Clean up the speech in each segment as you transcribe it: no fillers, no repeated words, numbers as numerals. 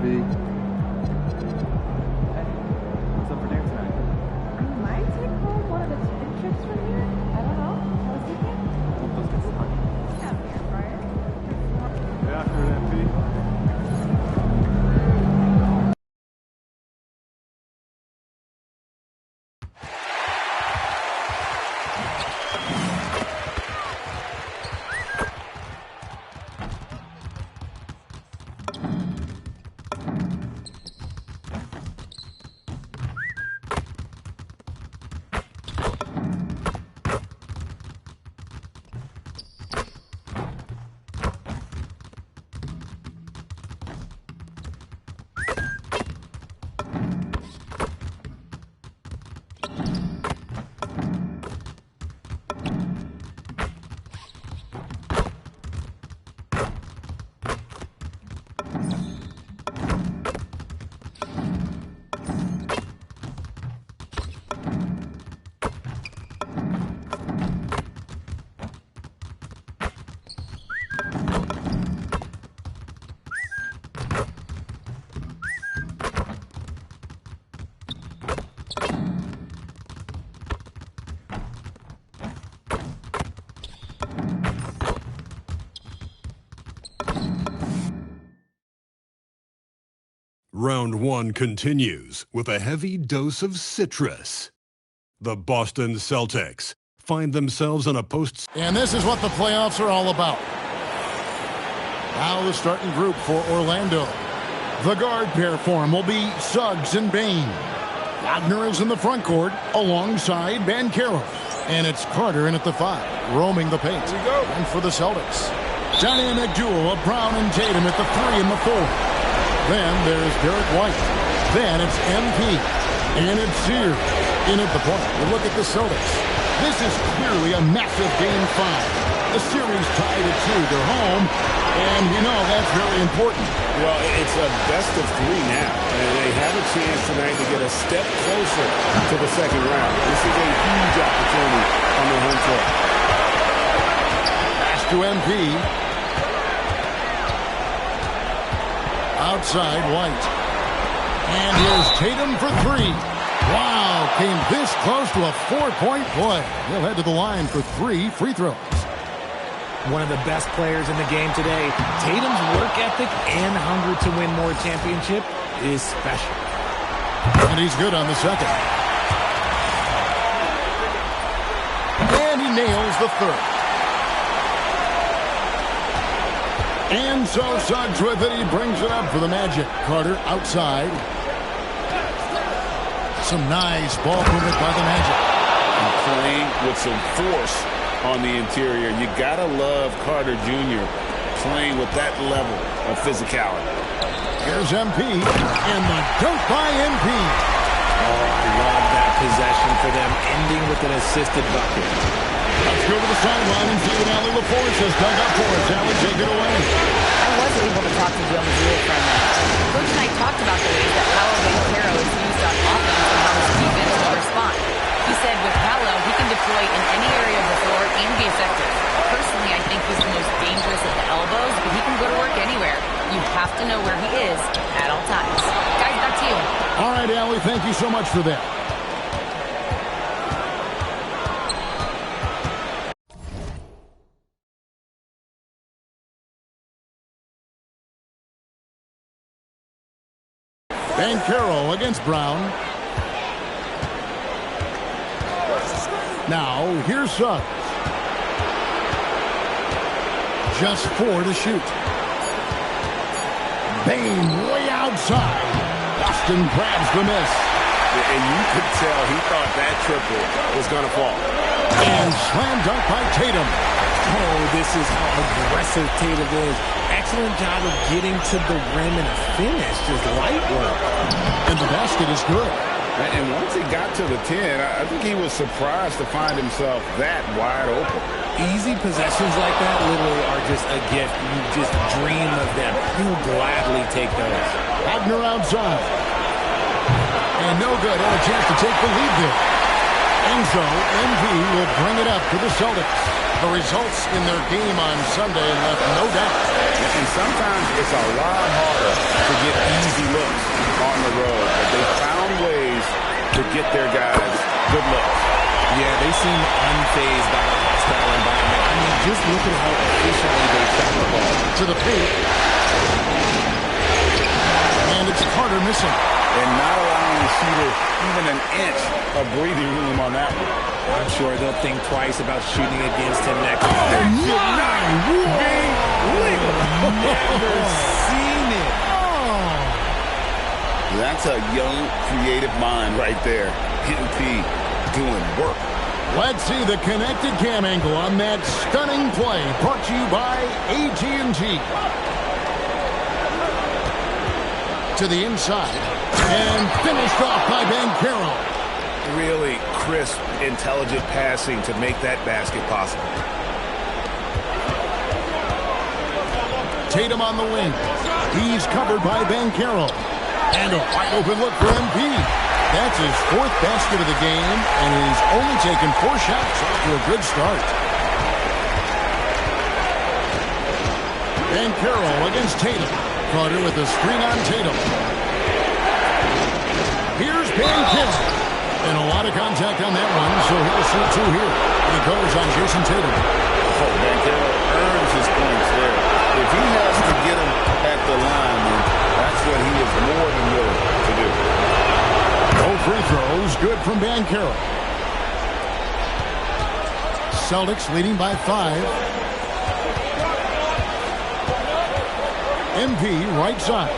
What's up for dinner tonight? I might take home one of the chicken strips from here. I don't know. I was thinking. Hope those get stuck. Yeah, air fryer. Yeah, after that, P. Round one continues with a heavy dose of citrus. The Boston Celtics find themselves on a post. And this is what the playoffs are all about. Now the starting group for Orlando. The guard pair for him will be Suggs and Bane. Wagner is in the front court alongside Banchero. And it's Carter in at the 5, roaming the paint. Here we go. And for the Celtics, dynamic duo of Brown and Tatum at the 3 and the 4. Then there's Derek White. Then it's MP. And it's Sears in at the point. We look at the Celtics. This is clearly a massive Game 5. The series tied at 2. They're home. And we know that's very important. Well, it's a best of 3 now. And they have a chance tonight to get a step closer to the second round. This is a huge opportunity on their home court. Pass to MP. Outside White. And here's Tatum for 3. Wow, came this close to a 4-point play. He'll head to the line for 3 free throws. One of the best players in the game today. Tatum's work ethic and hunger to win more championship is special. And he's good on the second. And he nails the third. And so Suggs with it. He brings it up for the Magic. Carter outside. Some nice ball movement by the Magic. And playing with some force on the interior. You gotta love Carter Jr. playing with that level of physicality. Here's MP. And the dunk by MP. Oh, I love that possession for them, ending with an assisted bucket. Let's go to the sideline and see what Allie LaForce has dug up for us. Allie, take it away. I wasn't able to talk to Joe Mazzulla for a minute. Coach and I talked about the ways that Paolo Banchero is used on offense and how his defense will respond. He said with Paolo, he can deploy in any area of the floor and be effective. Personally, I think he's the most dangerous at the elbows, but he can go to work anywhere. You have to know where he is at all times. Guys, back to you. All right, Allie, thank you so much for that. Banchero against Brown. Now, here's Suggs. Just 4 to shoot. Bane way outside. Boston grabs the miss. And you could tell he thought that triple was going to fall. And slam dunk by Tatum. Oh, this is how aggressive Tatum is. Excellent job of getting to the rim and a finish. Just light work. And the basket is good. And once he got to the 10, I think he was surprised to find himself that wide open. Easy possessions like that literally are just a gift. You just dream of them. You'll gladly take those. Wagner outside. And no good. And a chance to take the lead there. And so, MV will bring it up to the Celtics. The results in their game on Sunday left no doubt. And sometimes it's a lot harder to get easy looks on the road, but they found ways to get their guys good looks. Yeah, they seem unfazed by the hostile environment. I mean, just look at how efficiently they shot the ball. To the paint. And it's Carter missing. And not allowing the shooter even an inch of breathing room on that one. I'm sure they'll think twice about shooting against him next. Never seen it. That's a young, creative mind right there. MP doing work. Let's see the connected cam angle on that stunning play. Brought to you by AT&T. To the inside. And finished off by Banchero. Really crisp, intelligent passing to make that basket possible. Tatum on the wing. He's covered by Banchero. And a wide open look for MP. That's his fourth basket of the game, and he's only taken 4 shots after a good start. Banchero against Tatum. Carter with a screen on Tatum. Here's Banchero. And a lot of contact on that one, so he'll shoot 2 here. It goes on Jason Tatum. Oh, Banchero earns his points there. If he has to get him at the line, then that's what he is more than willing to do. No free throws, good from Banchero. Celtics leading by 5. MP right side.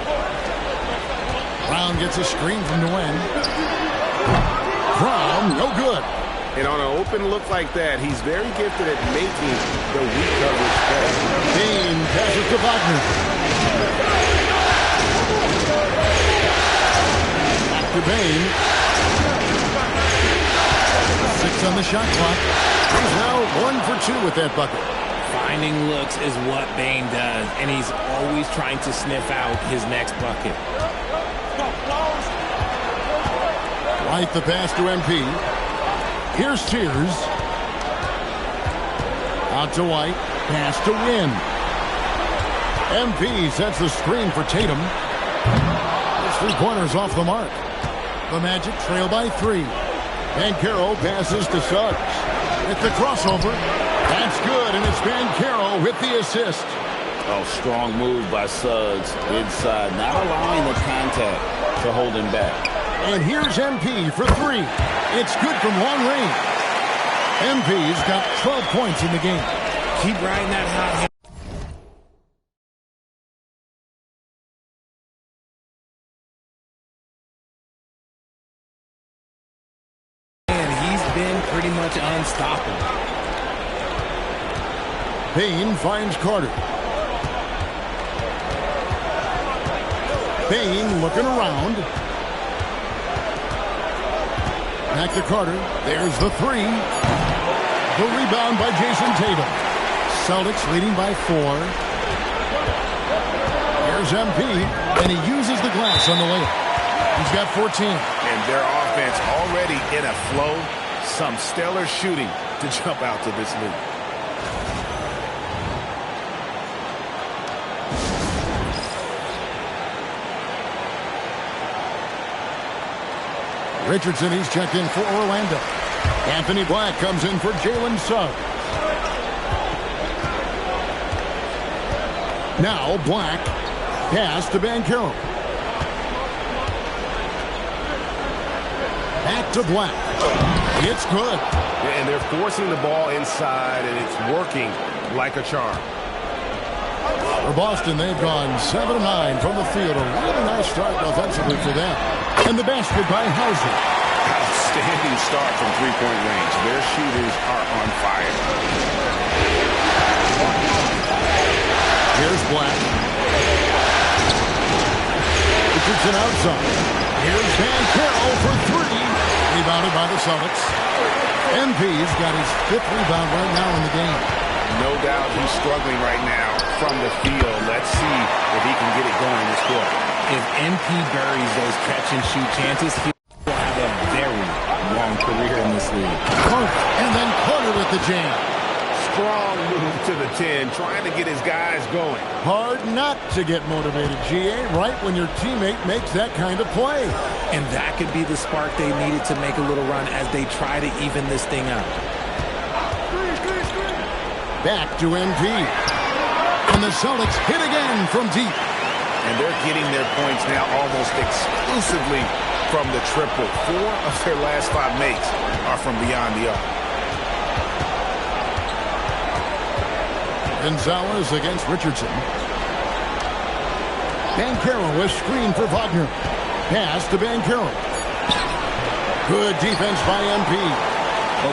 Brown gets a screen from Nguyen. Brown, no good. And on an open look like that, he's very gifted at making the weak coverage pay. Bain passes to Wagner. Back to Bain. 6 on the shot clock. He's now 1 for 2 with that bucket. Finding looks is what Bane does, and he's always trying to sniff out his next bucket. White the pass to MP. Here's Sears. Out to White. Pass to Wynn. MP sets the screen for Tatum. His 3-pointers off the mark. The Magic trail by 3. Banchero passes to Suggs. At the crossover. That's good, and it's Banchero with the assist. Oh, strong move by Suggs inside, not allowing the contact to hold him back. And here's MP for 3. It's good from long range. MP's got 12 points in the game. Keep riding that hot hand. And he's been pretty much unstoppable. Payne finds Carter. Payne looking around. Back to Carter. There's the 3. The rebound by Jason Tatum. Celtics leading by 4. Here's MP, and he uses the glass on the layup. He's got 14. And their offense already in a flow. Some stellar shooting to jump out to this lead. Richardson, he's checked in for Orlando. Anthony Black comes in for Jalen Suggs. Now Black. Pass to Banchero. Back to Black. It's good. And they're forcing the ball inside, and it's working like a charm. For Boston, they've gone 7-9 from the field. A really nice start offensively for them. And the basket by Hauser. Outstanding start from three-point range. Their shooters are on fire. Here's Black. Richardson outside. Here's Banchero for 3. Rebounded by the Celtics. MP's got his 5th rebound right now in the game. No doubt he's struggling right now from the field. Let's see if he can get it going this quarter. If MP buries those catch-and-shoot chances, he will have a very long career in this league. And then Carter with the jam. strong move to the 10, trying to get his guys going. Hard not to get motivated, GA, right when your teammate makes that kind of play. And that could be the spark they needed to make a little run as they try to even this thing out. Back to MP. And the Celtics hit again from deep. And they're getting their points now almost exclusively from the triple. 4 of their last 5 makes are from beyond the arc. Gonzalez against Richardson. Banchero is screen for Wagner. Pass to Banchero. Good defense by MP.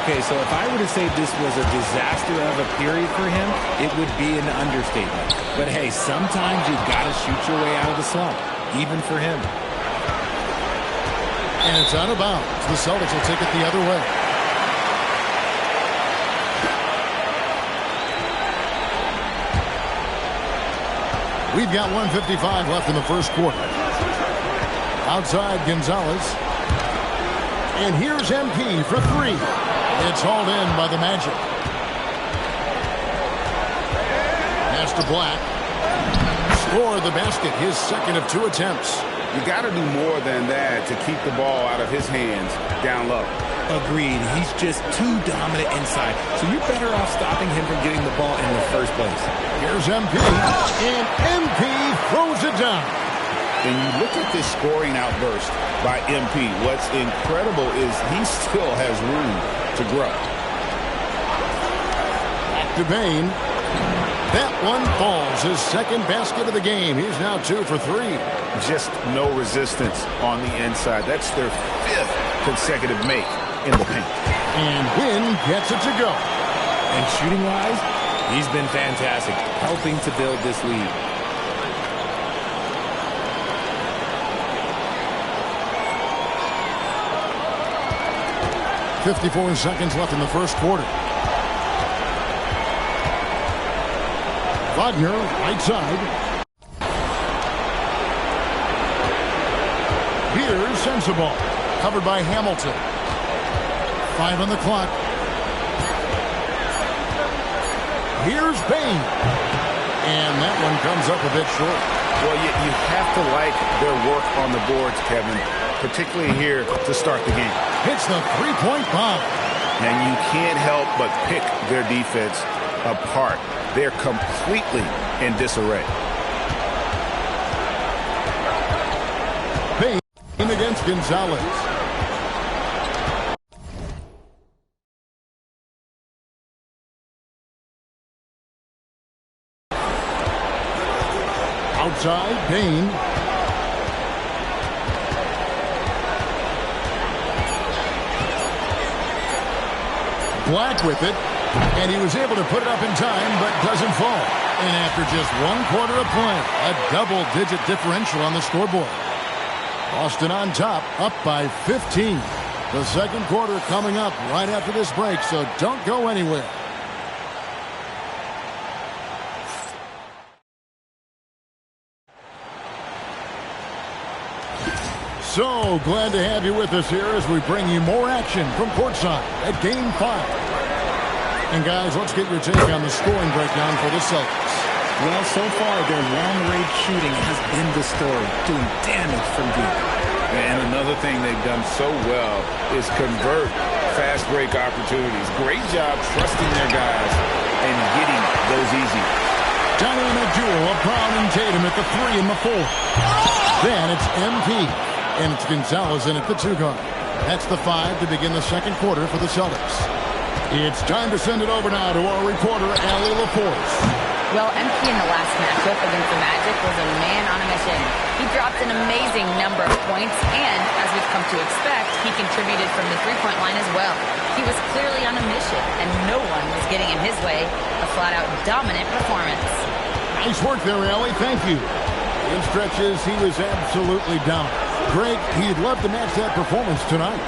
Okay, so if I were to say this was a disaster of a period for him, it would be an understatement. But hey, sometimes you've got to shoot your way out of the slump, even for him. And it's out of bounds. The Celtics will take it the other way. We've got 1:55 left in the first quarter. Outside Gonzalez. And here's MP for 3. It's hauled in by the Magic. Pass to Black. Score the basket, his second of 2 attempts. You got to do more than that to keep the ball out of his hands down low. Agreed. He's just too dominant inside. So you're better off stopping him from getting the ball in the first place. Here's MP. And MP throws it down. And you look at this scoring outburst by MP. What's incredible is he still has room to grow. Back to Bane. That one falls. His second basket of the game. He's now 2 for 3. Just no resistance on the inside. That's their 5th consecutive make in the paint. And Wynn gets it to go. And shooting-wise, he's been fantastic, helping to build this lead. .54 seconds left in the first quarter. Wagner, right side. Here's Sensabaugh, covered by Hamilton. 5 on the clock. Here's Bane. And that one comes up a bit short. Well, you have to like their work on the boards, Kevin, particularly here to start the game. Hits the three-point bomb. And you can't help but pick their defense apart. They're completely in disarray. Bane against Gonzalez. Outside, Bane. Black with it, and he was able to put it up in time, but doesn't fall. And after just 1 quarter of play, a double-digit differential on the scoreboard. Boston on top, up by 15. The second quarter coming up right after this break, so don't go anywhere. So glad to have you with us here as we bring you more action from courtside at Game 5. And guys, let's get your take on the scoring breakdown for the Celtics. Well, so far, their long-range shooting has been the story, doing damage from deep. And another thing they've done so well is convert fast break opportunities. Great job trusting their guys and getting those easy. Dynamic duo of Brown and Tatum at the 3 and the 4. Then it's MP. And it's Gonzalez in at the 2 guard. That's the 5 to begin the second quarter for the Celtics. It's time to send it over now to our reporter, Allie LaForce. Well, MP in the last matchup against the Magic was a man on a mission. He dropped an amazing number of points, and as we've come to expect, he contributed from the three-point line as well. He was clearly on a mission, and no one was getting in his way. A flat-out dominant performance. Nice work there, Allie. Thank you. In stretches, he was absolutely dominant. Greg, he'd love to match that performance tonight.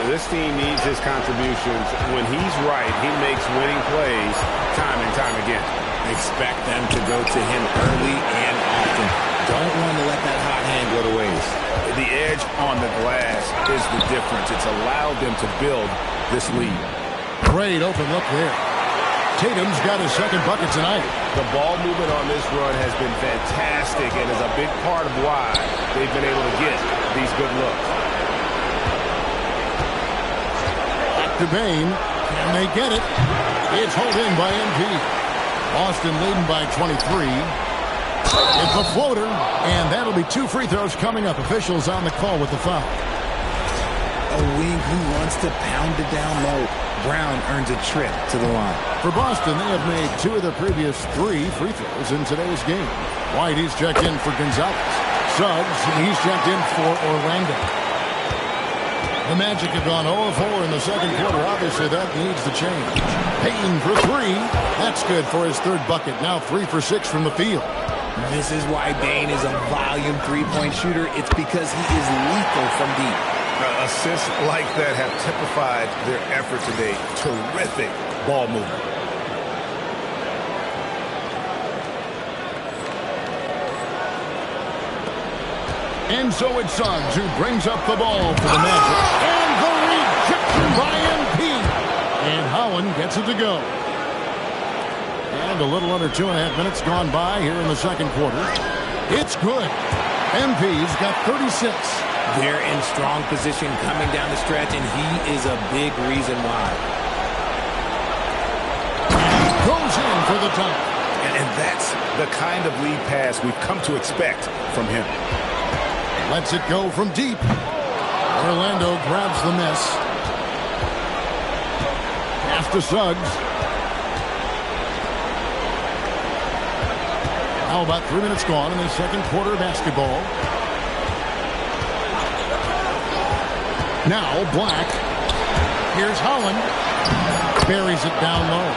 This team needs his contributions. When he's right, he makes winning plays time and time again. Expect them to go to him early and often. Don't want to let that hot hand go to waste. The edge on the glass is the difference. It's allowed them to build this lead. Great open look there. Tatum's got his second bucket tonight. The ball movement on this run has been fantastic and is a big part of why they've been able to get these good looks. Back to Bane. Can they get it? It's hauled in by MP. Boston leading by 23. It's a floater, and that'll be 2 free throws coming up. Officials on the call with the foul. A wing who wants to pound it down low. Brown earns a trip to the line. For Boston, they have made 2 of their previous 3 free throws in today's game. White, he's checked in for Gonzalez. Suggs, he's checked in for Orlando. The Magic have gone 0-4 in the second quarter. Obviously, that needs to change. Payton for 3. That's good for his 3rd bucket. Now 3 for 6 from the field. This is why Bane is a volume three-point shooter. It's because he is lethal from deep. Assists like that have typified their effort today. Terrific ball movement. And so it's Suggs who brings up the ball for the Magic. And the rejection by MP. And Howland gets it to go. And a little under 2.5 minutes gone by here in the second quarter. It's good. MP's got 36. They're in strong position coming down the stretch, and he is a big reason why. Goes in for the top. And that's the kind of lead pass we've come to expect from him. Lets it go from deep. Orlando grabs the miss. Pass to Suggs. Now about 3 minutes gone in the second quarter of basketball. Now Black. Here's Howland. Buries it down low.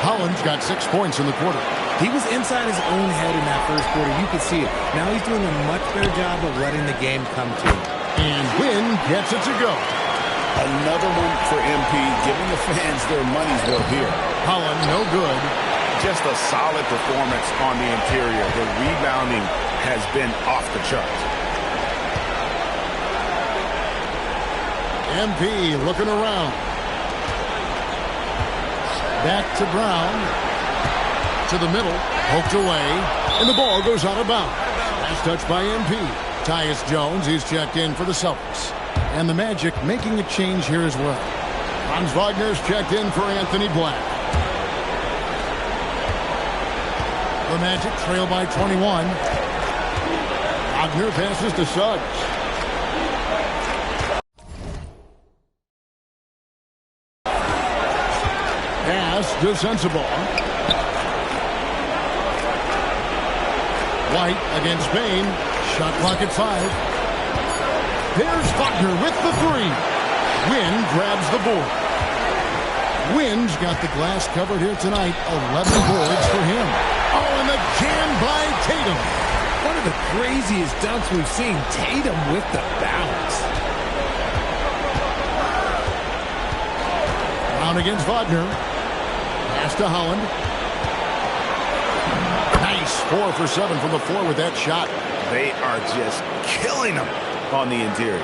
Howland's got 6 points in the quarter. He was inside his own head in that first quarter. You could see it. Now he's doing a much better job of letting the game come to him. And Wynn gets it to go. Another one for MP, giving the fans their money's worth here. Howland, no good. Just a solid performance on the interior. The rebounding has been off the charts. MP looking around. Back to Brown. To the middle. Poked away. And the ball goes out of bounds. Last touch by MP. Tyus Jones, he's checked in for the Celtics. And the Magic making a change here as well. Franz Wagner's checked in for Anthony Black. The Magic trail by 21. Wagner passes to Suggs. Pass to Sensabaugh. White against Bane. Shot clock at 5. There's Wagner with the 3. Wynn grabs the board. Wynn's got the glass covered here tonight. 11 boards for him. Oh, and the jam by Tatum. One of the craziest dunks we've seen. Tatum with the bounce. Brown against Wagner. Pass to Howland. Nice 4 for 7 from the floor with that shot. They are just killing them on the interior.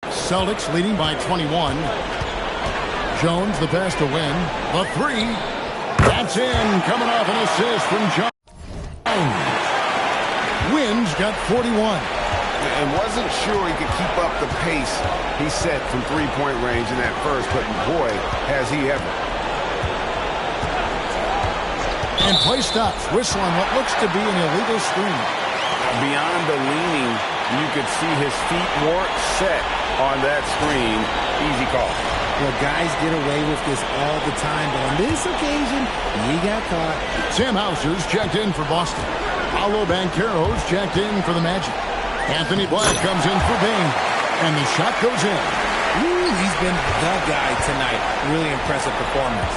Celtics leading by 21. Jones the pass to Wynn. The 3. That's in. Coming off an assist from Jones. Wynn's got 41. And wasn't sure he could keep up the pace he set from three-point range in that first, but boy, has he ever. And play stops. Whistle on what looks to be an illegal screen. Beyond the leaning, you could see his feet weren't set on that screen. Easy call. Well, guys get away with this all the time, but on this occasion, he got caught. Sam Hauser's checked in for Boston. Paolo Banchero's checked in for the Magic. Anthony Black comes in for Bane. And the shot goes in. Ooh, he's been the guy tonight. Really impressive performance.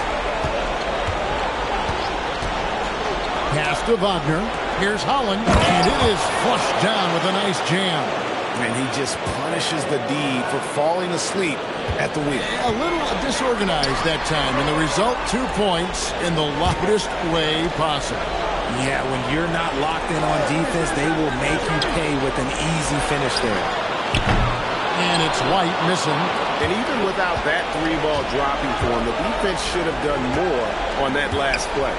Pass to Wagner. Here's Howland. And it is flushed down with a nice jam. And he just punishes the D for falling asleep at the wheel. A little disorganized that time. And the result, 2 points in the loudest way possible. Yeah, when you're not locked in on defense, they will make you pay with an easy finish there. And it's White missing. And even without that 3-ball dropping for him, the defense should have done more on that last play.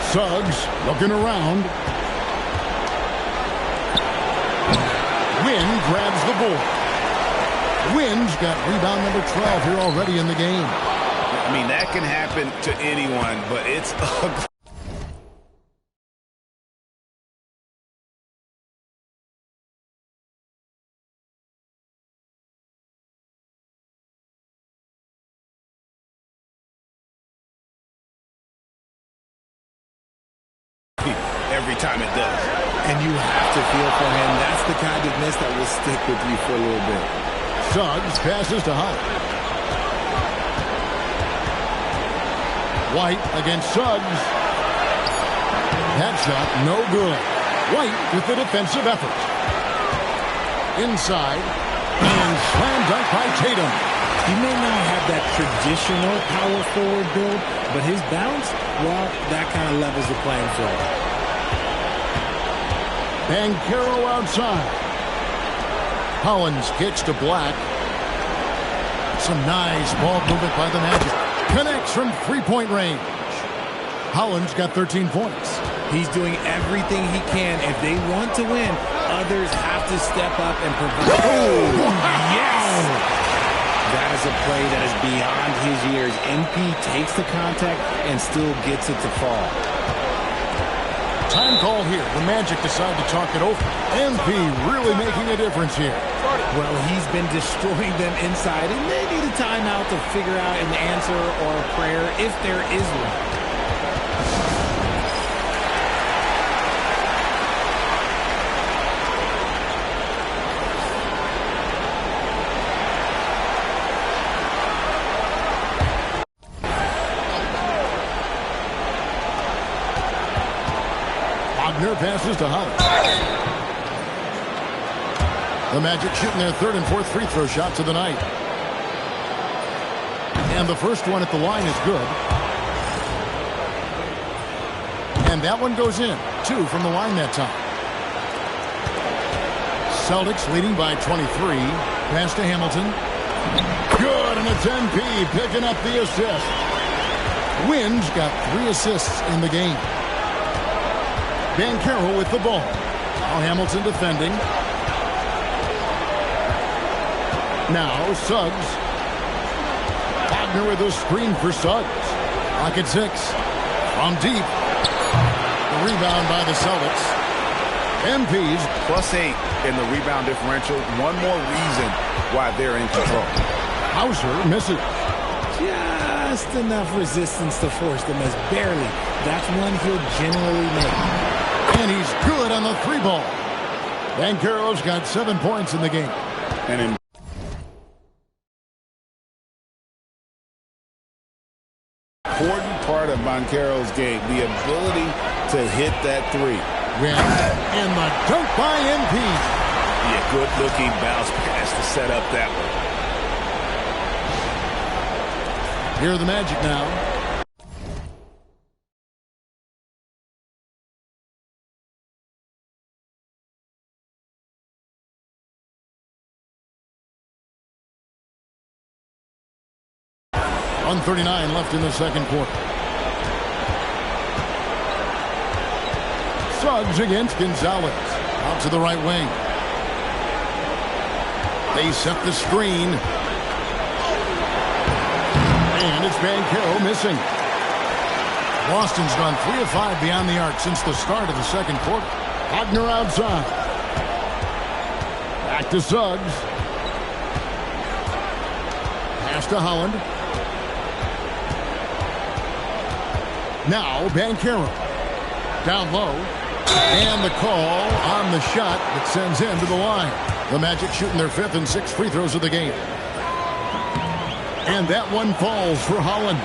Suggs looking around. Wynn grabs the ball. Wynn's got rebound number 12 here already in the game. I mean, that can happen to anyone, but it's ugly. Every time it does. And you have to feel for him. That's the kind of miss that will stick with you for a little bit. Suggs passes to Hunt. White against Suggs. That shot no good. White with the defensive effort. Inside. And slam dunk by Tatum. He may not have that traditional power forward build, but his bounce, well, that kind of levels the playing field. Banchero outside. Collins kicks to Black. Some nice ball movement by the Magic. Connects from three-point range. Hollins got 13 points. He's doing everything he can. If they want to win, others have to step up and provide. Oh, yes! That is a play that is beyond his years. MP takes the contact and still gets it to fall. Time call here. The Magic decide to talk it over. MP really making a difference here. Well, he's been destroying them inside, and they need a timeout to figure out an answer or a prayer if there is one. Wagner passes to Hunt. The Magic shooting their third and fourth free throw shots of the night. And the first one at the line is good. And that one goes in. 2 from the line that time. Celtics leading by 23. Pass to Hamilton. Good, and it's MP picking up the assist. Wynn's got 3 assists in the game. Banchero with the ball. Now Hamilton defending. Now Suggs. Wagner with a screen for Suggs. Clock at 6. From deep. The rebound by the Celtics. MP's +8 in the rebound differential. One more reason why they're in control. Hauser misses. Just enough resistance to force the miss. Barely. That's one he'll generally make. And he's good on the 3-ball. Banchero's got 7 points in the game. And in important part of Banchero's game, the ability to hit that 3. And the dunk by MP. Yeah, good-looking bounce pass to set up that one. Here are the Magic now. .139 left in the second quarter. Suggs against Gonzalez. Out to the right wing. They set the screen. And it's Banchero missing. Boston's gone 3 of 5 beyond the arc since the start of the second quarter. Wagner outside. Back to Suggs. Pass to Holland. Now Banchero. Down low. And the call on the shot that sends him to the line. The Magic shooting their 5th and 6th free throws of the game. And that one falls for Holland.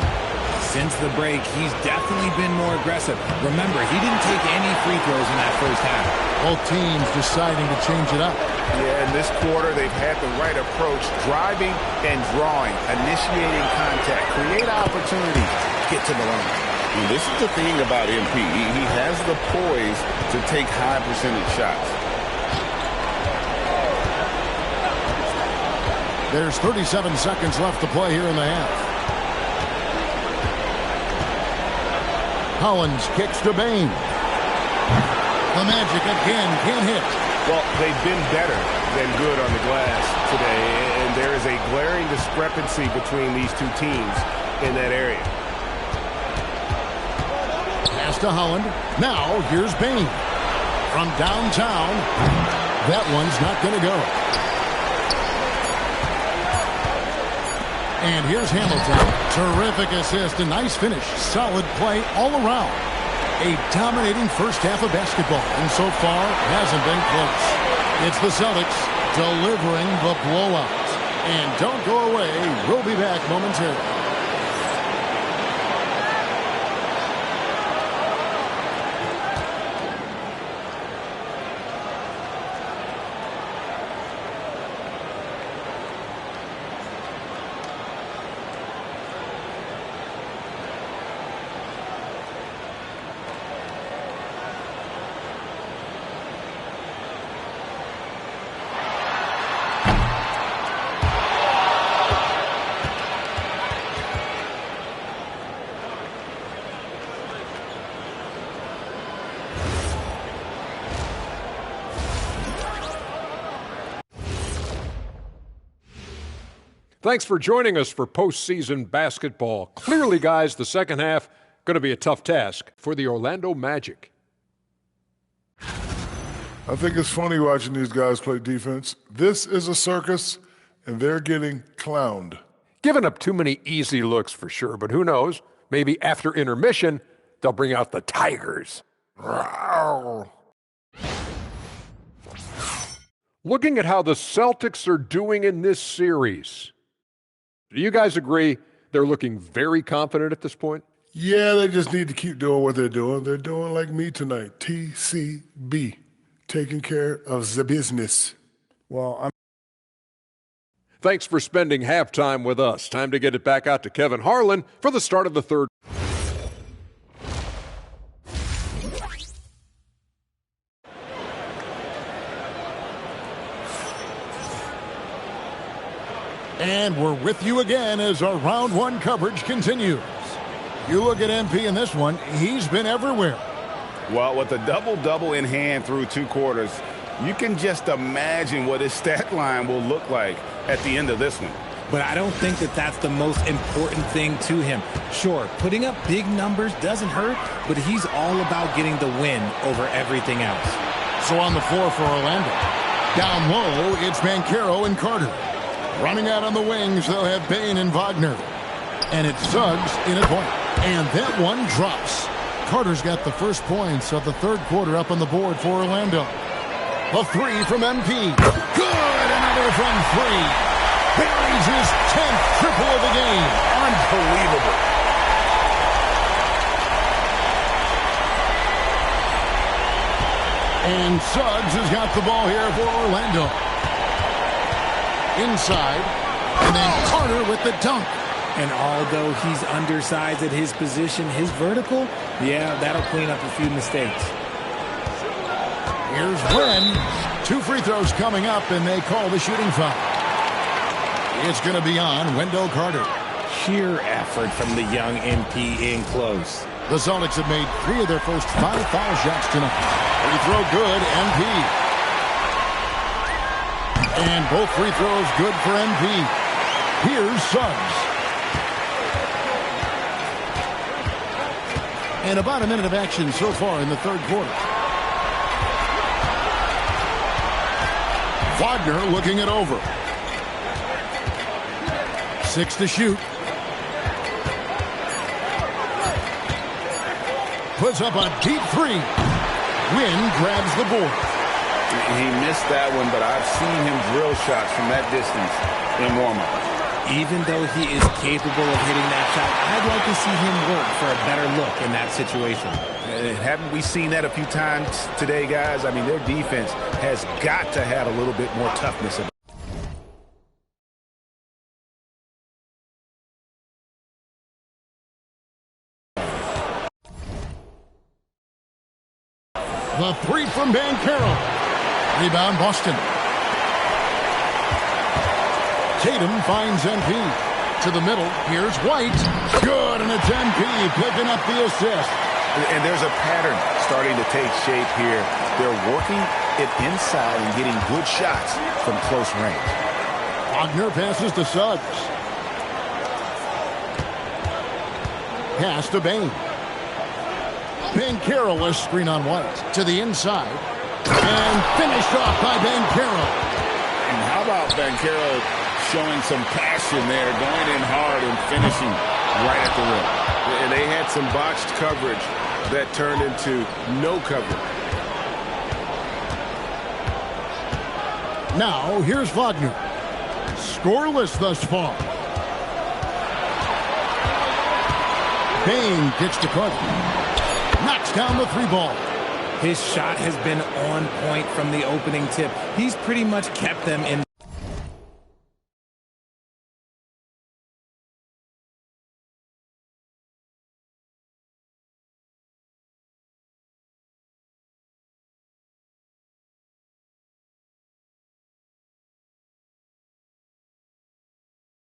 Since the break, he's definitely been more aggressive. Remember, he didn't take any free throws in that first half. Both teams deciding to change it up. Yeah, in this quarter, they've had the right approach. Driving and drawing. Initiating contact. Create opportunity. Get to the line. And this is the thing about MP. He has the poise to take high percentage shots. There's 37 seconds left to play here in the half. Hollins kicks to Bain. The Magic again can't hit. Well, they've been better than good on the glass today, and there is a glaring discrepancy between these two teams in that area. Pass to Holland. Now, here's Bain. From downtown, that one's not going to go. And here's Hamilton. Terrific assist, a nice finish. Solid play all around. A dominating first half of basketball, and so far hasn't been close. It's the Celtics delivering the blowout. And don't go away. We'll be back momentarily. Thanks for joining us for postseason basketball. Clearly, guys, the second half going to be a tough task for the Orlando Magic. I think it's funny watching these guys play defense. This is a circus, and they're getting clowned. Giving up too many easy looks for sure, but who knows? Maybe after intermission, they'll bring out the Tigers. Rawr. Looking at how the Celtics are doing in this series, do you guys agree they're looking very confident at this point? Yeah, they just need to keep doing what they're doing. They're doing like me tonight. TCB, taking care of the business. Thanks for spending halftime with us. Time to get it back out to Kevin Harlan for the start of the third. And we're with you again as our round one coverage continues. You look at MP in this one, he's been everywhere. Well, with a double-double in hand through 2 quarters, you can just imagine what his stat line will look like at the end of this one. But I don't think that that's the most important thing to him. Sure, putting up big numbers doesn't hurt, but he's all about getting the win over everything else. So on the floor for Orlando. Down low, it's Banchero and Carter. Running out on the wings, they'll have Bain and Wagner. And it's Suggs in at point. And that one drops. Carter's got the first points of the third quarter up on the board for Orlando. The three from MP. Good! Another from three. Buries his 10th triple of the game. Unbelievable. And Suggs has got the ball here for Orlando. Inside, and then Carter with the dunk. And although he's undersized at his position, his vertical, yeah, that'll clean up a few mistakes. Here's Glenn. 2 free throws coming up, and they call the shooting foul. It's going to be on Wendell Carter. Sheer effort from the young MP in close. The Celtics have made 3 of their first 5 foul shots tonight. Free throw good, MP. And both free throws good for MP. Here's Suggs. And about a minute of action so far in the third quarter. Wagner looking it over. 6 to shoot. Puts up a deep 3. Wynn grabs the board. He missed that one, but I've seen him drill shots from that distance in warm-up. Even though he is capable of hitting that shot, I'd like to see him work for a better look in that situation. Haven't we seen that a few times today, guys? I mean, their defense has got to have a little bit more toughness. The 3 from Banchero. Rebound Boston. Tatum finds MP. To the middle, here's White. Good, and it's MP picking up the assist. And there's a pattern starting to take shape here. They're working it inside and getting good shots from close range. Wagner passes to Suggs. Pass to Bane. Banchero, a screen on White. To the inside. And finished off by Banchero. And how about Banchero showing some passion there, going in hard and finishing right at the rim. And they had some botched coverage that turned into no coverage. Now, here's Wagner. Scoreless thus far. Bane gets to Carter. Knocks down the three ball. His shot has been on point from the opening tip. He's pretty much kept them in.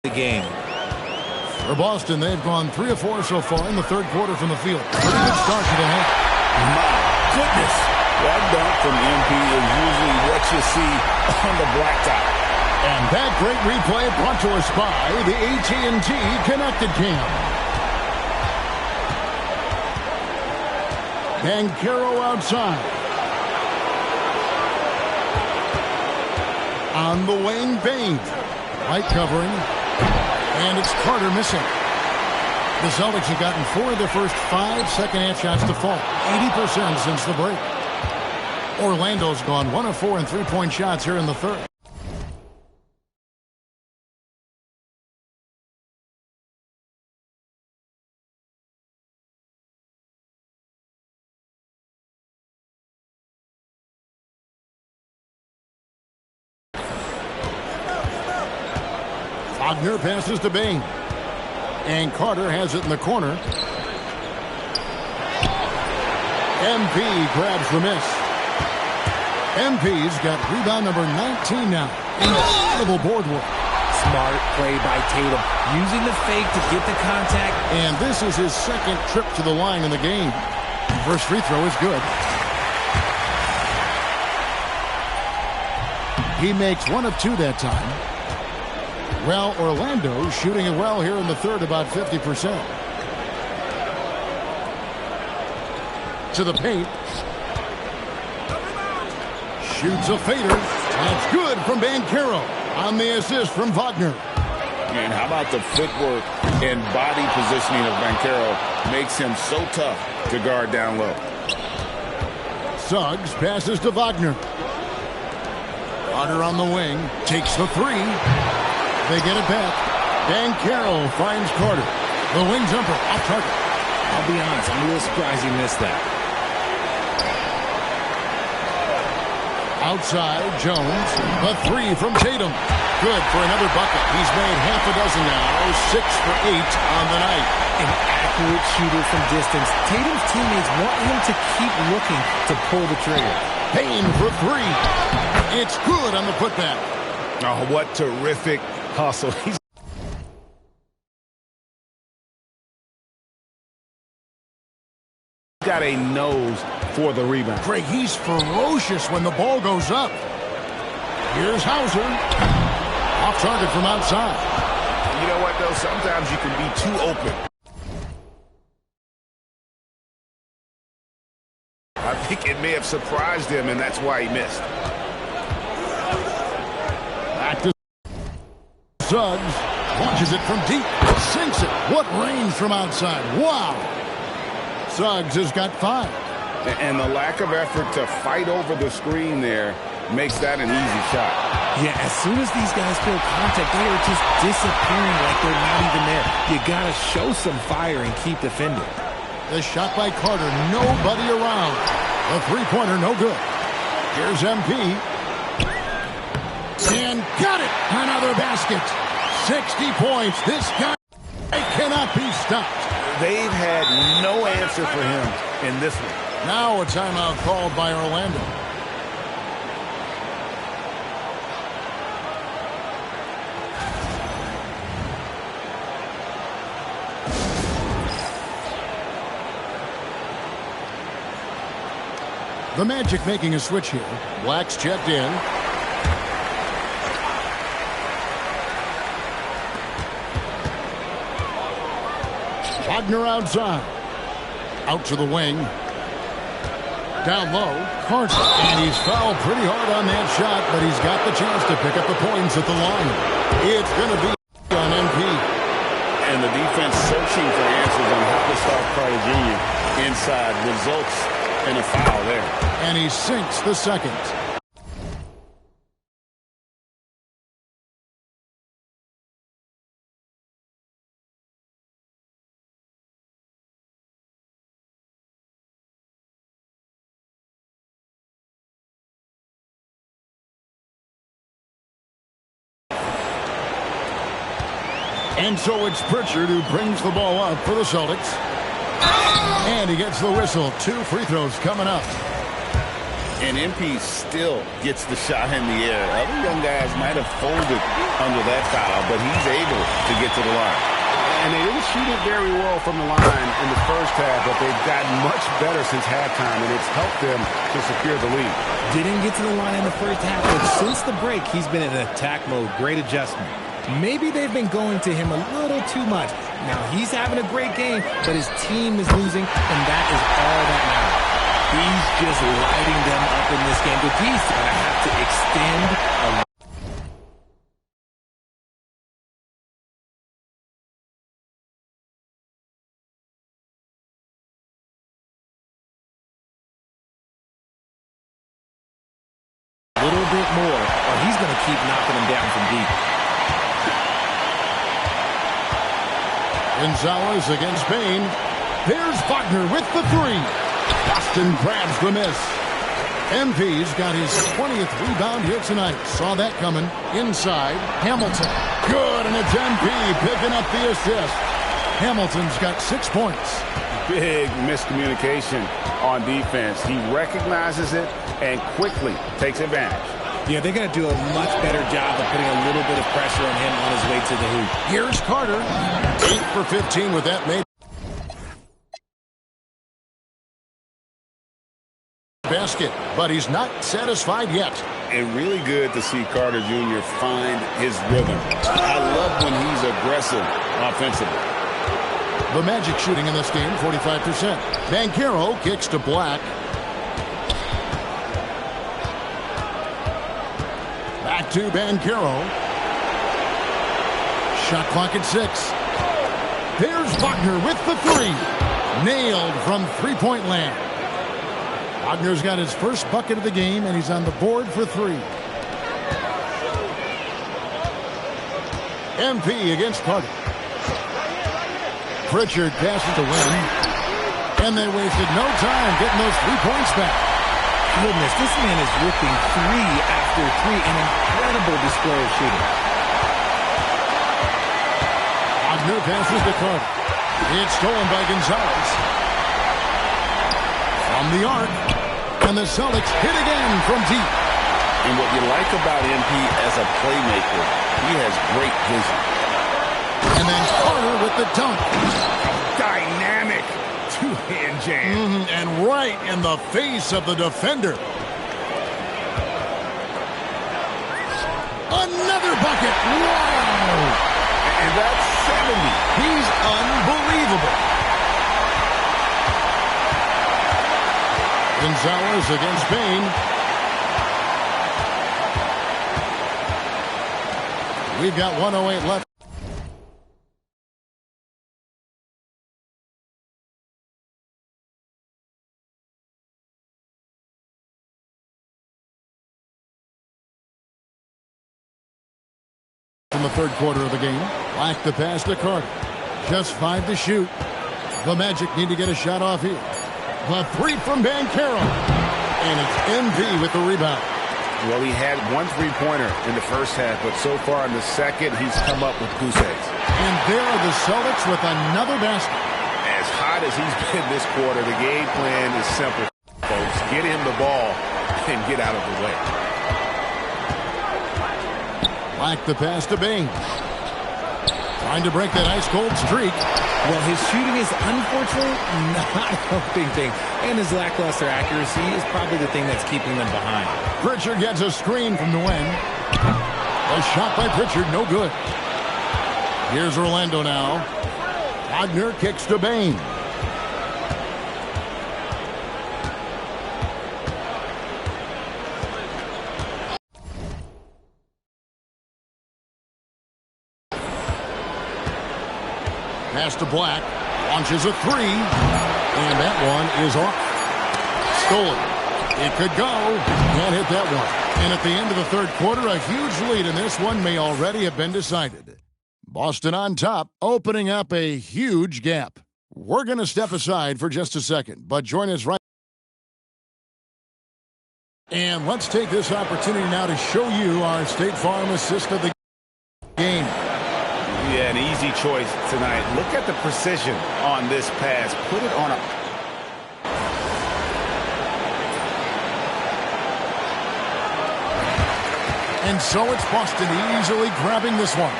The game. For Boston, they've gone 3 of 4 so far in the third quarter from the field. Pretty good start to the half. My goodness. That dunk from MP is usually what you see on the blacktop. And that great replay brought to us by the AT&T Connected Cam. Banchero outside. On the wing, Bane. Light covering. And it's Carter missing. The Celtics have gotten 4 of their first 5 second-half shots to fall. 80% since the break. Orlando's gone 1 of 4 in three-point shots here in the third. Wagner passes to Bane. And Carter has it in the corner. MP grabs the miss. MP's got rebound number 19 now. Incredible board work. Smart play by Tatum. Using the fake to get the contact. And this is his second trip to the line in the game. First free throw is good. He makes 1 of 2 that time. Well, Orlando shooting it well here in the third, about 50%. To the paint. Shoots a fader. That's good from Banchero on the assist from Wagner. And how about the footwork and body positioning of Banchero makes him so tough to guard down low. Suggs passes to Wagner. Carter on the wing. Takes the 3. They get it back. Banchero finds Carter. The wing jumper off target. I'll be honest, I'm a little surprised he missed that. Outside, Jones. A 3 from Tatum. Good for another bucket. He's made half a dozen now. 6 for 8 on the night. An accurate shooter from distance. Tatum's teammates want him to keep looking to pull the trigger. Payne for 3. It's good on the putback. Oh, what terrific hustle. He's got a nose for the rebound. Craig, he's ferocious when the ball goes up. Here's Hauser. Off target from outside. You know what, though? Sometimes you can be too open. I think it may have surprised him, and that's why he missed. Back to Suggs. Launches it from deep. Sinks it. What range from outside. Wow. Suggs has got 5. And the lack of effort to fight over the screen there makes that an easy shot. Yeah, as soon as these guys feel contact, they are just disappearing like they're not even there. You got to show some fire and keep defending. The shot by Carter. Nobody around. The three-pointer, no good. Here's MP. And got it. Another basket. 60 points. This guy cannot be stopped. They've had no answer for him in this one. Now a timeout called by Orlando. The Magic making a switch here. Black's checked in. Wagner outside. Out to the wing. Down low, Carter. And he's fouled pretty hard on that shot, but he's got the chance to pick up the points at the line. It's going to be on MP. And the defense searching for answers on how to stop Carter Jr. inside results in a foul there. And he sinks the second. And so it's Pritchard who brings the ball up for the Celtics. And he gets the whistle. 2 free throws coming up. And MP still gets the shot in the air. Other young guys might have folded under that foul, but he's able to get to the line. And they didn't shoot it very well from the line in the first half, but they've gotten much better since halftime, and it's helped them to secure the lead. Didn't get to the line in the first half, but since the break, he's been in attack mode. Great adjustment. Maybe they've been going to him a little too much. Now, he's having a great game, but his team is losing, and that is all that matters. He's just lighting them up in this game, but he's going to have to extend a little bit more, or he's going to keep knocking them down from deep. Gonzalez against Bain. There's Wagner with the 3. Boston grabs the miss. MP's got his 20th rebound here tonight. Saw that coming. Inside, Hamilton. Good, and it's MP picking up the assist. Hamilton's got 6 points. Big miscommunication on defense. He recognizes it and quickly takes advantage. Yeah, they're going to do a much better job of putting a little bit of pressure on him on his way to the hoop. Here's Carter. 8 for 15 with that made. Basket, but he's not satisfied yet. And really good to see Carter Jr. find his rhythm. I love when he's aggressive offensively. The Magic shooting in this game, 45%. Banchero kicks to Black. Back to Banchero. Shot clock at 6. There's Wagner with the 3. Nailed from three-point land. Wagner's got his first bucket of the game, and he's on the board for 3. MP against Carter. Pritchard passes to Wynn. And they wasted no time getting those 3 points back. Goodness, this man is ripping 3 after 3. An incredible display of shooting. Wagner passes to Carter. It's stolen by Gonzalez. From the arc. And the Celtics hit again from deep. And what you like about MP as a playmaker, he has great vision. And then Carter with the dunk. Dynamic two-hand jam. And right in the face of the defender. Another bucket. Wow. And that's 70. He's unbelievable. Gonzalez against Bain. We've got 1:08 left. In the third quarter of the game. Black the pass to Carter. Just 5 to shoot. The Magic need to get a shot off here. The 3 from Banchero. And it's MV with the rebound. Well, he had 1 3-pointer in the first half, but so far in the second, he's come up with goose eggs. And there are the Celtics with another basket. As hot as he's been this quarter, the game plan is simple, folks. Get him the ball and get out of the way. Black the pass to Bain. Trying to break that ice-cold streak. Well, his shooting is unfortunately not helping things, and his lackluster accuracy is probably the thing that's keeping them behind. Pritchard gets a screen from Nguyen. A shot by Pritchard, no good. Here's Orlando now. Wagner kicks to Bane. Pass to Black. Launches a three. And that one is off. Stolen. It could go. Can't hit that one. And at the end of the third quarter, a huge lead in this one may already have been decided. Boston on top, opening up a huge gap. We're going to step aside for just a second, but join us right. And let's take this opportunity now to show you our State Farm assist of the game. Yeah, an easy choice tonight. Look at the precision on this pass. Put it on a... And so it's Boston easily grabbing this one.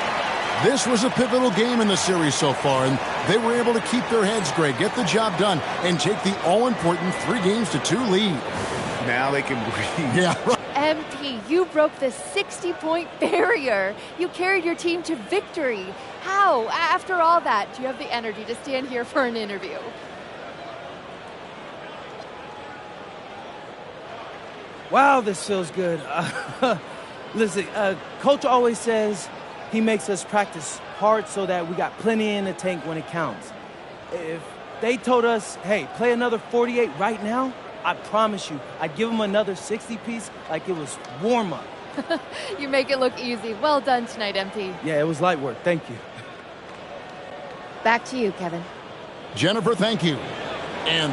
This was a pivotal game in the series so far, and they were able to keep their heads straight, get the job done, and take the all-important 3-2 lead. Now they can breathe. Yeah, right. MP, you broke the 60-point barrier. You carried your team to victory. How? After all that, do you have the energy to stand here for an interview? Wow, this feels good. Listen, Coach always says he makes us practice hard so that we got plenty in the tank when it counts. If they told us, hey, play another 48 right now, I promise you, I'd give them another 60-piece like it was warm-up. You make it look easy. Well done tonight, MP. Yeah, it was light work. Thank you. Back to you, Kevin. Jennifer, thank you. And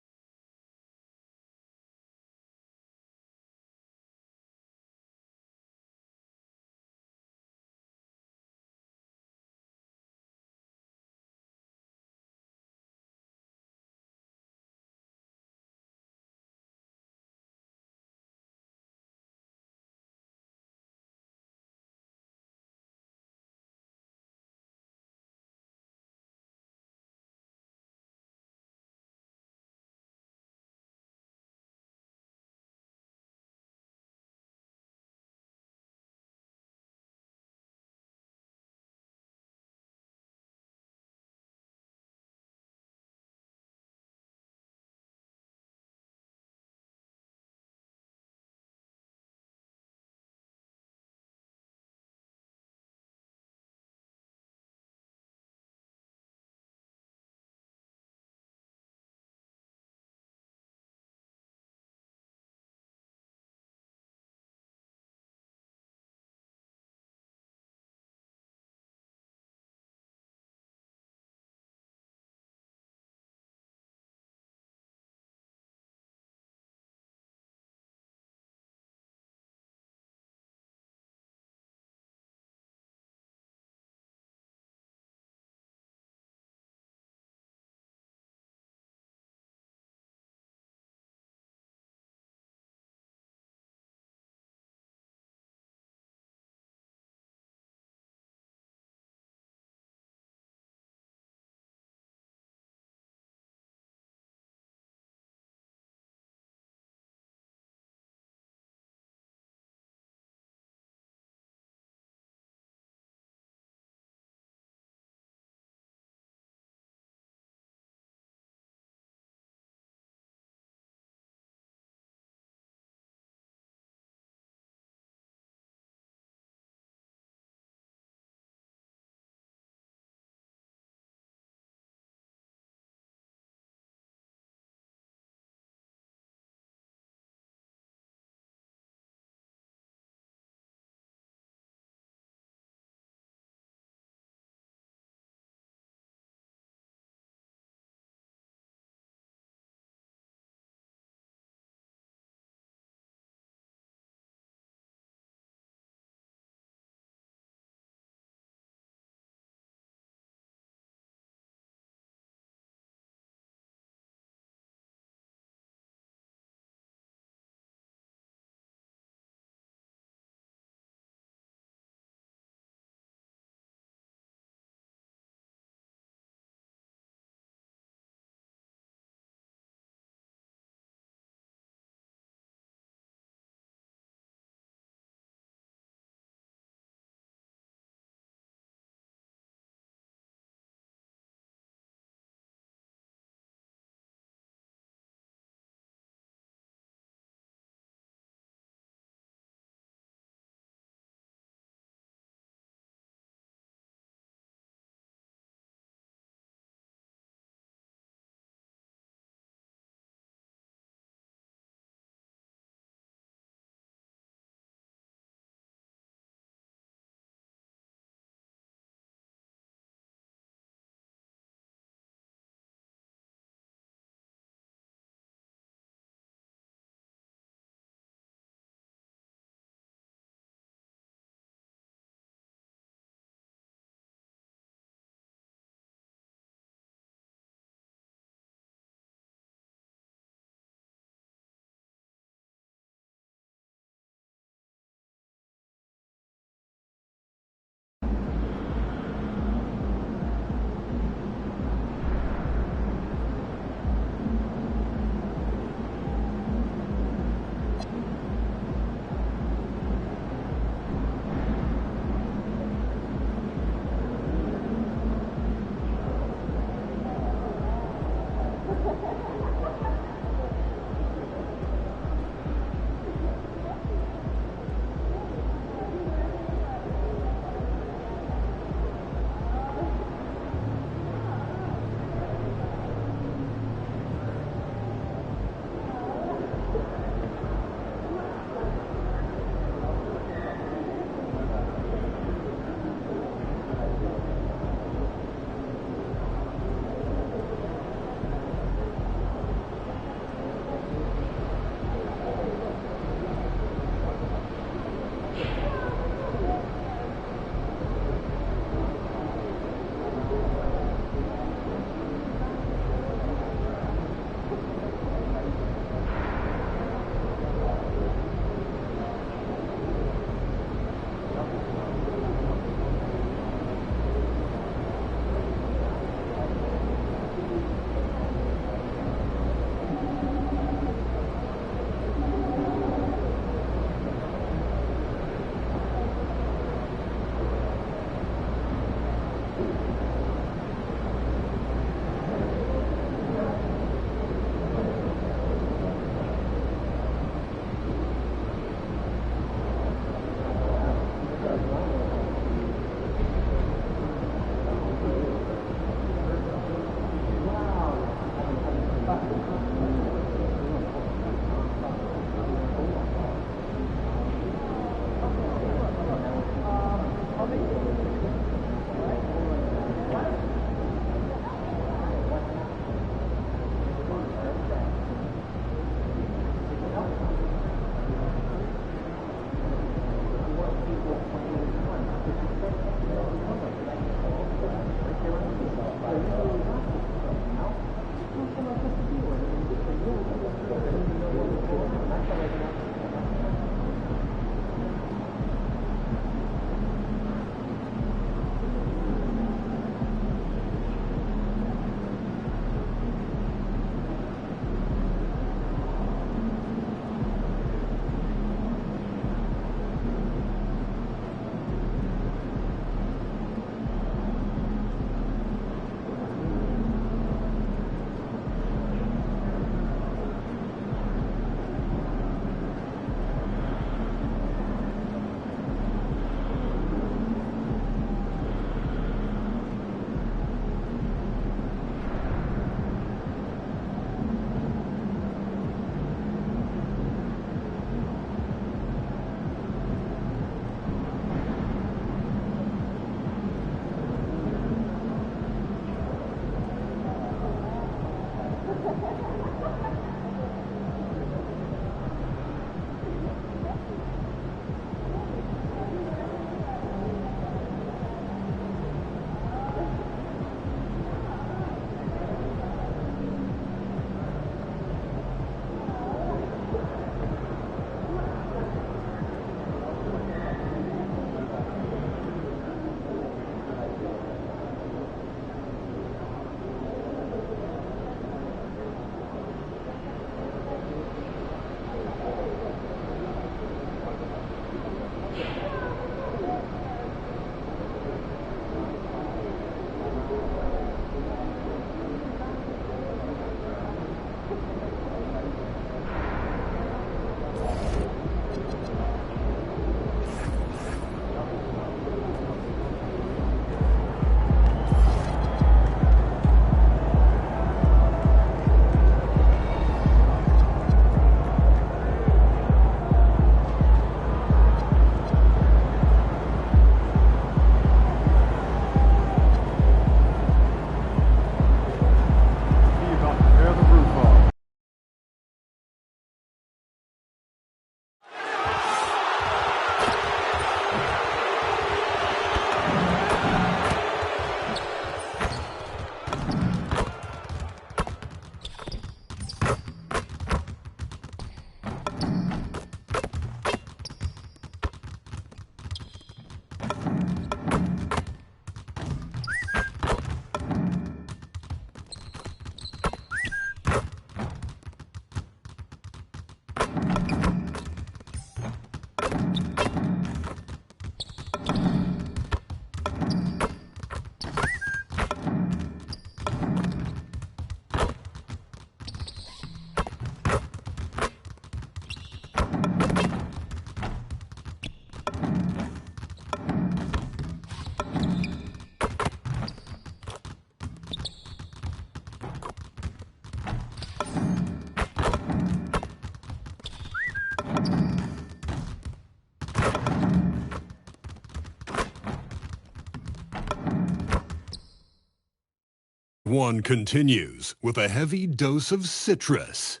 1 continues with a heavy dose of citrus.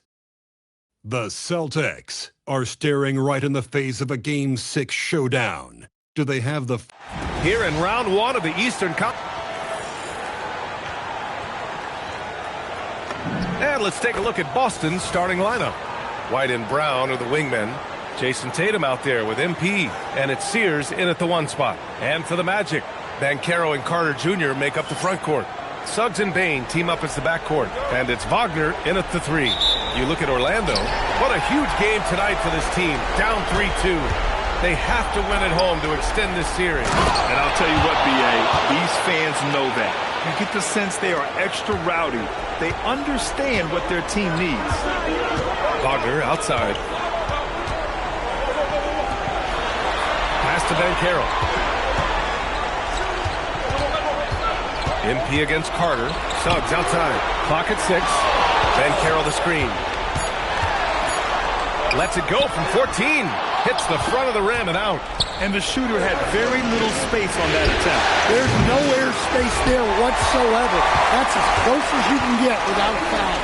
The Celtics are staring right in the face of a Game 6 showdown. Do they have the... Here in round 1 of the Eastern Conference. And let's take a look at Boston's starting lineup. White and Brown are the wingmen. Jason Tatum out there with MP. And it's Sears in at the 1 spot. And for the Magic, Banchero and Carter Jr. make up the front court. Suggs and Bane team up as the backcourt. And it's Wagner in at the 3. You look at Orlando. What a huge game tonight for this team. Down 3-2. They have to win at home to extend this series. And I'll tell you what, B.A., these fans know that. You get the sense they are extra rowdy. They understand what their team needs. Wagner outside. Pass to Banchero. MP against Carter. Suggs outside. Clock at 6. Banchero the screen. Lets it go from 14. Hits the front of the rim and out. And the shooter had very little space on that attempt. There's no air space there whatsoever. That's as close as you can get without a foul.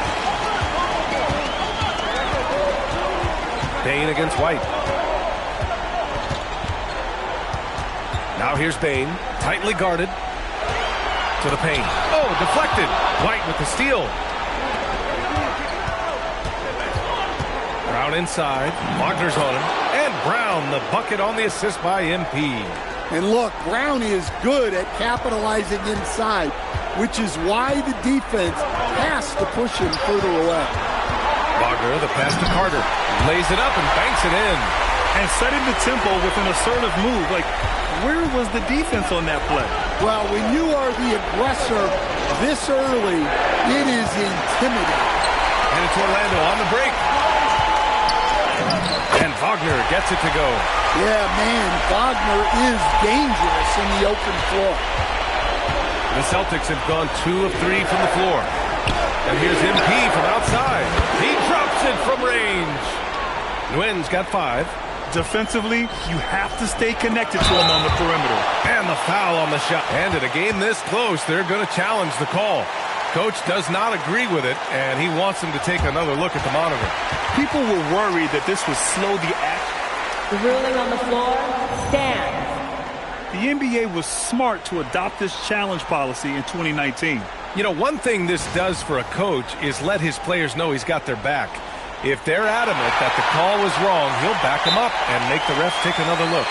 Bane against White. Now here's Bane. Tightly guarded. To the paint. Oh, deflected. White with the steal. Brown inside. Wagner's on him. And Brown, the bucket on the assist by MP. And look, Brown is good at capitalizing inside, which is why the defense has to push him further away. Wagner, the pass to Carter. Lays it up and banks it in. And setting the tempo with an assertive move. Like, where was the defense on that play? Well, when you are the aggressor this early, it is intimidating. And it's Orlando on the break. And Wagner gets it to go. Yeah, man, Wagner is dangerous in the open floor. The Celtics have gone 2 of 3 from the floor. And here's MP from outside. He drops it from range. Nguyen's got 5. Defensively, you have to stay connected to him on the perimeter. And the foul on the shot. And in a game this close, they're going to challenge the call. Coach does not agree with it, and he wants him to take another look at the monitor. People were worried that this would slow the action. The ruling on the floor stands. The NBA was smart to adopt this challenge policy in 2019. You know, one thing this does for a coach is let his players know he's got their back. If they're adamant that the call was wrong, he'll back them up and make the refs take another look.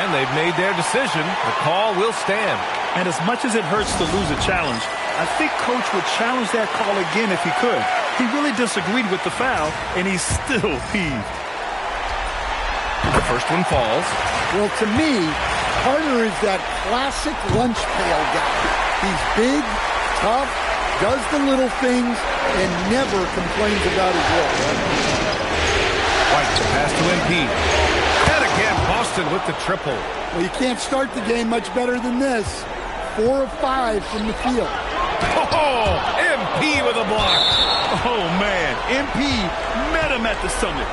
And they've made their decision. The call will stand. And as much as it hurts to lose a challenge, I think Coach would challenge that call again if he could. He really disagreed with the foul, and he's still peeved. The first one falls. Well, to me, Carter is that classic lunch pail guy. He's big, tough, does the little things, and never complains about his work. White, the pass to MP. And again, Boston with the triple. Well, you can't start the game much better than this. 4 of 5 from the field. Oh, MP with a block. Oh, man. MP met him at the summit.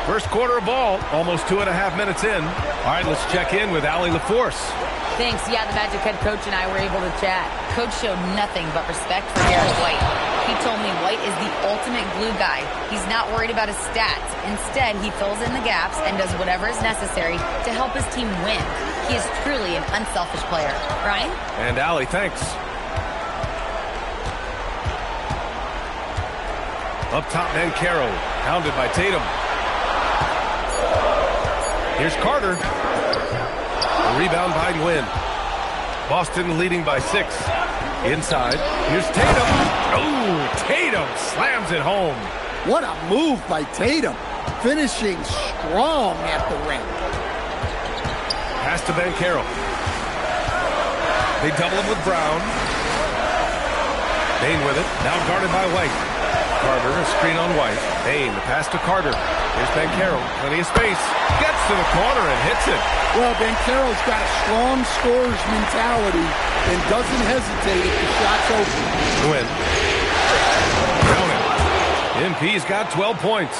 First quarter of ball, almost 2.5 minutes in. All right, let's check in with Allie LaForce. Thanks. Yeah, the Magic head coach and I were able to chat. Coach showed nothing but respect for Derek White. He told me White is the ultimate glue guy. He's not worried about his stats. Instead, he fills in the gaps and does whatever is necessary to help his team win. He is truly an unselfish player. Ryan? And Allie, thanks. Up top, Banchero, hounded by Tatum. Here's Carter. A rebound by Nguyen. Boston leading by 6. Inside. Here's Tatum. Oh, Tatum slams it home. What a move by Tatum. Finishing strong at the rim. Pass to Banchero. They double him with Brown. Bane with it. Now guarded by White. Carter, a screen on White. Bane, the pass to Carter. Here's Banchero. Plenty of space. Gets to the corner and hits it. Well, Banchero's got a strong scorer's mentality and doesn't hesitate if the shot's open. Win. Count it. MP's got 12 points.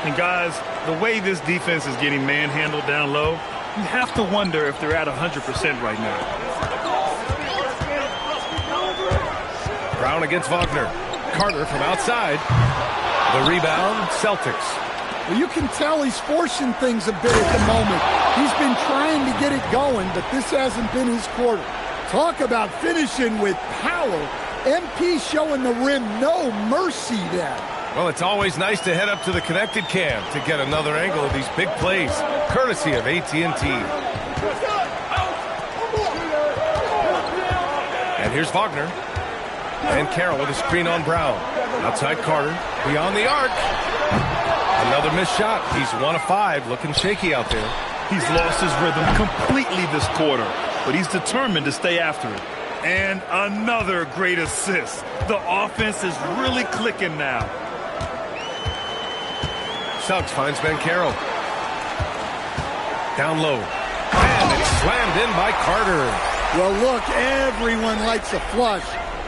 And guys, the way this defense is getting manhandled down low, you have to wonder if they're at 100% right now. Brown against Wagner. Carter from outside. The rebound, Celtics. Well, you can tell he's forcing things a bit at the moment. He's been trying to get it going, but this hasn't been his quarter. Talk about finishing with power. MP showing the rim no mercy there. Well, it's always nice to head up to the connected cam to get another angle of these big plays, courtesy of AT&T. And here's Wagner. And Carroll with a screen on Brown. Outside Carter, beyond the arc. Another missed shot. He's 1 of 5, looking shaky out there. He's lost his rhythm completely this quarter, but he's determined to stay after it. And another great assist. The offense is really clicking now. Suggs finds Banchero. Down low. And it's slammed in by Carter. Well, look, everyone likes a flush.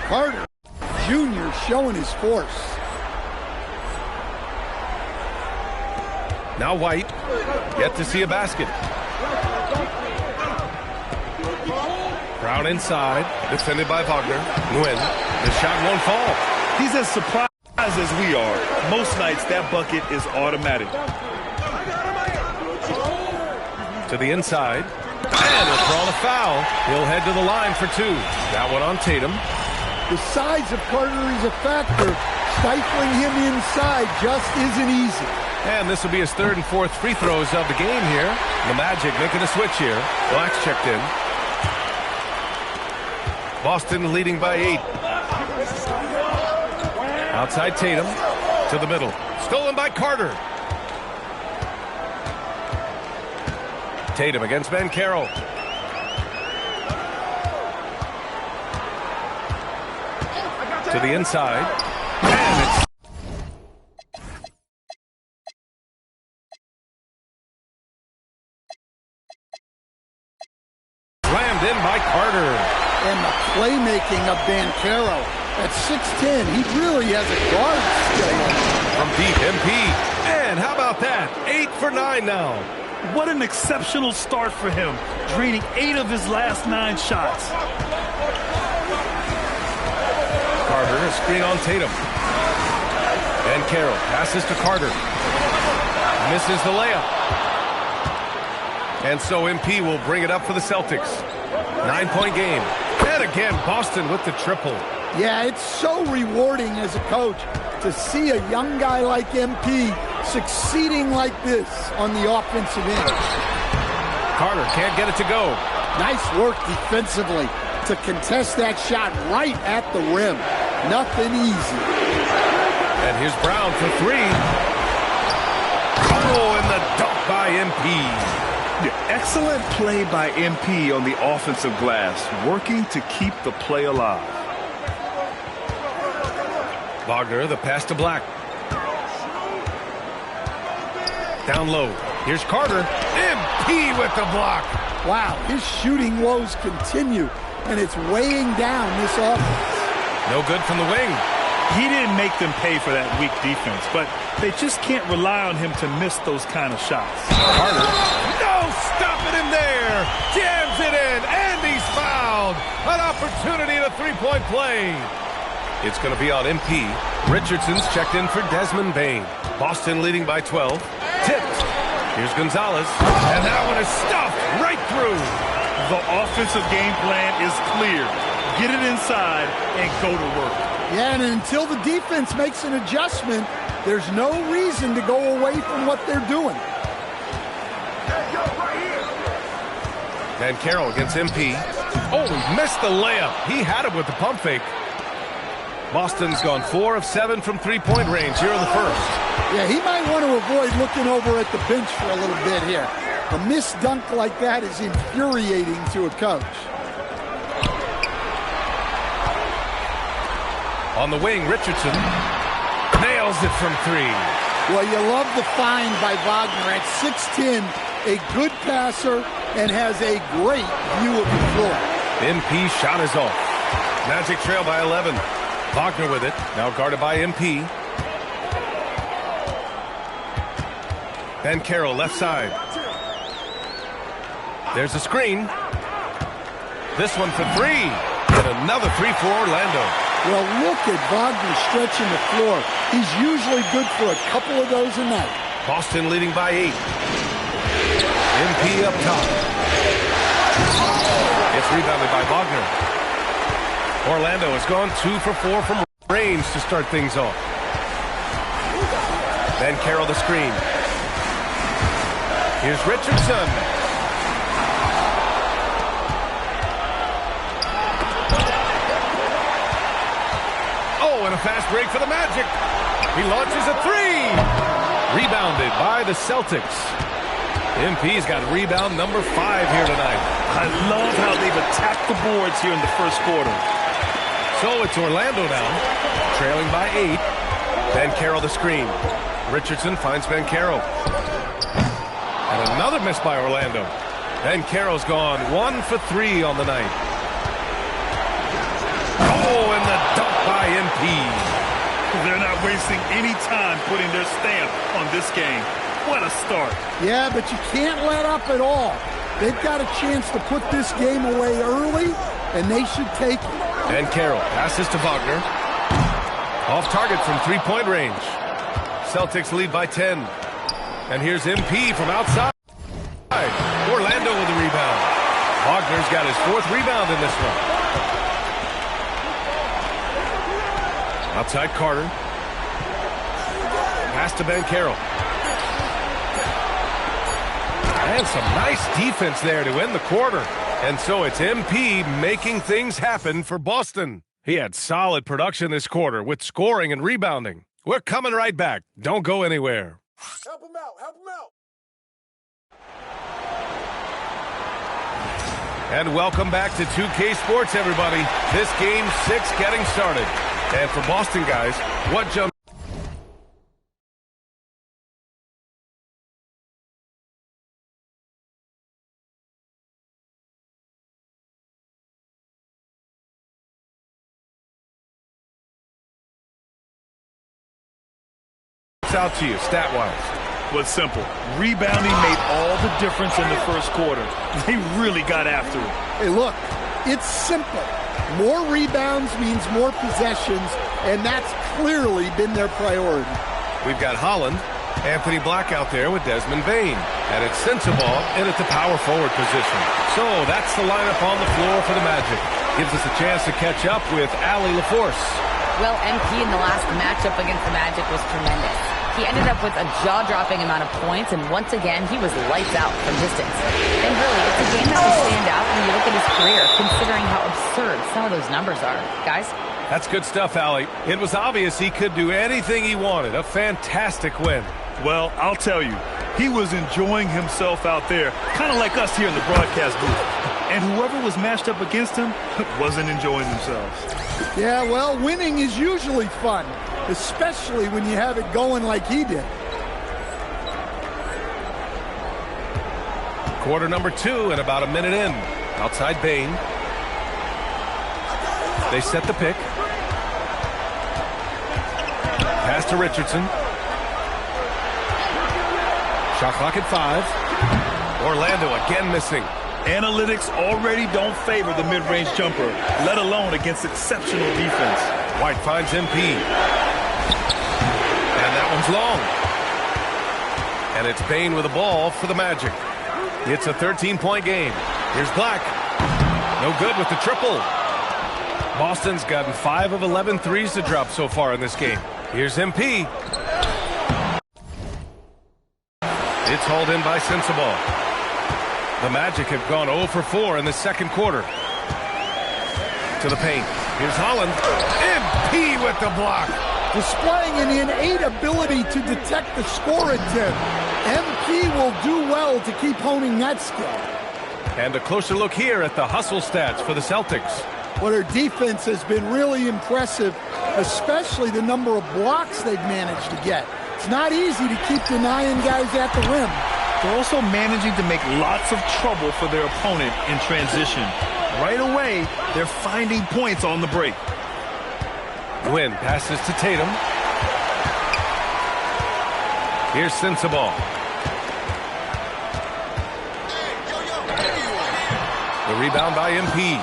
Carter Jr. showing his force. Now White. Yet to see a basket. Brown inside. Defended by Wagner. Nguyen. The shot won't fall. He's as surprised as we are. Most nights, that bucket is automatic. To the inside. And he'll throw a foul. He'll head to the line for 2. That one on Tatum. The size of Carter is a factor. Stifling him inside just isn't easy. And this will be his 3rd and 4th free throws of the game here. The Magic making a switch here. Black's checked in. Boston leading by 8. Outside Tatum to the middle. Stolen by Carter. Tatum against Banchero. To the inside. And it's slammed in by Carter. And the playmaking of Banchero. At 6'10", he really has a guard skill. From deep, MP. And how about that? 8 for 9 now. What an exceptional start for him, draining 8 of his last 9 shots. Carter, a screen on Tatum. And Carroll passes to Carter. Misses the layup. And so MP will bring it up for the Celtics. 9-point game. And again, Boston with the triple. Yeah, it's so rewarding as a coach to see a young guy like MP succeeding like this on the offensive end. Carter can't get it to go. Nice work defensively to contest that shot right at the rim. Nothing easy. And here's Brown for 3. Oh, and the dunk by MP. Excellent play by MP on the offensive glass, working to keep the play alive. Wagner, the pass to Black. Down low. Here's Carter. MP with the block. Wow, his shooting woes continue, and it's weighing down this offense. No good from the wing. He didn't make them pay for that weak defense, but they just can't rely on him to miss those kind of shots. Carter. No, stopping him there. Jams it in, and he's fouled. An opportunity at a 3-point play. It's going to be on MP. Richardson's checked in for Desmond Bane. Boston leading by 12. Tipped. Here's Gonzalez. And that one is stuffed right through. The offensive game plan is clear. Get it inside and go to work. Yeah, and until the defense makes an adjustment, there's no reason to go away from what they're doing. And Carroll against MP. Oh, he missed the layup. He had it with the pump fake. Boston's gone 4 of 7 from 3-point range here in the first. Yeah, he might want to avoid looking over at the bench for a little bit here. A missed dunk like that is infuriating to a coach. On the wing, Richardson nails it from 3. Well, you love the find by Wagner at 6'10", a good passer and has a great view of the floor. MP shot is off. Magic trail by 11. Wagner with it, now guarded by MP. Ben Carroll left side. There's a screen. This one for 3. And another 3 for Orlando. Well, look at Wagner stretching the floor. He's usually good for a couple of those a night. Boston leading by 8. MP up top. It's rebounded by Wagner. Orlando has gone 2 for 4 from range to start things off. Banchero the screen. Here's Richardson. Oh, and a fast break for the Magic. He launches a 3. Rebounded by the Celtics. MP's got rebound number 5 here tonight. I love how they've attacked the boards here in the first quarter. So it's Orlando now, trailing by 8. Banchero the screen. Richardson finds Banchero. And another miss by Orlando. Banchero's gone 1 for 3 on the night. Oh, and the dunk by MP. They're not wasting any time putting their stamp on this game. What a start. Yeah, but you can't let up at all. They've got a chance to put this game away early, and they should take it. Banchero passes to Wagner. Off target from 3-point range. Celtics lead by 10. And here's MP from outside. Orlando with the rebound. Wagner's got his 4th rebound in this one. Outside Carter. Pass to Banchero. And some nice defense there to end the quarter. And so it's MP making things happen for Boston. He had solid production this quarter with scoring and rebounding. We're coming right back. Don't go anywhere. Help him out. Help him out. And welcome back to 2K Sports, everybody. This game 6 getting started. And for Boston guys, what jump out to you stat-wise? Was simple. Rebounding made all the difference in the first quarter. They really got after it. Hey, look, it's simple. More rebounds means more possessions, and that's clearly been their priority. We've got Holland, Anthony Black out there with Desmond Bane. And it's Sensabaugh in at the power forward position. So that's the lineup on the floor for the Magic. Gives us a chance to catch up with Allie LaForce. Well, MP in the last matchup against the Magic was tremendous. He ended up with a jaw-dropping amount of points, and once again, he was lights out from distance. And really, it's a game that will stand out when you look at his career, considering how absurd some of those numbers are. Guys? That's good stuff, Allie. It was obvious he could do anything he wanted. A fantastic win. Well, I'll tell you, he was enjoying himself out there, kind of like us here in the broadcast booth. And whoever was matched up against him wasn't enjoying themselves. Yeah, well, winning is usually fun, especially when you have it going like he did. Quarter number 2 and about a minute in. Outside Bane. They set the pick. Pass to Richardson. Shot clock at 5. Orlando again missing. Analytics already don't favor the mid-range jumper, let alone against exceptional defense. White finds MP. And that one's long. And it's Bane with the ball for the Magic. It's a 13-point game. Here's Black. No good with the triple. Boston's gotten 5 of 11 threes to drop so far in this game. Here's MP. It's hauled in by Sensabaugh. The Magic have gone 0 for 4 in the second quarter. To the paint. Here's Holland. MP with the block. Displaying an innate ability to detect the score attempt. MP will do well to keep honing that skill. And a closer look here at the hustle stats for the Celtics. Well, their defense has been really impressive, especially the number of blocks they've managed to get. It's not easy to keep denying guys at the rim. They're also managing to make lots of trouble for their opponent in transition. Right away, they're finding points on the break. Gwynn passes to Tatum. Here's Sensabaugh. The rebound by MP.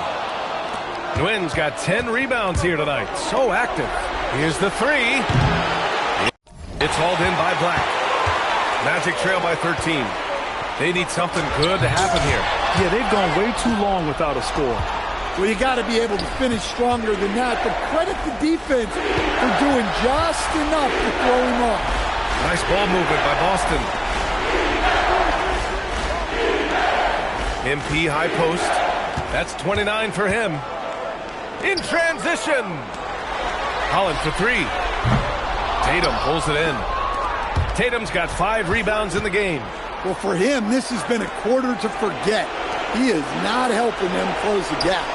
Nguyen's got 10 rebounds here tonight. So active. Here's the three. It's hauled in by Black. Magic trail by 13. They need something good to happen here. Yeah, they've gone way too long without a score. Well, you got to be able to finish stronger than that, but credit the defense for doing just enough to throw him off. Nice ball movement by Boston. MP high post. That's 29 for him. In transition. Holland for three. Tatum pulls it in. Tatum's got 5 rebounds in the game. Well, for him, this has been a quarter to forget. He is not helping them close the gap.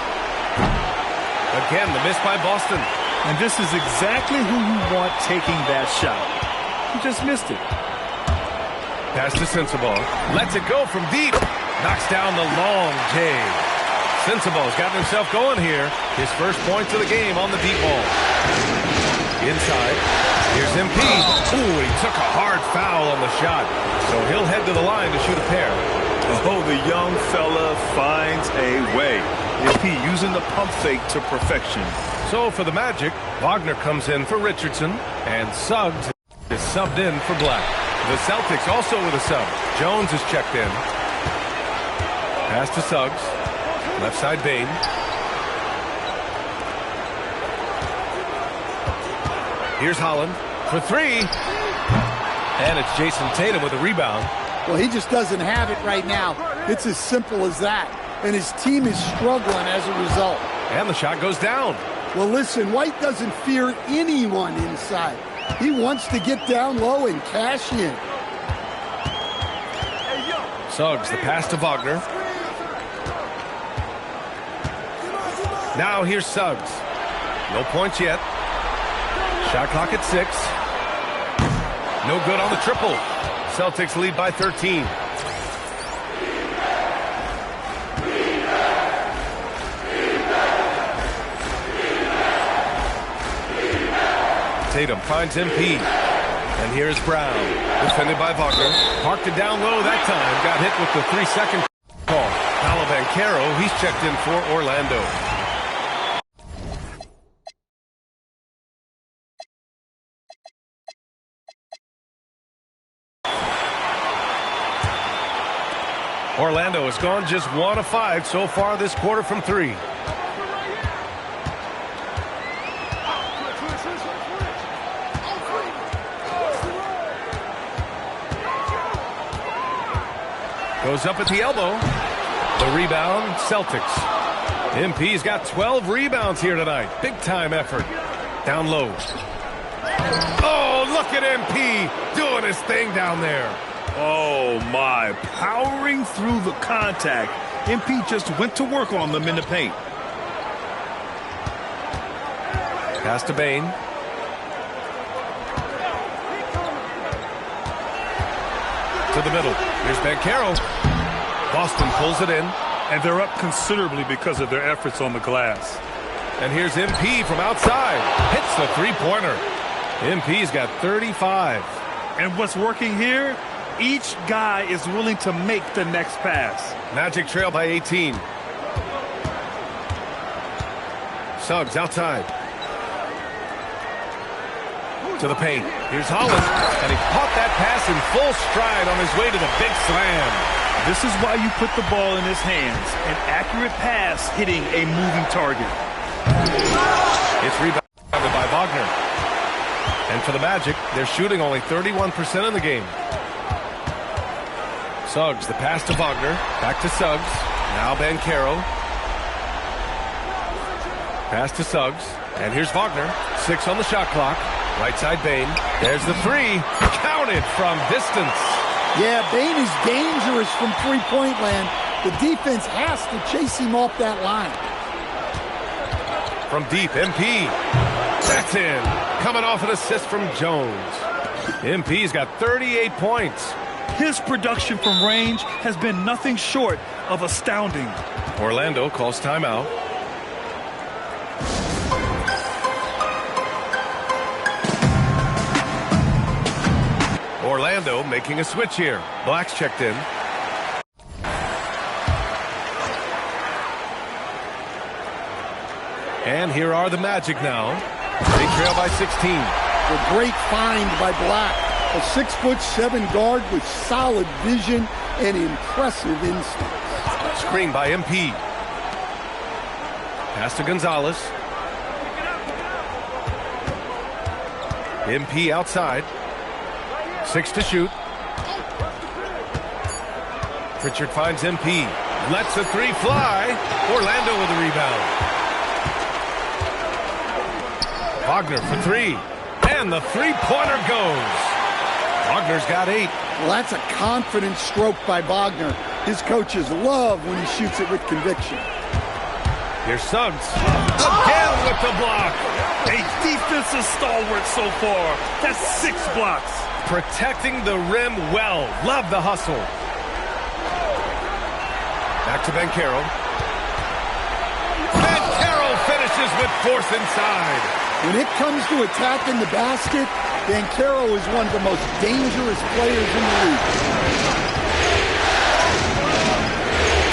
Again, the miss by Boston. And this is exactly who you want taking that shot. He just missed it. Pass to Sensabaugh. Lets it go from deep. Knocks down the long J. Sensabaugh's gotten himself going here. His first points of the game on the deep ball. Inside. Here's MP. Ooh, he took a hard foul on the shot. So he'll head to the line to shoot a pair. Oh, the young fella finds a way. MP using the pump fake to perfection. So for the Magic, Wagner comes in for Richardson, and Suggs is subbed in for Black. The Celtics also with a sub. Jones is checked in. Pass to Suggs. Left side Bane. Here's Holland for three. And it's Jason Tatum with a rebound. Well, he just doesn't have it right now. It's as simple as that. And his team is struggling as a result. And the shot goes down. Well, listen, White doesn't fear anyone inside. He wants to get down low and cash in. Suggs, the pass to Wagner. Now here's Suggs. No points yet. Shot clock at 6. No good on the triple. Celtics lead by 13. Tatum finds MP. And here's Brown. Defended by Wagner. Parked it down low that time. Got hit with the 3-second call. Paolo Banchero, he's checked in for Orlando. Orlando has gone just 1 of 5 so far this quarter from 3. Goes up at the elbow. The rebound, Celtics. MP's got 12 rebounds here tonight. Big time effort. Down low. Oh, look at MP doing his thing down there. Oh, my. Powering through the contact. MP just went to work on them in the paint. Pass to Bane. To the middle. Here's Banchero. Boston pulls it in. And they're up considerably because of their efforts on the glass. And here's MP from outside. Hits the three-pointer. MP's got 35. And what's working here? Each guy is willing to make the next pass. Magic trail by 18. Suggs outside. To the paint. Here's Holland. And he caught that pass in full stride on his way to the big slam. This is why you put the ball in his hands. An accurate pass hitting a moving target. It's rebounded by Wagner. And for the Magic, they're shooting only 31% in the game. Suggs, the pass to Wagner. Back to Suggs. Now Banchero. Pass to Suggs. And here's Wagner. 6 on the shot clock. Right side Bane. There's the three. Counted from distance. Yeah, Bane is dangerous from three-point land. The defense has to chase him off that line. From deep, MP. That's in. Coming off an assist from Jones. MP's got 38 points. His production from range has been nothing short of astounding. Orlando calls timeout. Orlando making a switch here. Black's checked in. And here are the Magic now. They trail by 16. A great find by Black. A 6'7" guard with solid vision and impressive instincts. Screen by MP. Pass to Gonzalez. MP outside. 6 to shoot. Pritchard finds MP. Lets the three fly. Orlando with a rebound. Wagner for 3. And the three-pointer goes. Wagner's got 8. Well, that's a confident stroke by Wagner. His coaches love when he shoots it with conviction. Here's Suggs. Again with the block. A defensive stalwart so far. That's 6 blocks. Protecting the rim well. Love the hustle. Back to Banchero. Banchero finishes with force inside. When it comes to attacking the basket, Banchero is one of the most dangerous players in the league.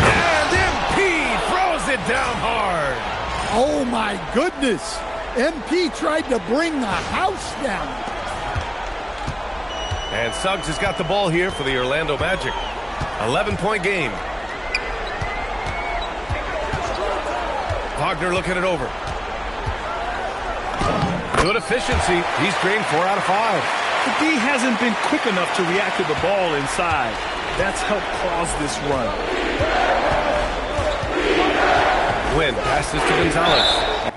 And MP throws it down hard. Oh my goodness. MP tried to bring the house down. And Suggs has got the ball here for the Orlando Magic. 11-point game. Wagner looking it over. Good efficiency. He's drained 4 out of 5. The D hasn't been quick enough to react to the ball inside. That's helped cause this run. Win passes to Gonzalez.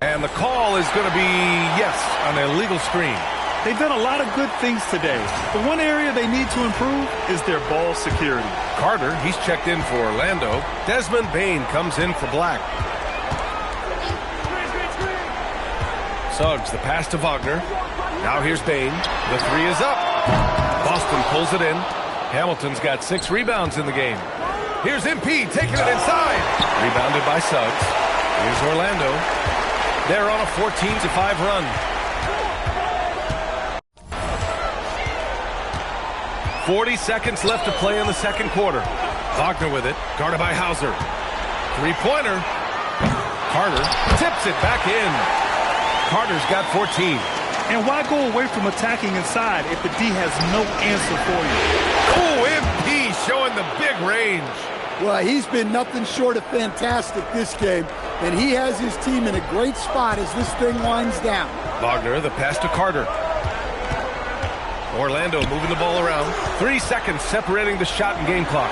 And the call is going to be, yes, an illegal screen. They've done a lot of good things today. The one area they need to improve is their ball security. Carter, he's checked in for Orlando. Desmond Bane comes in for Black. Suggs, the pass to Wagner. Now here's Bane. The 3 is up. Boston pulls it in. Hamilton's got 6 rebounds in the game. Here's MP taking it inside. Rebounded by Suggs. Here's Orlando. They're on a 14-5 run. 40 seconds left to play in the second quarter. Wagner with it, guarded by Hauser. Three-pointer. Carter tips it back in. Carter's got 14. And why go away from attacking inside if the D has no answer for you? Oh, MP showing the big range. Well, he's been nothing short of fantastic this game, and he has his team in a great spot as this thing winds down. Wagner, the pass to Carter. Orlando moving the ball around. 3 seconds separating the shot and game clock.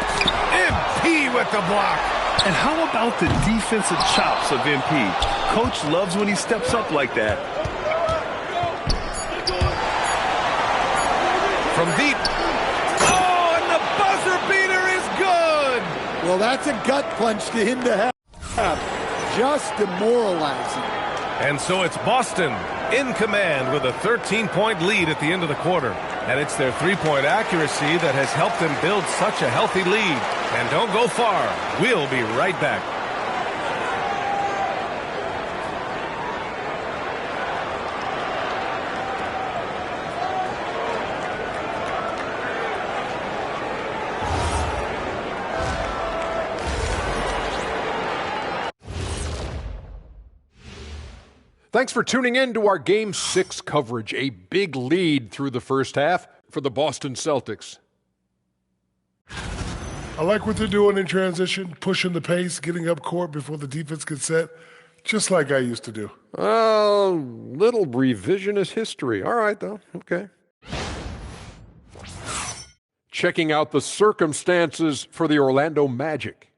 MP with the block. And how about the defensive chops of MP? Coach loves when he steps up like that. From deep. Oh, and the buzzer beater is good. Well, that's a gut punch to him to have. Just demoralizing. And so it's Boston in command with a 13-point lead at the end of the quarter. And it's their three-point accuracy that has helped them build such a healthy lead. And don't go far. We'll be right back. Thanks for tuning in to our Game 6 coverage. A big lead through the first half for the Boston Celtics. I like what they're doing in transition, pushing the pace, getting up court before the defense gets set, just like I used to do. Little revisionist history. All right, though. Okay. Checking out the circumstances for the Orlando Magic.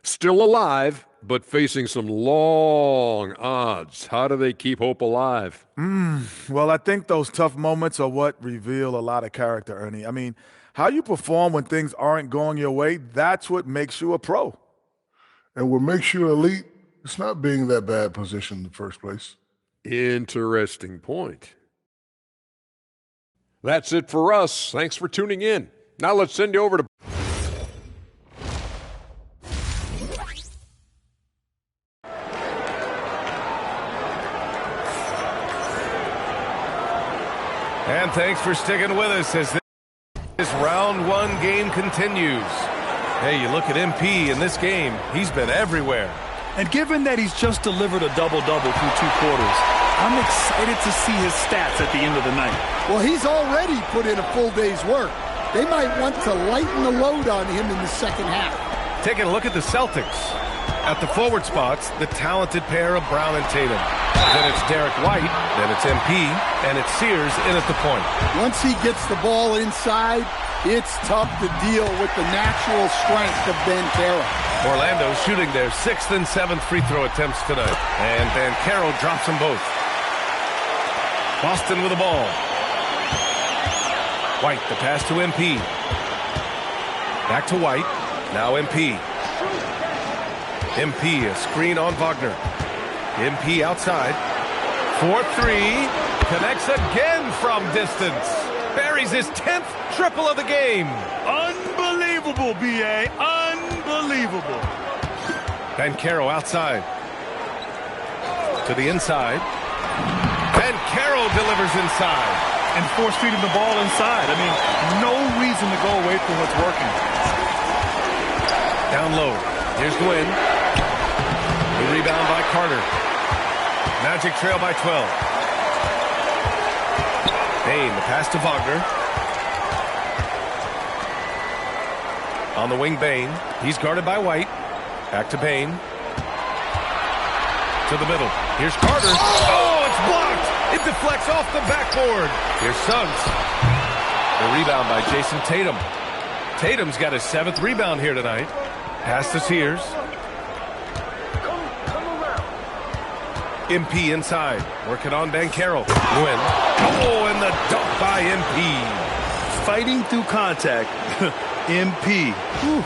Still alive, but facing some long odds. How do they keep hope alive? Well, I think those tough moments are what reveal a lot of character, Ernie. I mean, how you perform when things aren't going your way, that's what makes you a pro. And what makes you elite, it's not being that bad position in the first place. Interesting point. That's it for us. Thanks for tuning in. Now let's send you over to And thanks for sticking with us as this round one game continues. Hey, you look at MP in this game, he's been everywhere. And given that he's just delivered a double-double through 2 quarters, I'm excited to see his stats at the end of the night. Well, he's already put in a full day's work. They might want to lighten the load on him in the second half. Taking a look at the Celtics. At the forward spots, the talented pair of Brown and Tatum. Then it's Derek White, then it's MP, and it's Sears in at the point. Once he gets the ball inside, it's tough to deal with the natural strength of Banchero. Orlando shooting their 6th and 7th free throw attempts tonight. And Banchero drops them both. Boston with the ball. White, the pass to MP. Back to White. Now MP. MP, a screen on Wagner. MP outside. 4-3. Connects again from distance. Buries his 10th triple of the game. Unbelievable, B.A. Unbelievable. Banchero outside. To the inside. Banchero delivers inside. And force-feeding the ball inside. I mean, no reason to go away from what's working. Down low. Here's Gwynn. The rebound by Carter. Magic trail by 12. Bane, the pass to Wagner. On the wing, Bane. He's guarded by White. Back to Bane. To the middle. Here's Carter. Oh, it's blocked. It deflects off the backboard. Here's Suggs. The rebound by Jason Tatum. Tatum's got his 7th rebound here tonight. Pass to Sears. MP inside. Working on Banchero. Gwynn. Oh, and the dunk by MP. Fighting through contact. MP. Whew.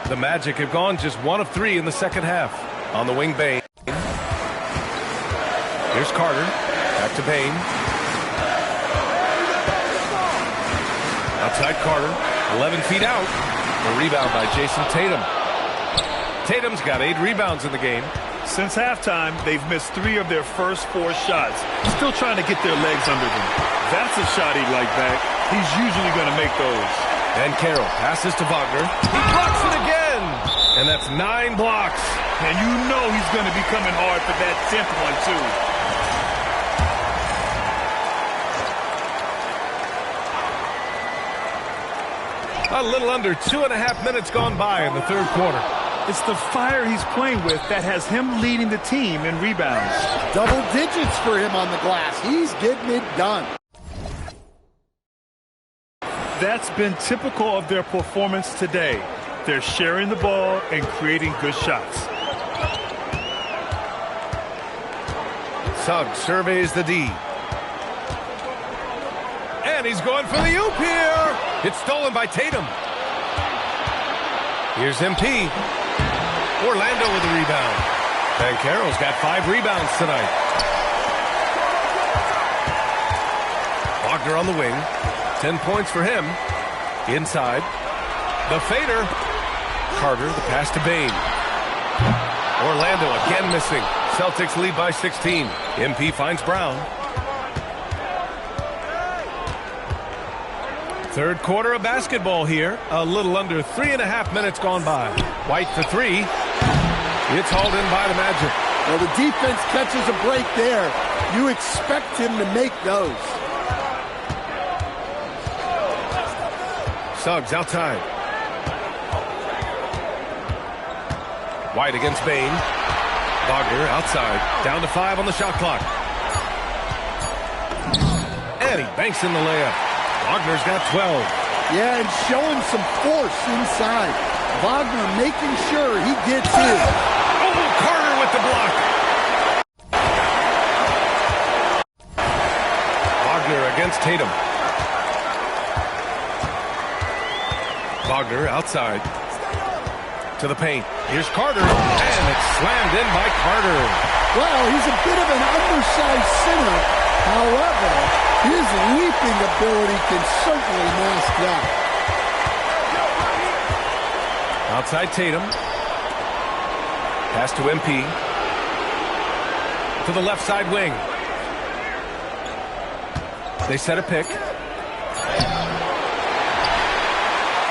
The Magic have gone just 1 of 3 in the second half. On the wing, Bane. Here's Carter. Back to Bane. Outside Carter. 11 feet out. The rebound by Jason Tatum. Tatum's got 8 rebounds in the game. Since halftime, they've missed 3 of their first 4 shots. Still trying to get their legs under them. That's a shot he'd like back. He's usually going to make those. Banchero passes to Wagner. He blocks it again. And that's 9 blocks. And you know he's going to be coming hard for that 10th one, too. A little under 2.5 minutes gone by in the third quarter. It's the fire he's playing with that has him leading the team in rebounds. Double digits for him on the glass. He's getting it done. That's been typical of their performance today. They're sharing the ball and creating good shots. Suggs surveys the D. And he's going for the oop here. It's stolen by Tatum. Here's MP. Orlando with the rebound. Banchero's got 5 rebounds tonight. Wagner on the wing. 10 points for him. Inside. The fader. Carter, the pass to Bane. Orlando again missing. Celtics lead by 16. MP finds Brown. Third quarter of basketball here. A little under 3.5 minutes gone by. White for 3. It's hauled in by the Magic. Well, the defense catches a break there. You expect him to make those. Suggs outside. White against Bane. Wagner outside. Down to 5 on the shot clock. And he banks in the layup. Wagner's got 12. Yeah, and showing some force inside. Wagner making sure he gets in. Oh, Carter with the block. Wagner against Tatum. Wagner outside. To the paint. Here's Carter. And it's slammed in by Carter. Well, he's a bit of an undersized center. However, his leaping ability can certainly mask that. Outside Tatum. Pass to MP. To the left side wing. They set a pick.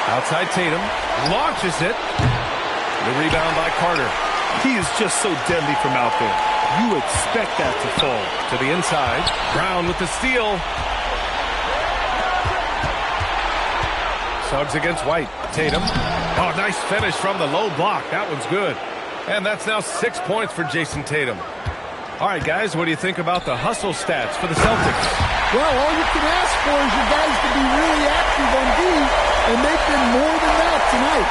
Outside Tatum. Launches it. The rebound by Carter. He is just so deadly from out there. You expect that to fall. To the inside. Brown with the steal. Suggs against White. Tatum. Oh, nice finish from the low block. That one's good. And that's now 6 points for Jason Tatum. All right, guys, what do you think about the hustle stats for the Celtics? Well, all you can ask for is your guys to be really active on D, and they've been more than that tonight.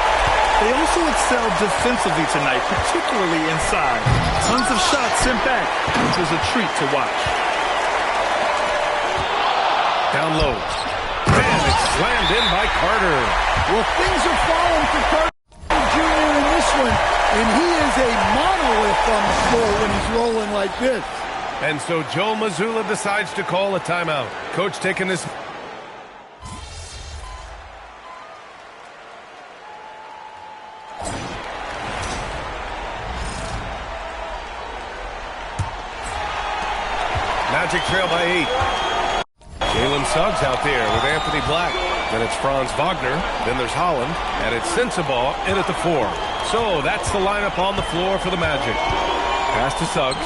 They also excelled defensively tonight, particularly inside. Tons of shots sent back, which was a treat to watch. Down low. Man, it's slammed in by Carter. Well, things are falling for Carter Jr. in this one, and he is a monolith on the floor when he's rolling like this. And so Joe Mazzulla decides to call a timeout. Coach taking this. Magic trail by 8. Jalen Suggs out there with Anthony Black. Then it's Franz Wagner. Then there's Holland. And it's Sensabaugh in at the 4. So that's the lineup on the floor for the Magic. Pass to Suggs.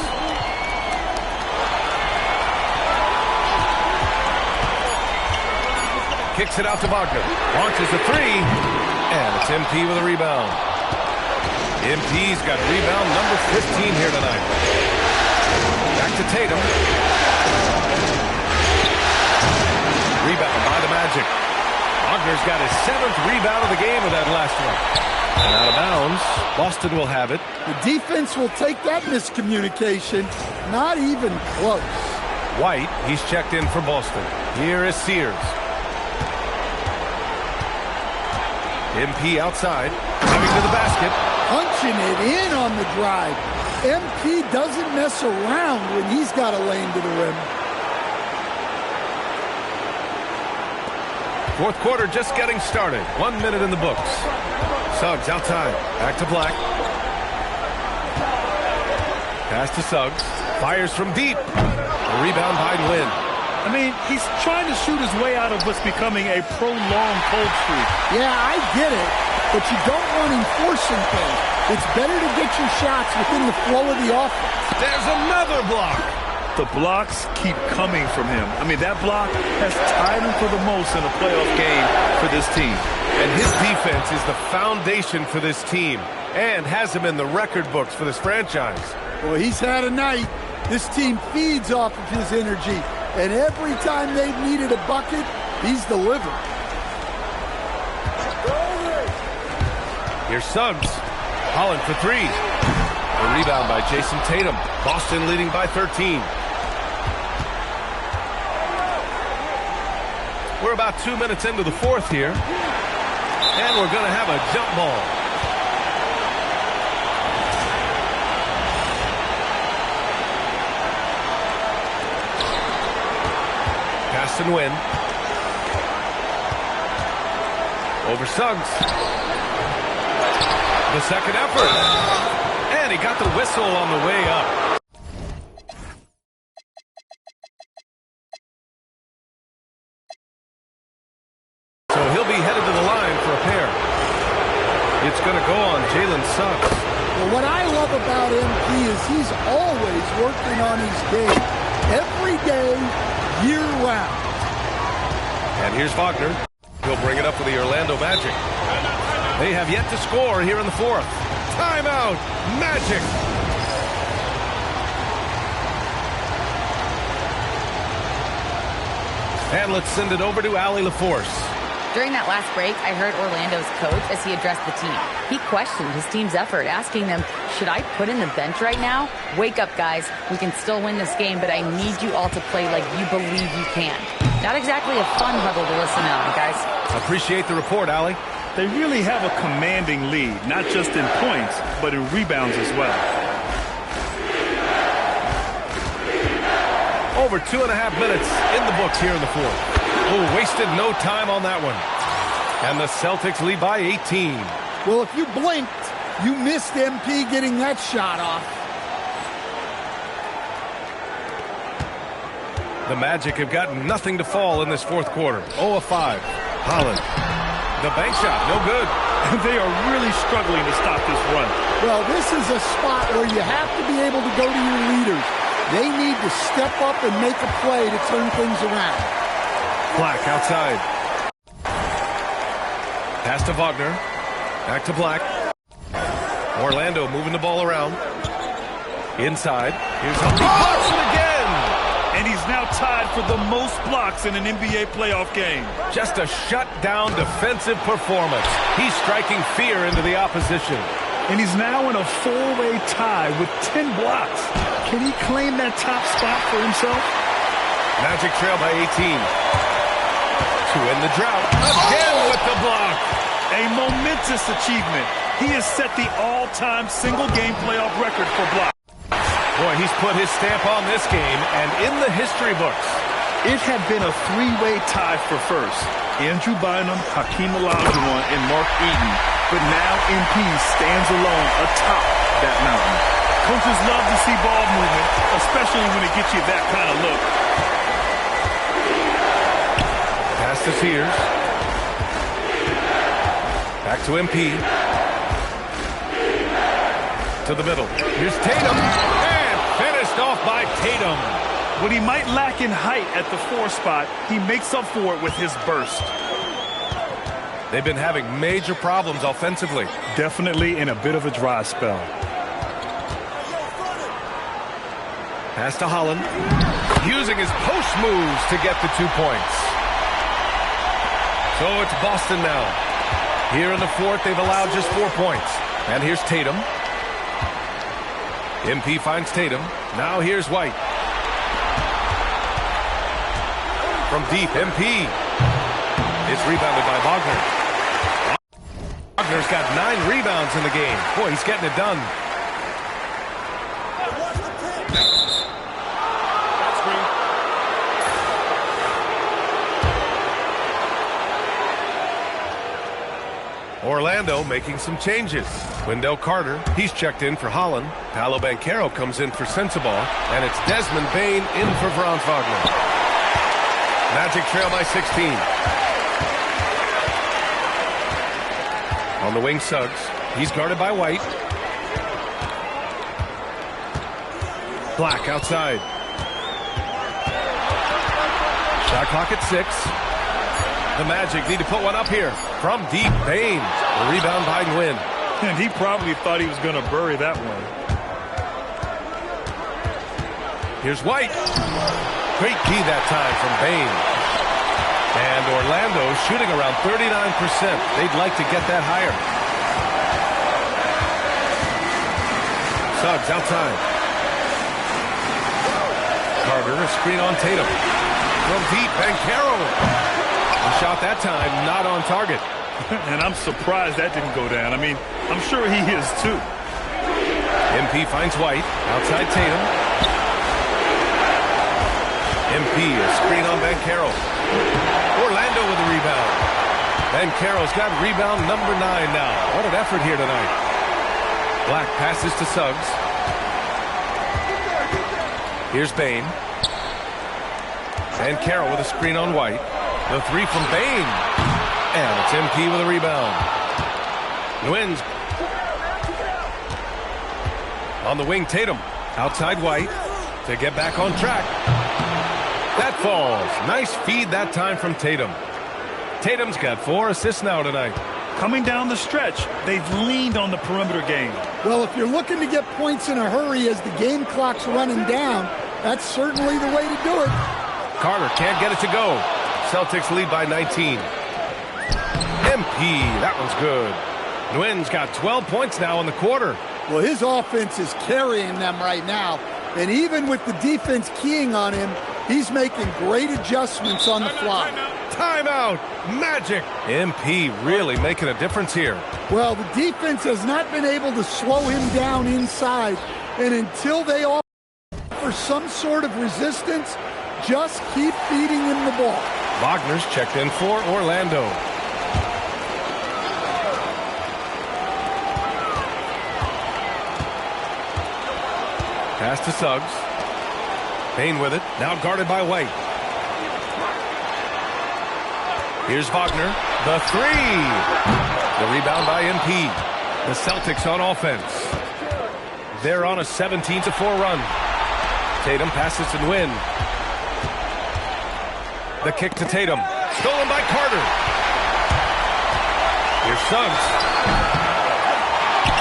Kicks it out to Wagner. Launches the 3. And it's MP with a rebound. MP's got rebound number 15 here tonight. Back to Tatum. Rebound by the Magic. Wagner's got his 7th rebound of the game with that last one. And out of bounds, Boston will have it. The defense will take that miscommunication. Not even close. White, he's checked in for Boston. Here is Sears. MP outside, driving to the basket. Punching it in on the drive. MP doesn't mess around when he's got a lane to the rim. Fourth quarter just getting started. 1 minute in the books. Suggs outside. Back to Black. Pass to Suggs. Fires from deep. A rebound by Lynn. I mean, he's trying to shoot his way out of what's becoming a prolonged cold streak. Yeah, I get it, but you don't want him forcing things. It's better to get your shots within the flow of the offense. There's another block. The blocks keep coming from him. I mean, that block has tied him for the most in a playoff game for this team. And his defense is the foundation for this team and has him in the record books for this franchise. Well, he's had a night. This team feeds off of his energy. And every time they've needed a bucket, he's delivered. Here's Suggs. Holland for 3. A rebound by Jason Tatum. Boston leading by 13. We're about 2 minutes into the fourth here. And we're going to have a jump ball. Pass and win. Over Suggs. The second effort. And he got the whistle on the way up. So he'll be headed to the line for a pair. It's going to go on Jalen Suggs. Well, what I love about MP is he's always working on his game. Every day, year-round. And here's Wagner. He'll bring it up for the Orlando Magic. They have yet to score here in the fourth. Timeout, Magic. And let's send it over to Allie LaForce. During that last break, I heard Orlando's coach as he addressed the team. He questioned his team's effort, asking them, should I put in the bench right now? Wake up, guys. We can still win this game, but I need you all to play like you believe you can. Not exactly a fun huddle to listen on, guys. Appreciate the report, Allie. They really have a commanding lead, not just in points, but in rebounds as well. Over 2.5 minutes in the books here in the fourth. Oh, wasted no time on that one. And the Celtics lead by 18. Well, if you blinked, you missed MP getting that shot off. The Magic have got nothing to fall in this fourth quarter. 0 of 5. Holland. The bank shot, no good. and they are really struggling to stop this run. Well, this is a spot where you have to be able to go to your leaders. They need to step up and make a play to turn things around. Black outside. Pass to Wagner. Back to Black. Orlando moving the ball around. Inside. Here's how he blocks it again. And he's now tied for the most blocks in an NBA playoff game. Just a shutdown defensive performance. He's striking fear into the opposition. And he's now in a four-way tie with 10 blocks. Can he claim that top spot for himself? Magic trail by 18. To end the drought. Again with the block. A momentous achievement. He has set the all-time single-game playoff record for blocks. Boy, he's put his stamp on this game and in the history books. It had been a three-way tie for first. Andrew Bynum, Hakeem Olajuwon, and Mark Eaton. But now MP stands alone atop that mountain. Coaches love to see ball movement, especially when it gets you that kind of look. Pass to Sears. Back to MP. To the middle. Here's Tatum. And finished off by Tatum. What he might lack in height at the 4 spot, he makes up for it with his burst. They've been having major problems offensively. Definitely in a bit of a dry spell. Pass to Holland. Using his post moves to get the 2 points. So it's Boston now. Here in the fourth, they've allowed just 4 points. And here's Tatum. MP finds Tatum. Now here's White. From deep, MP. It's rebounded by Wagner. Wagner's got 9 rebounds in the game. Boy, he's getting it done. Orlando making some changes. Wendell Carter, he's checked in for Holland. Paolo Banchero comes in for Sensabaugh. And it's Desmond Bane in for Franz Wagner. Magic trail by 16. On the wing, Suggs. He's guarded by White. Black outside. Shot clock at 6. The Magic need to put one up here. From deep, Bane. The rebound by Nguyen. And he probably thought he was going to bury that one. Here's White. Great key that time from Bane. And Orlando shooting around 39%. They'd like to get that higher. Suggs outside. Carter, a screen on Tatum. From deep, Banchero. A shot that time, not on target. And I'm surprised that didn't go down. I mean, I'm sure he is too. MP finds White. Outside Tatum. MP, a screen on Banchero. Orlando with the rebound. Banchero's got rebound number 9 now. What an effort here tonight. Black passes to Suggs. Here's Bane. Banchero with a screen on White. The 3 from Bane. And it's MP with a rebound. Nguyen's on the wing, Tatum. Outside White to get back on track. That falls. Nice feed that time from Tatum. Tatum's got 4 assists now tonight. Coming down the stretch, they've leaned on the perimeter game. Well, if you're looking to get points in a hurry as the game clock's running down, that's certainly the way to do it. Carter can't get it to go. Celtics lead by 19. MP, that one's good. Nguyen's got 12 points now in the quarter. Well, his offense is carrying them right now. And even with the defense keying on him, he's making great adjustments on the fly. Timeout. Magic. MP really making a difference here. Well, the defense has not been able to slow him down inside. And until they offer some sort of resistance, just keep feeding him the ball. Wagner's checked in for Orlando. Pass to Suggs. Bane with it. Now guarded by White. Here's Wagner. The three. The rebound by MP. The Celtics on offense. They're on a 17-4 run. Tatum passes and win. The kick to Tatum. Stolen by Carter. Here's Suggs.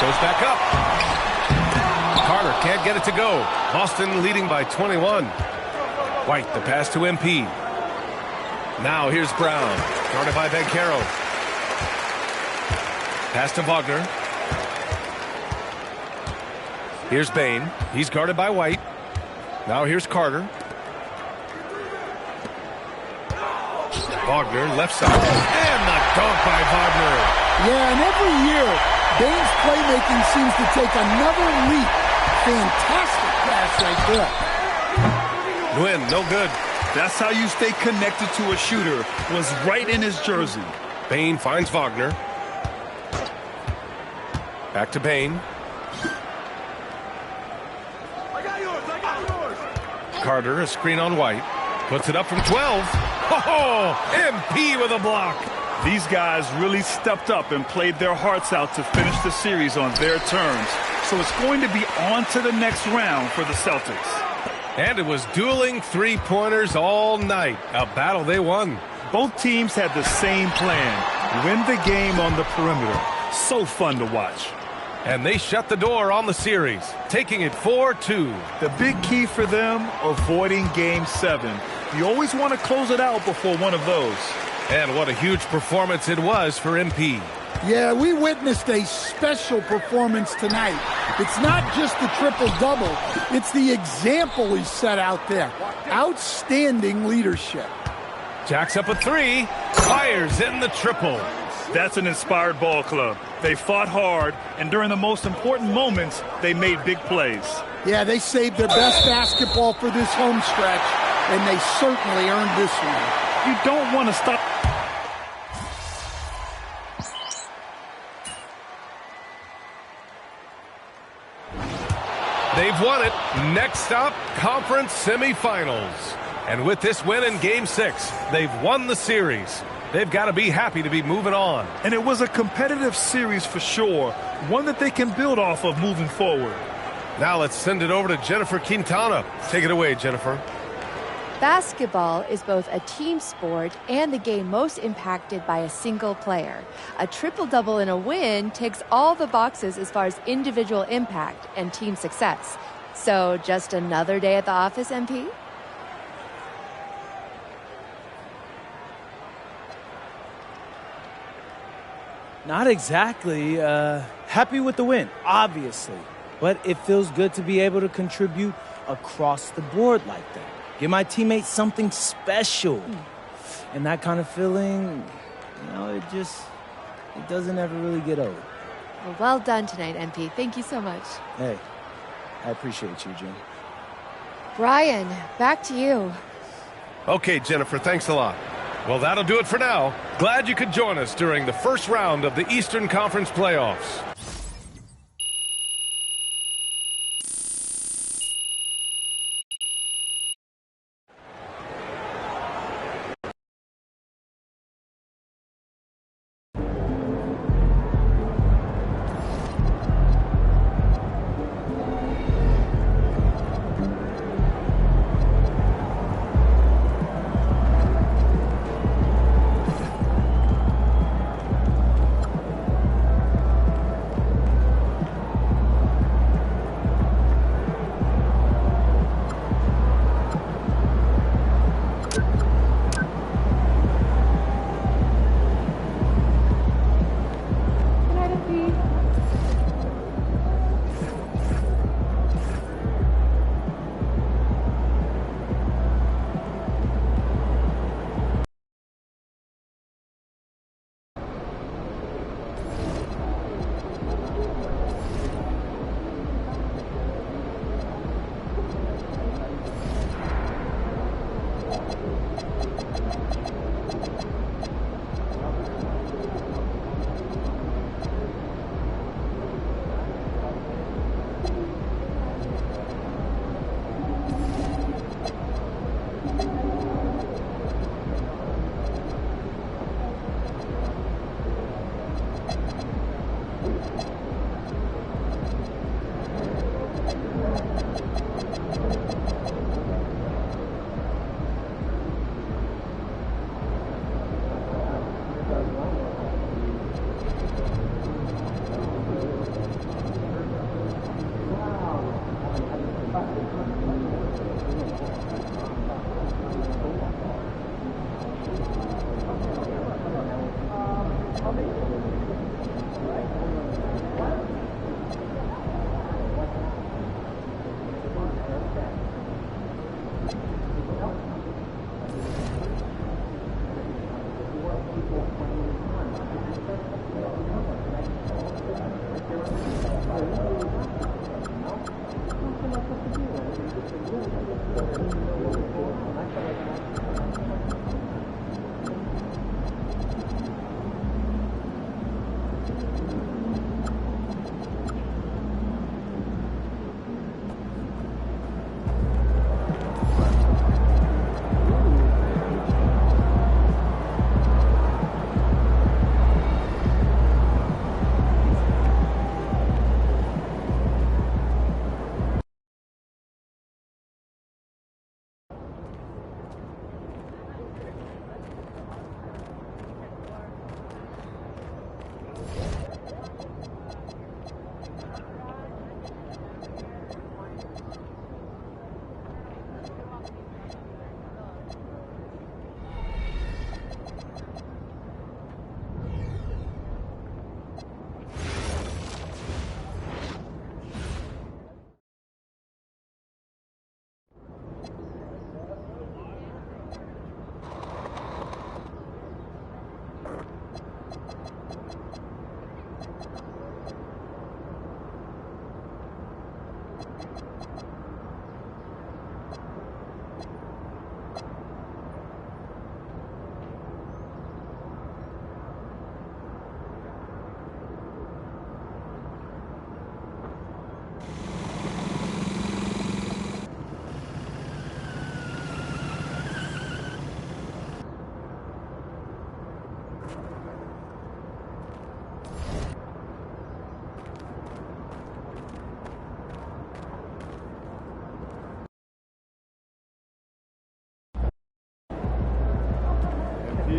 Goes back up. Carter can't get it to go. Boston leading by 21. White, the pass to MP. Now here's Brown. Guarded by Banchero. Pass to Wagner. Here's Bane. He's guarded by White. Now here's Carter. Wagner, left side. And the dunk by Wagner. Yeah, and every year, Bane's playmaking seems to take another leap. Fantastic pass right there. Nguyen, no good. That's how you stay connected to a shooter. Was right in his jersey. Bane finds Wagner. Back to Bane. Carter, a screen on White. Puts it up from 12. Oh, MP with a block. These guys really stepped up and played their hearts out to finish the series on their terms. So it's going to be on to the next round for the Celtics. And it was dueling three-pointers all night. A battle they won. Both teams had the same plan. Win the game on the perimeter. So fun to watch. And they shut the door on the series, taking it 4-2. The big key for them, avoiding Game 7. You always want to close it out before one of those. And what a huge performance it was for MP. Yeah, we witnessed a special performance tonight. It's not just the triple-double. It's the example he set out there. Outstanding leadership. Jacks up a three, fires in the triple. That's an inspired ball club. They fought hard, and during the most important moments, they made big plays. Yeah, they saved their best basketball for this home stretch, and they certainly earned this one. You don't want to stop. They've won it. Next up, conference semifinals. And with this win in Game 6, they've won the series. They've got to be happy to be moving on. And it was a competitive series for sure, one that they can build off of moving forward. Now let's send it over to Jennifer Quintana. Take it away, Jennifer. Basketball is both a team sport and the game most impacted by a single player. A triple-double in a win ticks all the boxes as far as individual impact and team success. So just another day at the office, MP? Not exactly. Happy with the win, obviously. But it feels good to be able to contribute across the board like that. Give my teammates something special. And that kind of feeling, it doesn't ever really get old. Well done tonight, MP. Thank you so much. Hey, I appreciate you, Jim. Brian, back to you. Okay, Jennifer, thanks a lot. Well, that'll do it for now. Glad you could join us during the first round of the Eastern Conference playoffs.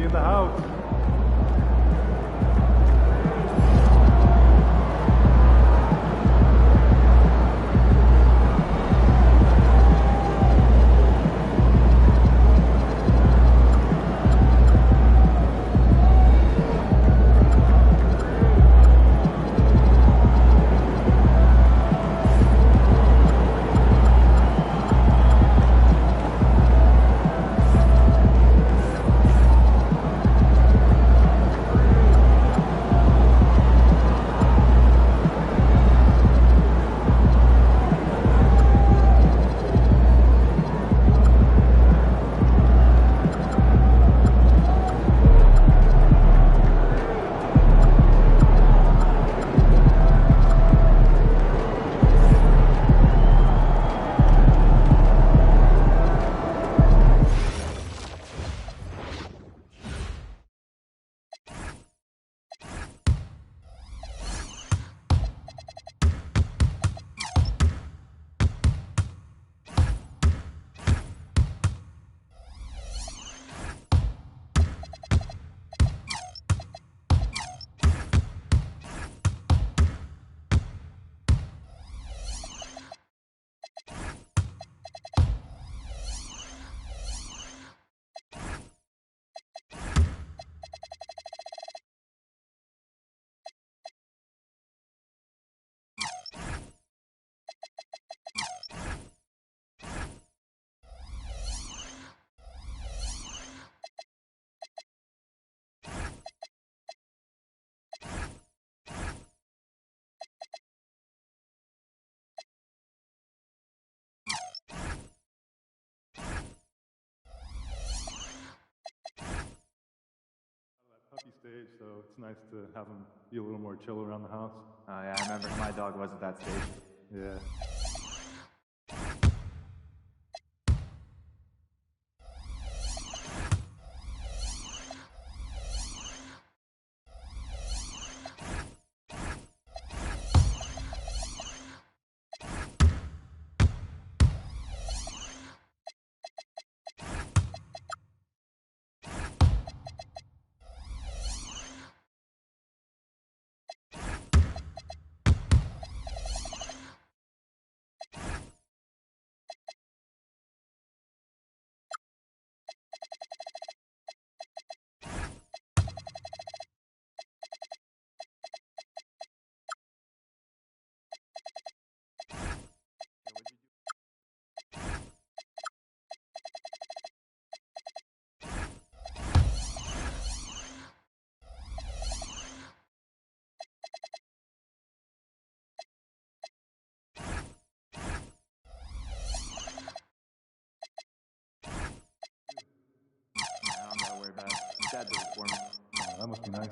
in the house. Puppy stage, so it's nice to have him be a little more chill around the house. Yeah, I remember my dog was at that stage. Yeah. dad does it for me. Oh, that must be nice.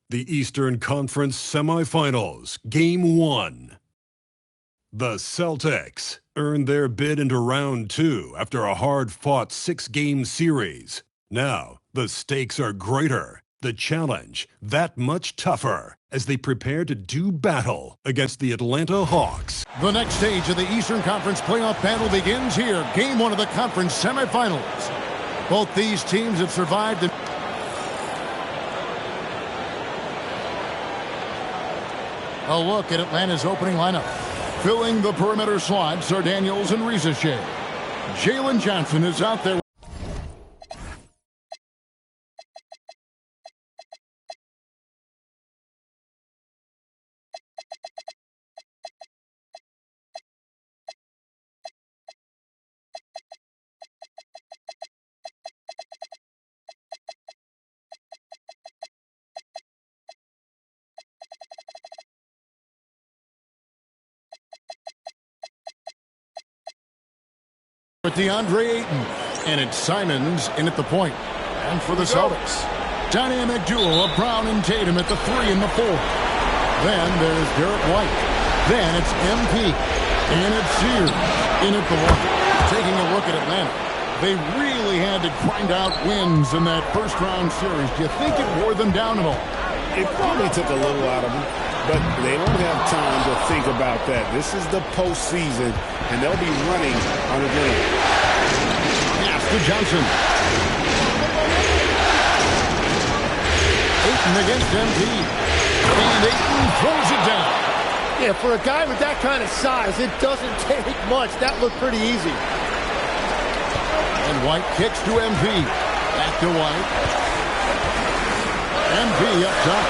The Eastern Conference Semifinals, Game 1. The Celtics earned their bid into Round 2 after a hard-fought 6-game series. Now, the stakes are greater, the challenge that much tougher as they prepare to do battle against the Atlanta Hawks. The next stage of the Eastern Conference playoff battle begins here. Game 1 of the conference semifinals. Both these teams have survived the A look at Atlanta's opening lineup. Filling the perimeter slots are Daniels and Risacher. Jalen Johnson is out there. DeAndre Ayton, and it's Simons in at the point. And for the Celtics, dynamic duo of Brown and Tatum at the 3 and the 4. Then there's Derek White. Then it's MP, and it's Sears in at the 1. Taking a look at Atlanta, they really had to grind out wins in that first-round series. Do you think it wore them down at all? It probably took a little out of them, but they won't have time to think about that. This is the postseason, and they'll be running on adrenaline. Pass to Johnson. Ayton against MP. And Ayton throws it down. Yeah, for a guy with that kind of size, it doesn't take much. That looked pretty easy. And White kicks to MP. Back to White. MP up top.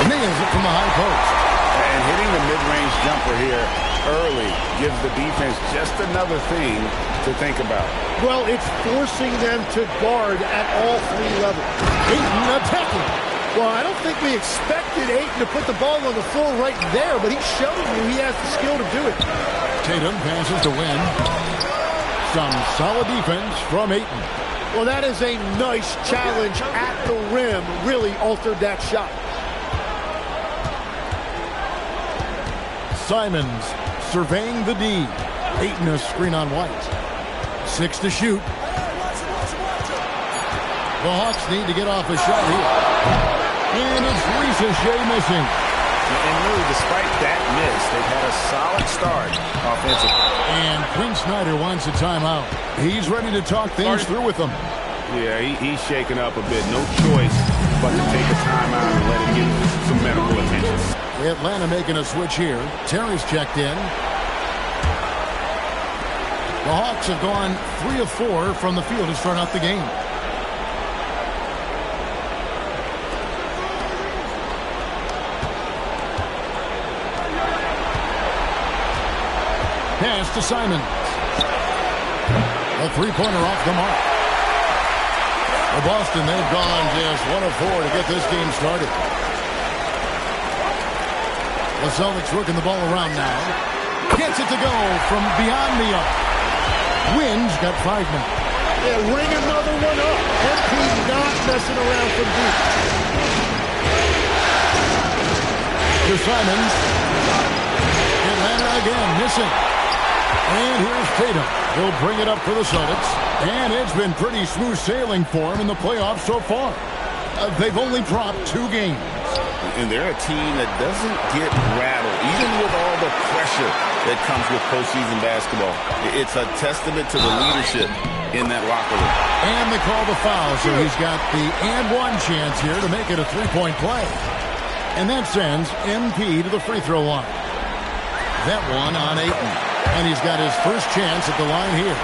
Nails it from the high post. And hitting the mid-range jumper here early gives the defense just another thing to think about. Well, it's forcing them to guard at all 3 levels. Ayton attacking. Well, I don't think we expected Ayton to put the ball on the floor right there, but he's showing you he has the skill to do it. Tatum passes to Wynn. Some solid defense from Ayton. Well, that is a nice challenge at the rim. Really altered that shot. Simons surveying the D. Ayton a screen on White. 6 to shoot. The Hawks need to get off a shot here. And it's Risacher missing. And really, despite that miss, they've had a solid start offensively. And Quinn Snyder wants a timeout. He's ready to talk things through with them. Yeah, he's shaking up a bit. No choice but to take a timeout and let him get some medical attention. Atlanta making a switch here. Terry's checked in. The Hawks have gone 3 of 4 from the field to start out the game. Pass to Simons. A three-pointer off the mark. For Boston, they've gone just 1 of 4 to get this game started. The Celtics working the ball around now. Gets it to go from beyond the arc. Wynn's got 5 now. Yeah, ring another one up. MP not messing around from deep. To Simons. Atlanta again, missing. And here's Tatum. He'll bring it up for the Celtics. And it's been pretty smooth sailing for him in the playoffs so far. They've only dropped 2 games. And they're a team that doesn't get rattled, even with all the pressure that comes with postseason basketball. It's a testament to the leadership in that locker room. And they call the foul, so he's got the and one chance here to make it a 3-point play. And that sends MP to the free throw line. That one on Ayton. And he's got his first chance at the line here.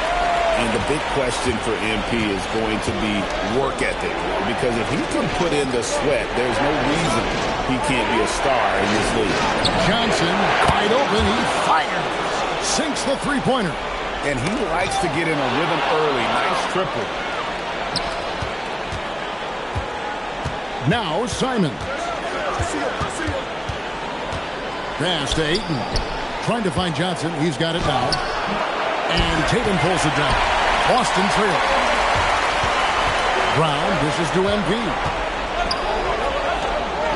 And the big question for MP is going to be work ethic. Because if he can put in the sweat, there's no reason he can't be a star in this league. Johnson, wide open, he fires. Sinks the three-pointer. And he likes to get in a rhythm early. Nice triple. Now Simons. Pass to Ayton. Trying to find Johnson. He's got it now. And Tatum pulls it down. Boston trail. Brown dishes to MP.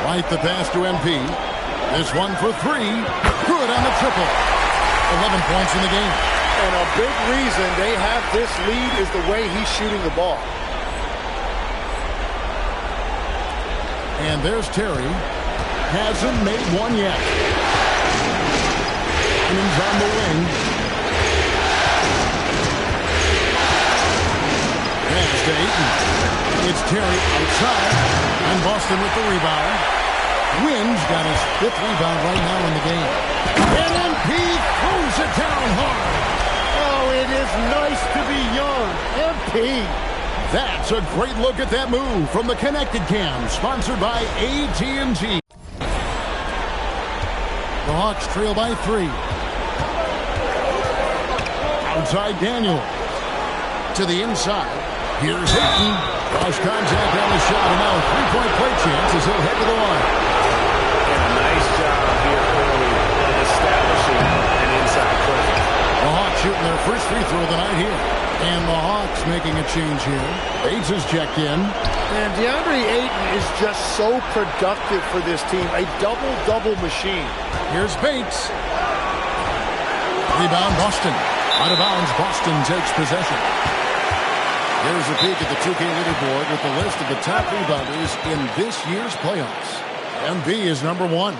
Right the pass to MP. This one for 3. Good on the triple. 11 points in the game. And a big reason they have this lead is the way he's shooting the ball. And there's Terry. Hasn't made one yet. He's on the wing. Pass to Ayton. It's Terry outside. And Boston with the rebound. Wynn's got his 5th rebound right now in the game. And MP throws it down hard. Oh, it is nice to be young. MP. That's a great look at that move from the Connected Cam, sponsored by AT&T. The Hawks trail by 3. Outside Daniel. To the inside. Here's Ayton. Lost contact on the shot, and now a 3-point play chance as he'll head to the line. And a nice job here early of establishing an inside presence. The Hawks shooting their first free throw of the night here. And the Hawks making a change here. Bates is checked in. And DeAndre Ayton is just so productive for this team. A double-double machine. Here's Bates. Rebound Boston. Out of bounds, Boston takes possession. There's a peek at the 2K leaderboard with the list of the top rebounders in this year's playoffs. MB is number 1.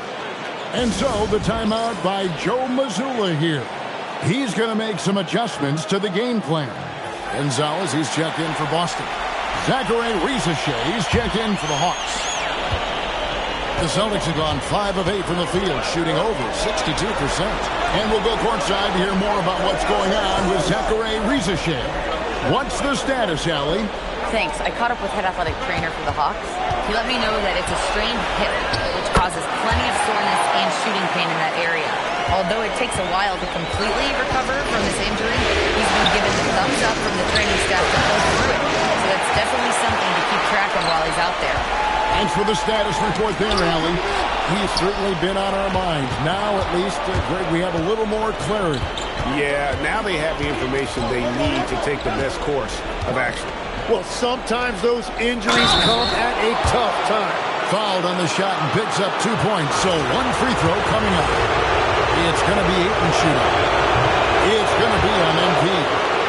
And so the timeout by Joe Mazzulla here. He's going to make some adjustments to the game plan. Gonzalez, he's checked in for Boston. Zachary Risache is checked in for the Hawks. The Celtics have gone 5 of 8 from the field, shooting over 62%. And we'll go courtside to hear more about what's going on with Zachary Risache. What's the status, Allie? Thanks. I caught up with head athletic trainer for the Hawks. He let me know that it's a strained hip, which causes plenty of soreness and shooting pain in that area. Although it takes a while to completely recover from this injury, he's been given the thumbs up from the training staff to pull through it. So that's definitely something to keep track of while he's out there. Thanks for the status report there, Allie. He's certainly been on our minds. Now, at least, Greg, we have a little more clarity. Yeah, now they have the information they need to take the best course of action. Well, sometimes those injuries come at a tough time. Fouled on the shot and picks up 2 points. So 1 free throw coming up. It's going to be Ayton shooting. It's going to be on MP.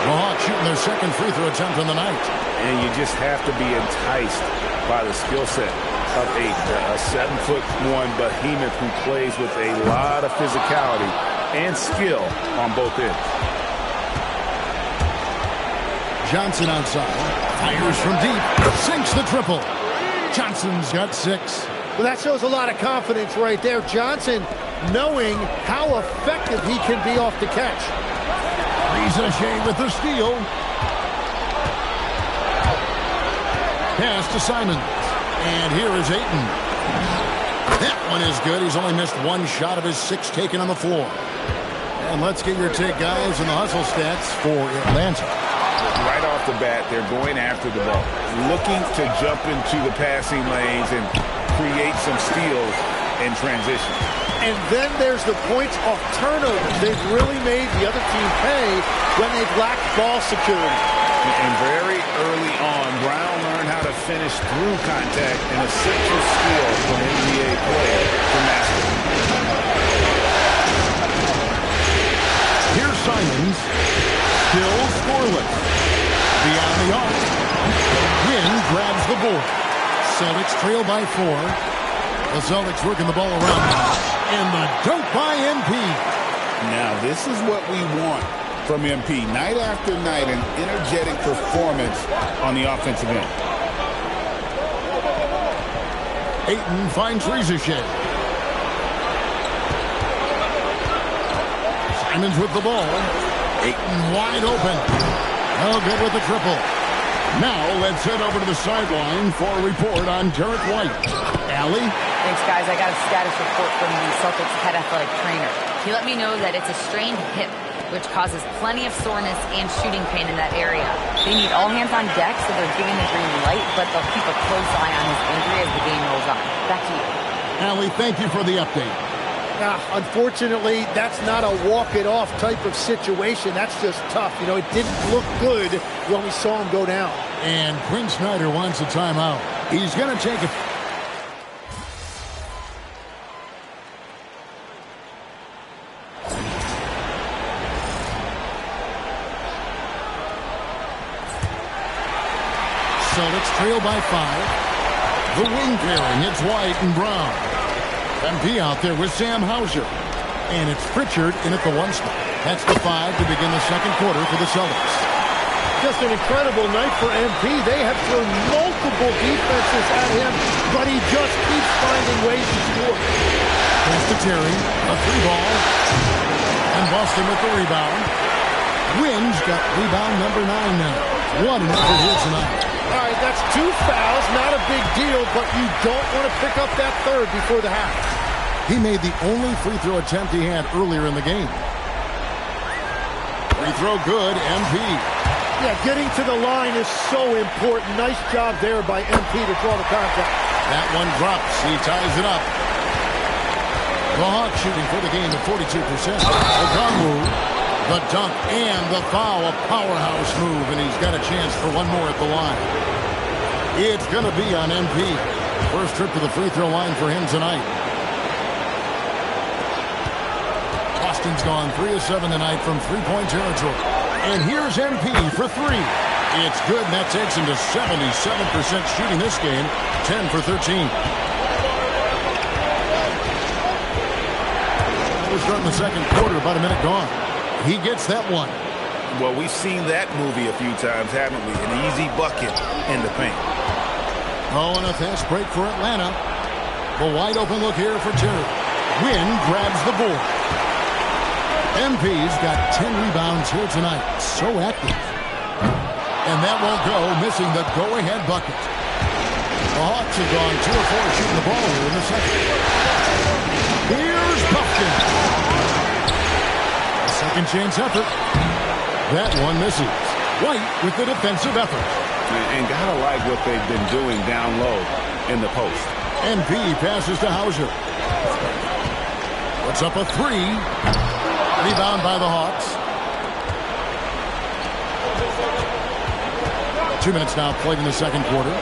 The Hawks shooting their second free throw attempt on the night. And you just have to be enticed by the skill set of Ayton, a 7'1" behemoth who plays with a lot of physicality and skill on both ends. Johnson outside, fires from deep, sinks the triple. Johnson's got 6. Well, that shows a lot of confidence right there. Johnson knowing how effective he can be off the catch. Risache with the steal. Pass to Simons. And here is Ayton. That one is good. He's only missed 1 shot of his 6 taken on the floor. And let's get your take, guys, on the hustle stats for Atlanta. Right off the bat, they're going after the ball, looking to jump into the passing lanes and create some steals in transition. And then there's the points off turnovers. They've really made the other team pay when they've lacked ball security. And very early on, Brown learned how to finish through contact, an essential skill for an NBA player to master. Here's Simons, still scoreless. Beyond the arc. Wynn grabs the board. Celtics trail by 4. The Celtics working the ball around now. And the dunk by MP. Now, this is what we want from MP. Night after night, an energetic performance on the offensive end. Ayton finds Rizachet. Simons with the ball. Ayton wide open. Oh, good with the triple. Now let's head over to the sideline for a report on Derek White. Allie? Thanks, guys. I got a status report from the Celtics head athletic trainer. He let me know that it's a strained hip, which causes plenty of soreness and shooting pain in that area. They need all hands on deck, so they're giving the green light, but they'll keep a close eye on his injury as the game rolls on. Back to you. Allie, thank you for the update. Unfortunately, that's not a walk-it-off type of situation. That's just tough. You know, it didn't look good when we saw him go down. And Quinn Snyder wants a timeout. He's going to take it. Celtics trail by 5. The wing pairing, it's White and Brown. MP out there with Sam Hauser. And it's Pritchard in at the 1 spot. That's the 5 to begin the second quarter for the Celtics. Just an incredible night for MP. They have thrown multiple defenses at him, but he just keeps finding ways to score. Pass to Terry, a 3-ball. And Boston with the rebound. Wynn's got rebound number 9 now. What an effort here tonight. All right, that's 2 fouls, not a big deal, but you don't want to pick up that third before the half. He made the only free throw attempt he had earlier in the game. Free throw good, MP. Yeah, getting to the line is so important. Nice job there by MP to draw the contact. That one drops. He ties it up. The Hawks shooting for the game at 42%. Okongwu. The dunk and the foul, a powerhouse move, and he's got a chance for one more at the line. It's going to be on MP. First trip to the free throw line for him tonight. Boston's gone 3 of 7 tonight from three-point territory. And here's MP for 3. It's good, and that takes him to 77% shooting this game, 10 for 13. We're starting the second quarter, about a minute gone. He gets that one. Well, we've seen that movie a few times, haven't we? An easy bucket in the paint. Oh, and a fast break for Atlanta. The wide open look here for Terry. Wynn grabs the board. MP's got 10 rebounds here tonight. So active. And that won't go, missing the go-ahead bucket. The Hawks have gone 2 of 4 shooting the ball here in the second. Here's Buffkin. Second chance effort. That one misses. White with the defensive effort. And gotta like what they've been doing down low in the post. MP passes to Hauser. Puts up a 3. Rebound by the Hawks. 2 minutes now played in the second quarter.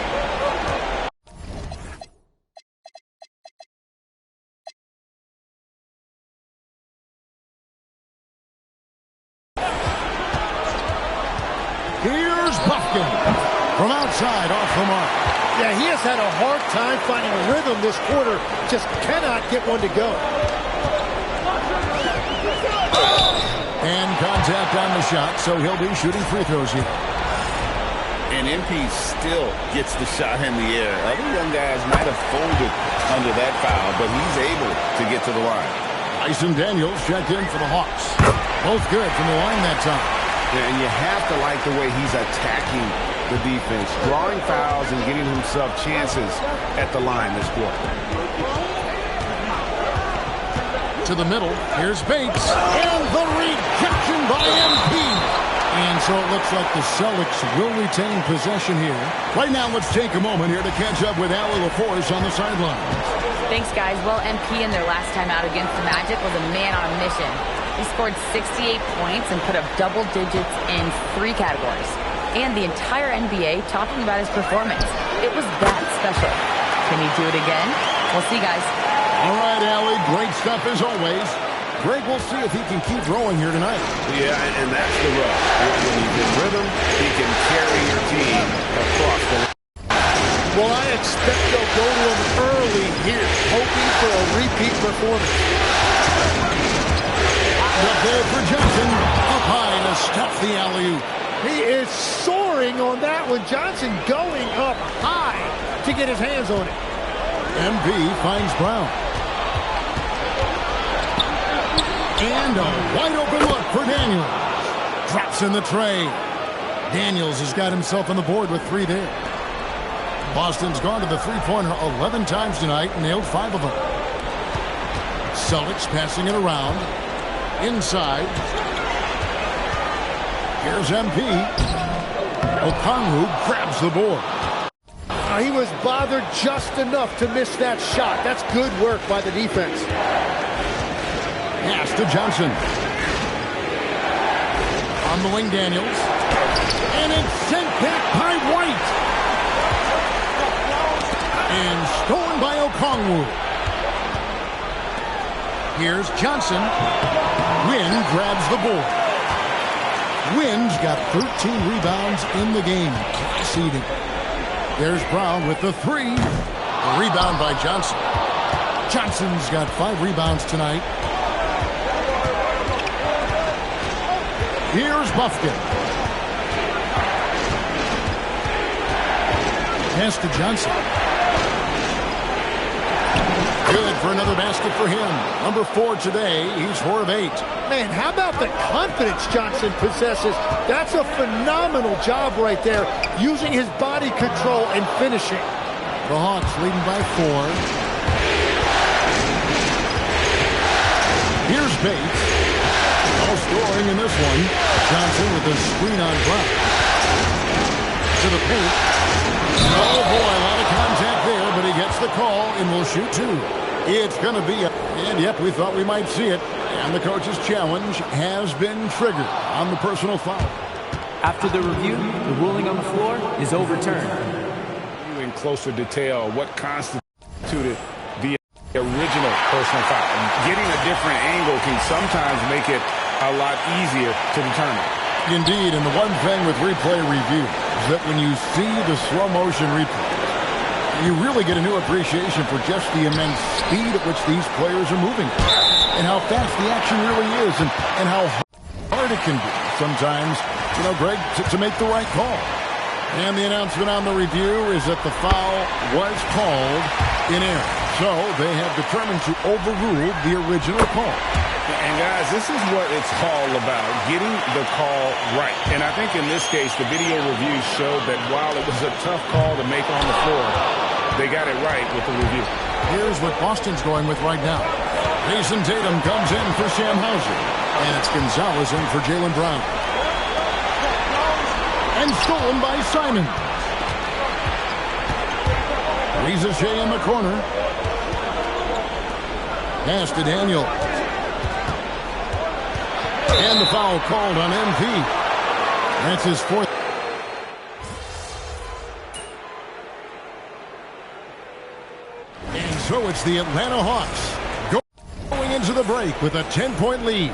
Here's Buffkin from outside off the mark. Yeah, he has had a hard time finding a rhythm this quarter. Just cannot get one to go. And contact on the shot, so he'll be shooting free throws here. And MP still gets the shot in the air. Other young guys might have folded under that foul, but he's able to get to the line. Tyson Daniels checked in for the Hawks. Both good from the line that time. And you have to like the way he's attacking the defense, drawing fouls and getting himself chances at the line this quarter. To the middle. Here's Bates. And the rejection by MP. And so it looks like the Celtics will retain possession here. Right now, let's take a moment here to catch up with Allie LaForce on the sideline. Thanks, guys. Well, MP in their last time out against the Magic was a man on a mission. He scored 68 points and put up double digits in 3 categories. And the entire NBA talking about his performance. It was that special. Can he do it again? We'll see, guys. All right, Allie. Great stuff as always. Greg, we'll see if he can keep rolling here tonight. Yeah, and that's the rub. When he's in rhythm, he can carry your team across the line. Well, I expect they'll go to him early here, hoping for a repeat performance. Up there for Johnson. Up high to stop the alley-oop. He is soaring on that one. Johnson going up high to get his hands on it. MB finds Brown. And a wide-open look for Daniels. Drops in the tray. Daniels has got himself on the board with 3 there. Boston's gone to the three-pointer 11 times tonight, nailed 5 of them. Celtics passing it around. Inside. Here's MP. Okongwu grabs the board. He was bothered just enough to miss that shot. That's good work by the defense. Pass to Johnson. On the wing, Daniels. And it's sent back by White. And stolen by Okongwu. Here's Johnson. Wynn grabs the board. Wynn's got 13 rebounds in the game. Seeding. There's Brown with the 3. A rebound by Johnson. Johnson's got 5 rebounds tonight. Here's Buffkin. Pass to Johnson. Good for another basket for him. Number 4 today. He's 4 of 8. Man, how about the confidence Johnson possesses? That's a phenomenal job right there, using his body control and finishing. The Hawks leading by 4. Here's Bates. No scoring in this one. Johnson with a screen on Brown. To the paint. Oh boy, a lot of contact there, but he gets the call and will shoot 2. It's going to be a... And yep, we thought we might see it. And the coach's challenge has been triggered on the personal foul. After the review, the ruling on the floor is overturned. In closer detail, what constituted the original personal foul. Getting a different angle can sometimes make it a lot easier to determine. Indeed, and the one thing with replay review is that when you see the slow motion replay, you really get a new appreciation for just the immense speed at which these players are moving and how fast the action really is and how hard it can be sometimes, Greg, to make the right call. And the announcement on the review is that the foul was called in error. So they have determined to overrule the original call. And guys, this is what it's all about, getting the call right. And I think in this case, the video review showed that while it was a tough call to make on the floor, they got it right with the review. Here's what Boston's going with right now. Jason Tatum comes in for Sam Hauser. And it's Gonzalez in for Jaylen Brown. And stolen by Simon. Reza in the corner. Pass to Daniel. And the foul called on MP. That's his 4th. And so it's the Atlanta Hawks going into the break with a 10-point lead.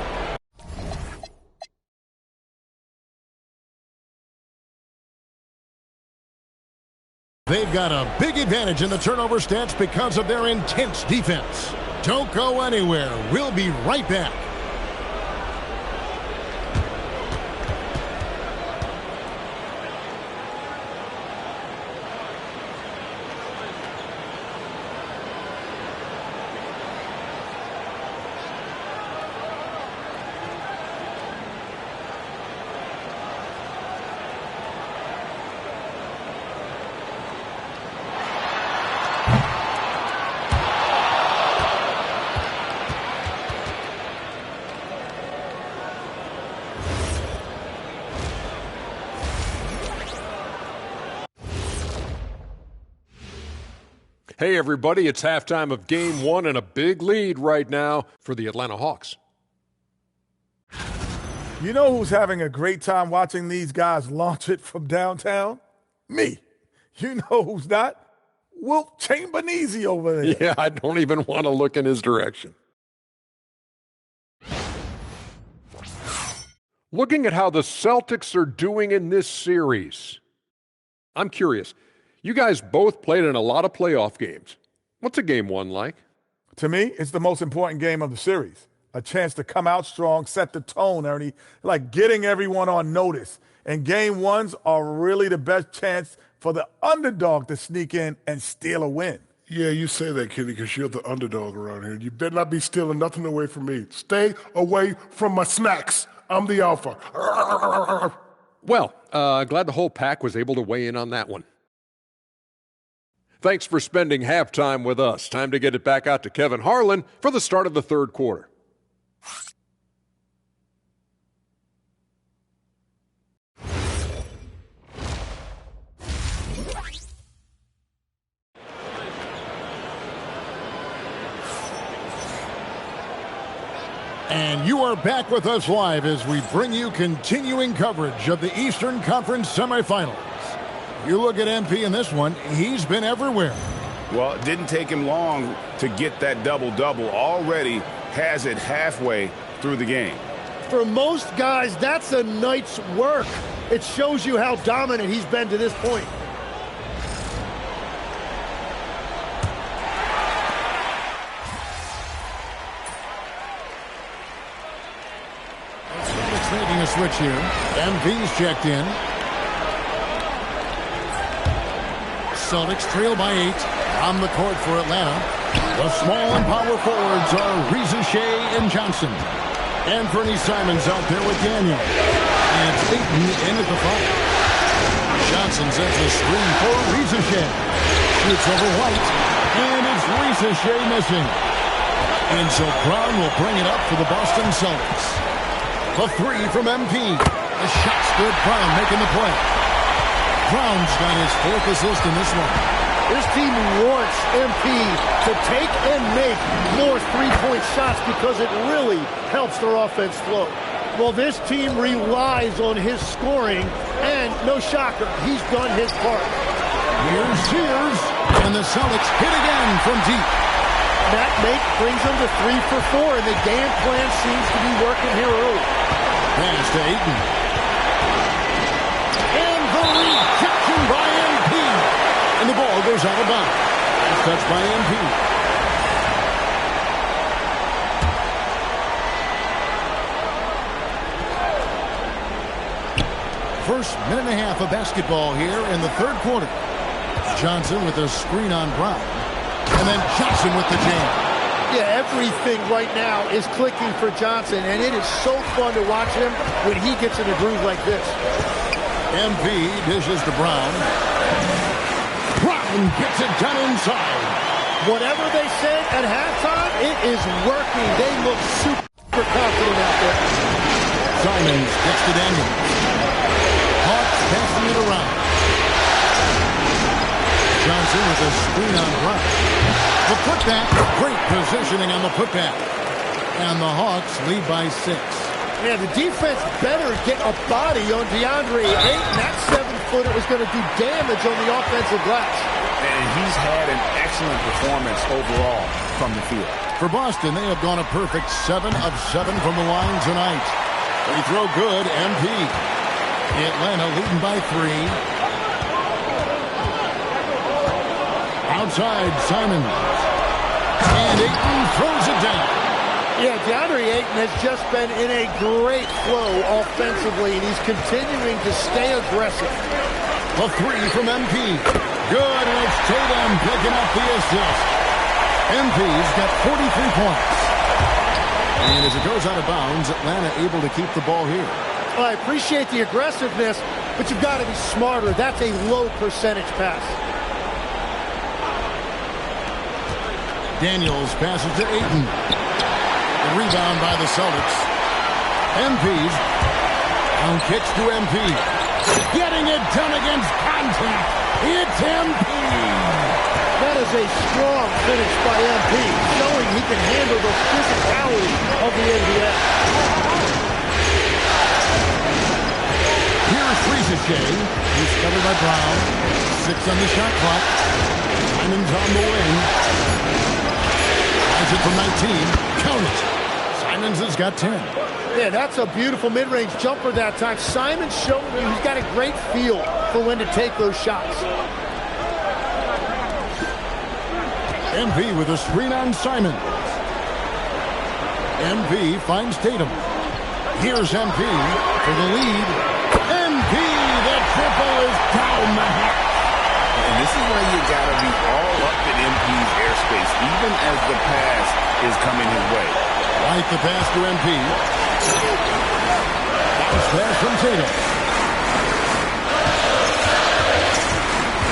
They've got a big advantage in the turnover stats because of their intense defense. Don't go anywhere. We'll be right back. Hey, everybody, it's halftime of Game 1 and a big lead right now for the Atlanta Hawks. You know who's having a great time watching these guys launch it from downtown? Me. You know who's not? Wilt Chamberlain over there. Yeah, I don't even want to look in his direction. Looking at how the Celtics are doing in this series, I'm curious. You guys both played in a lot of playoff games. What's a Game 1 like? To me, it's the most important game of the series. A chance to come out strong, set the tone, Ernie, like getting everyone on notice. And Game 1s are really the best chance for the underdog to sneak in and steal a win. Yeah, you say that, Kenny, because you're the underdog around here. You better not be stealing nothing away from me. Stay away from my snacks. I'm the alpha. Well, glad the whole pack was able to weigh in on that one. Thanks for spending halftime with us. Time to get it back out to Kevin Harlan for the start of the third quarter. And you are back with us live as we bring you continuing coverage of the Eastern Conference semifinals. You look at MP in this one, he's been everywhere. Well, it didn't take him long to get that double-double. Already has it halfway through the game. For most guys, that's a night's work. It shows you how dominant he's been to this point. Making a switch here. MP's checked in. Celtics trail by 8 on the court for Atlanta. The small and power forwards are Reza Shea and Johnson. Anthony Simons out there with Daniel. And it's Ayton in at the 5. Johnson sends a screen for Reza Shea. Shoots over White. And it's Reza Shea missing. And so Brown will bring it up for the Boston Celtics. The 3 from MP. The shot's good. Brown making the play. Brown's got his 4th assist in this one. This team wants MP to take and make more three-point shots because it really helps their offense flow. Well, this team relies on his scoring, and no shocker, he's done his part. Here's Sears, and the Celtics hit again from deep. That make brings them to 3 for 4, and the game plan seems to be working here early. Pass to Ayton. And the rejection by MP. And the ball goes out of bounds. Last touch by MP. First minute and a half of basketball here in the third quarter. Johnson with a screen on Brown. And then Johnson with the jam. Yeah, everything right now is clicking for Johnson, and it is so fun to watch him when he gets in a groove like this. MP dishes to Brown. Brown gets it done inside. Whatever they said at halftime, it is working. They look super confident out there. Simons gets to Daniels. Hawks passing it around. Johnson with a screen on Brown. The putback, great positioning on the putback. And the Hawks lead by 6. Yeah, the defense better get a body on DeAndre Ayton. That 7-footer is going to do damage on the offensive glass. And he's had an excellent performance overall from the field. For Boston, they have gone a perfect 7 of 7 from the line tonight. They throw good, MP. Atlanta leading by 3. Outside, Simons. And Ayton throws it down. Yeah, DeAndre Ayton has just been in a great flow offensively, and he's continuing to stay aggressive. A 3 from MP. Good, and it's Tatum picking up the assist. MP's got 43 points. And as it goes out of bounds, Atlanta able to keep the ball here. Well, I appreciate the aggressiveness, but you've got to be smarter. That's a low percentage pass. Daniels passes to Ayton. The rebound by the Celtics. MP's on kicks to MP. Getting it done against contact. It's MP. That is a strong finish by MP, showing he can handle the physicality of the NBA. Here's Rieseshay. He's covered by Brown. 6 on the shot clock. Simon's on the wing. Tries it from 19. Count it. Simons has got 10. Yeah, that's a beautiful mid-range jumper that time. Simon's showing you he's got a great feel for when to take those shots. MP with a screen on Simons. MP finds Tatum. Here's MP for the lead. MP, the triple is down the hatch. And this is where you got to be all up in MP's airspace, even as the pass is coming his way. Right the pass to MP. Bounce pass from Tatum.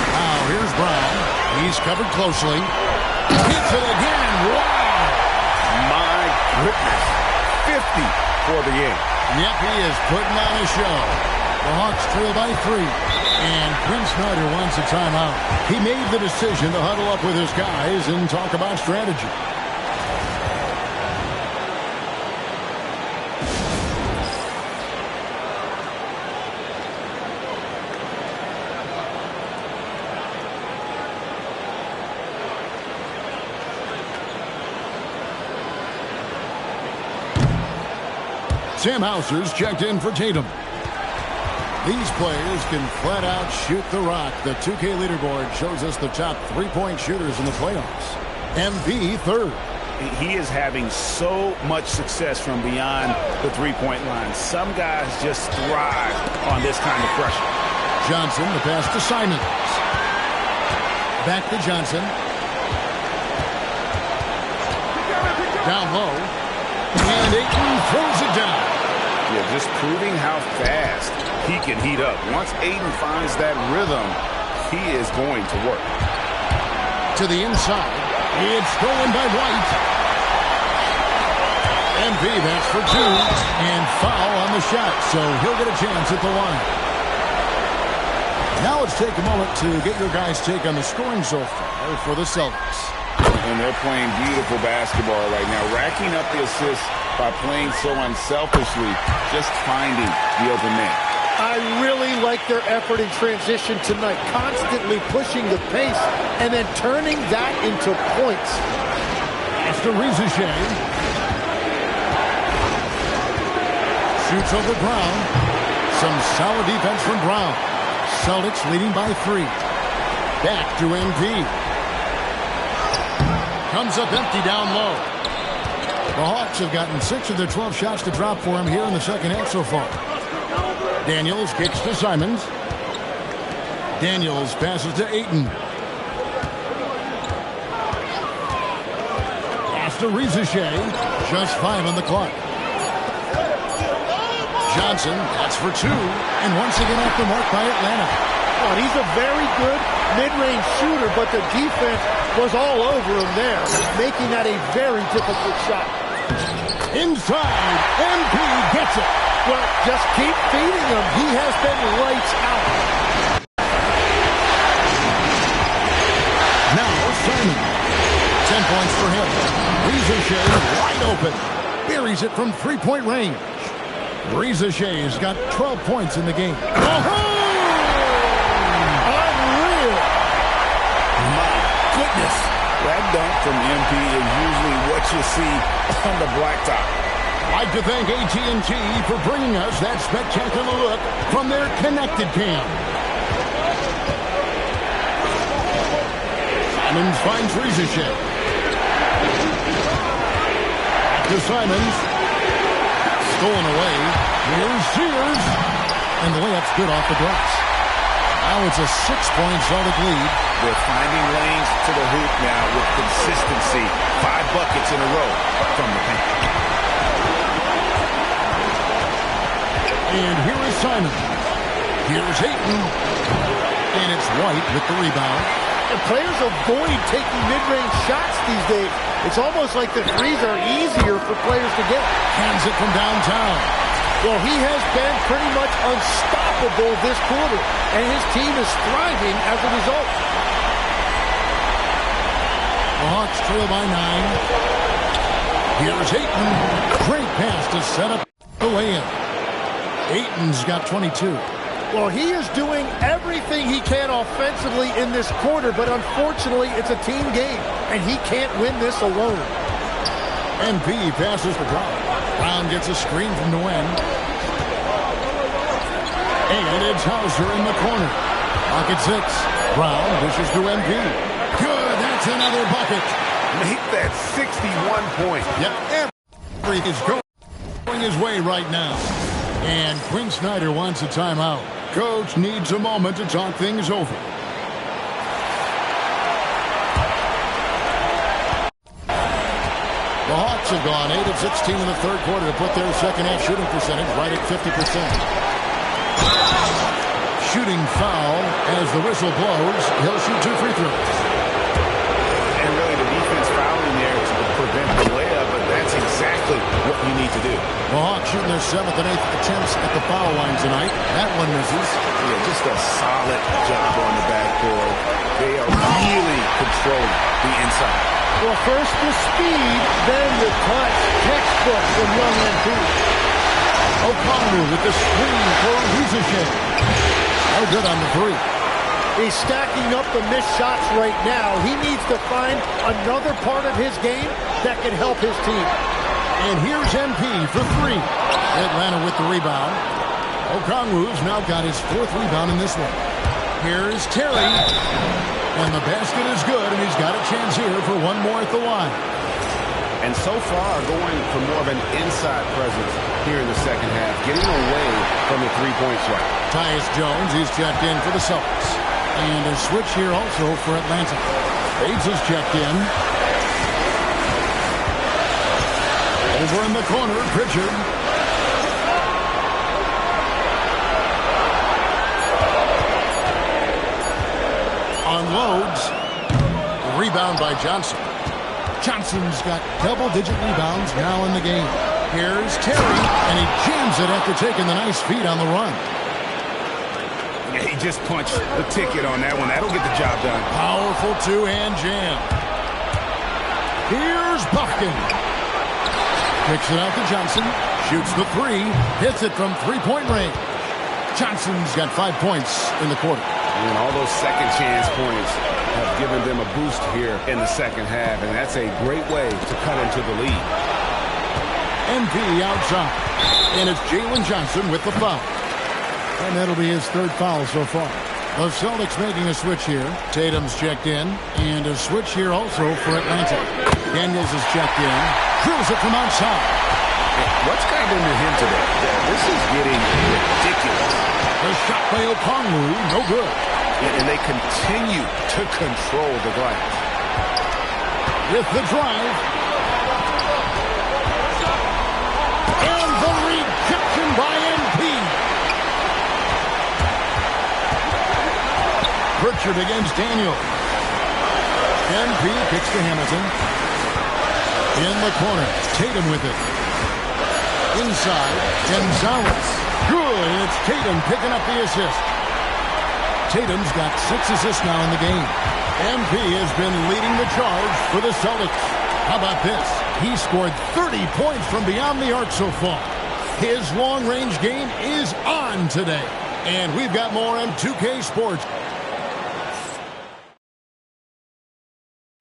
Now here's Brown. He's covered closely. Hits it again. Wow. My goodness. 50 for the game. Yep, he is putting on a show. The Hawks trail by 3. And Quinn Snyder wants a timeout. He made the decision to huddle up with his guys and talk about strategy. Sam Hauser's checked in for Tatum. These players can flat out shoot the rock. The 2K leaderboard shows us the top three-point shooters in the playoffs. MP third. He is having so much success from beyond the three-point line. Some guys just thrive on this kind of pressure. Johnson, the pass to Simons. Back to Johnson. Down low. And Ayton throws it down. Yeah, just proving how fast he can heat up. Once Ayton finds that rhythm, he is going to work. To the inside. It's stolen by White. MP, that's for 2. And foul on the shot, so he'll get a chance at the line. Now let's take a moment to get your guys' take on the scoring so far for the Celtics. And they're playing beautiful basketball right now, racking up the assists by playing so unselfishly, just finding the open man. I really like their effort in transition tonight, constantly pushing the pace and then turning that into points. That's to Rieseshay. Shoots over Brown. Some solid defense from Brown. Celtics leading by 3. Back to MP. Comes up empty down low. The Hawks have gotten 6 of their 12 shots to drop for him here in the second half so far. Daniels kicks to Simons. Daniels passes to Ayton. Pass to Rieseshay. Just 5 on the clock. Johnson, that's for 2. And once again off the mark by Atlanta. Well, he's a very good mid-range shooter, but the defense was all over him there, making that a very difficult shot. Inside, MP gets it. Well, just keep feeding him. He has been lights out. Now Simon. 10 points for him. Rieseshay wide open. Buries it from three-point range. Rieseshay's got 12 points in the game. Unreal. My goodness. That dunk from MP is usually what you see on the blacktop. I'd like to thank AT&T for bringing us that spectacular look from their connected cam. Simons finds Rieseshay. Back to Simons. Stolen away. Here's Sears. And the layup's good off the glass. Now it's a 6-point Celtic lead. They're finding lanes to the hoop now with consistency. 5 buckets in a row from the paint. And here is Simon. Here's Ayton. And it's White with the rebound. And players avoid taking mid-range shots these days. It's almost like the threes are easier for players to get. Hands it from downtown. Well, he has been pretty much unstoppable this quarter, and his team is thriving as a result. Hawks trail by 9. Here's Ayton. Great pass to set up the lay-in. Ayton's got 22. Well, he is doing everything he can offensively in this quarter, but unfortunately, it's a team game, and he can't win this alone. MP passes to Brown. Brown gets a screen from Nguyen. And it's Hauser in the corner. Pocket 6. Brown dishes to MP. Good, that's another bucket. Make that 61 points. Yep, everything is going his way right now. And Quinn Snyder wants a timeout. Coach needs a moment to talk things over. The Hawks have gone 8 of 16 in the third quarter to put their second half shooting percentage right at 50%. Shooting foul as the whistle blows. He'll shoot 2 free throws. And really the defense fouling there to prevent the layup, but that's exactly what you need to do. The Hawks shooting their 7th and 8th attempts at the foul line tonight. That one misses. Yeah, just a solid job on the backboard. They are really controlling the inside. Well, first the speed, then the touch. Textbook from young MP. O'Connor with the screen for Abuzashe. No good on the 3. He's stacking up the missed shots right now. He needs to find another part of his game that can help his team. And here's MP for 3. Atlanta with the rebound. Okongwu's now got his 4th rebound in this one. Here's Terry. And the basket is good, and he's got a chance here for one more at the line. And so far, going for more of an inside presence here in the second half, getting away from the three-point shot. Tyus Jones, he's checked in for the Celtics. And a switch here also for Atlanta. Bates is checked in. Over in the corner, Pritchard. Unloads. Rebound by Johnson. Johnson's got double-digit rebounds now in the game. Here's Terry, and he jams it after taking the nice feed on the run. Yeah, he just punched the ticket on that one. That'll get the job done. Powerful two-hand jam. Here's Buffkin. Kicks it out to Johnson. Shoots the 3. Hits it from three-point range. Johnson's got 5 points in the quarter. And all those second chance points have given them a boost here in the second half, and that's a great way to cut into the lead. MP outside, and it's Jalen Johnson with the foul. And that'll be his 3rd foul so far. The Celtics making a switch here. Tatum's checked in, and a switch here also for Atlanta. Daniels is checked in, drills it from outside. What's gotten into him today? This is getting ridiculous. The shot by Okongwu, no good. And they continue to control the glass. With the drive. And the rejection by MP. Pritchard against Daniel. MP kicks to Hamilton. In the corner, Tatum with it. Inside, Gonzalez. Good, it's Tatum picking up the assist. Tatum's got 6 assists now in the game. MP has been leading the charge for the Celtics. How about this? He scored 30 points from beyond the arc so far. His long-range game is on today. And we've got more on 2K Sports.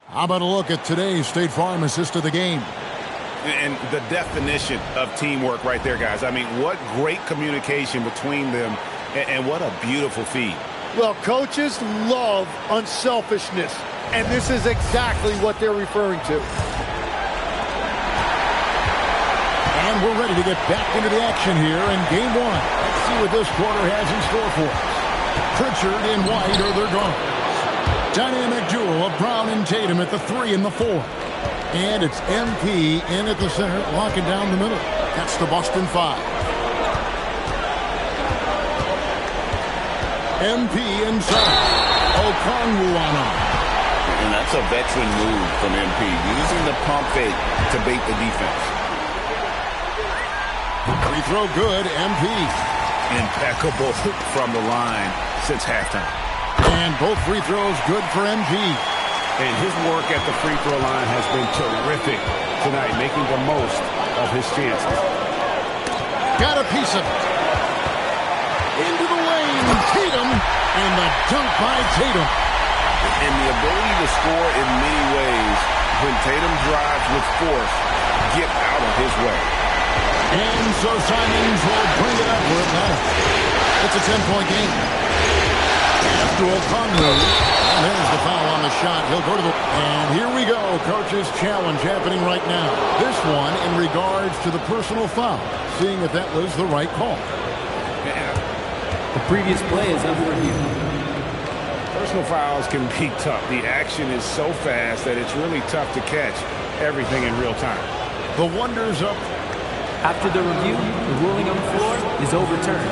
How about a look at today's State Farm assist of the game? And the definition of teamwork right there, guys. I mean, what great communication between them, and what a beautiful feed. Well, coaches love unselfishness, and this is exactly what they're referring to. And we're ready to get back into the action here in Game 1. Let's see what this quarter has in store for us. Pritchard and White are their guards. Dynamic duo of Brown and Tatum at the 3 and the 4. And it's MP in at the center, locking down the middle. That's the Boston 5. MP inside. Okongwu on him. And that's a veteran move from MP, using the pump fake to bait the defense. Free throw good, MP. Impeccable from the line since halftime. And both free throws good for MP. And his work at the free throw line has been terrific tonight, making the most of his chances. Got a piece of it. Into the lane, Tatum, and the dunk by Tatum. And the ability to score in many ways when Tatum drives with force, get out of his way. And so Simons will bring it up where it matters. It's a 10-point game. After Okongwu, and there's the foul on the shot. He'll go to the... And here we go. Coach's challenge happening right now. This one in regards to the personal foul. Seeing if that was the right call. The previous play is under review. Personal fouls can be tough. The action is so fast that it's really tough to catch everything in real time. The wonders of... After the review, the ruling on the floor is overturned.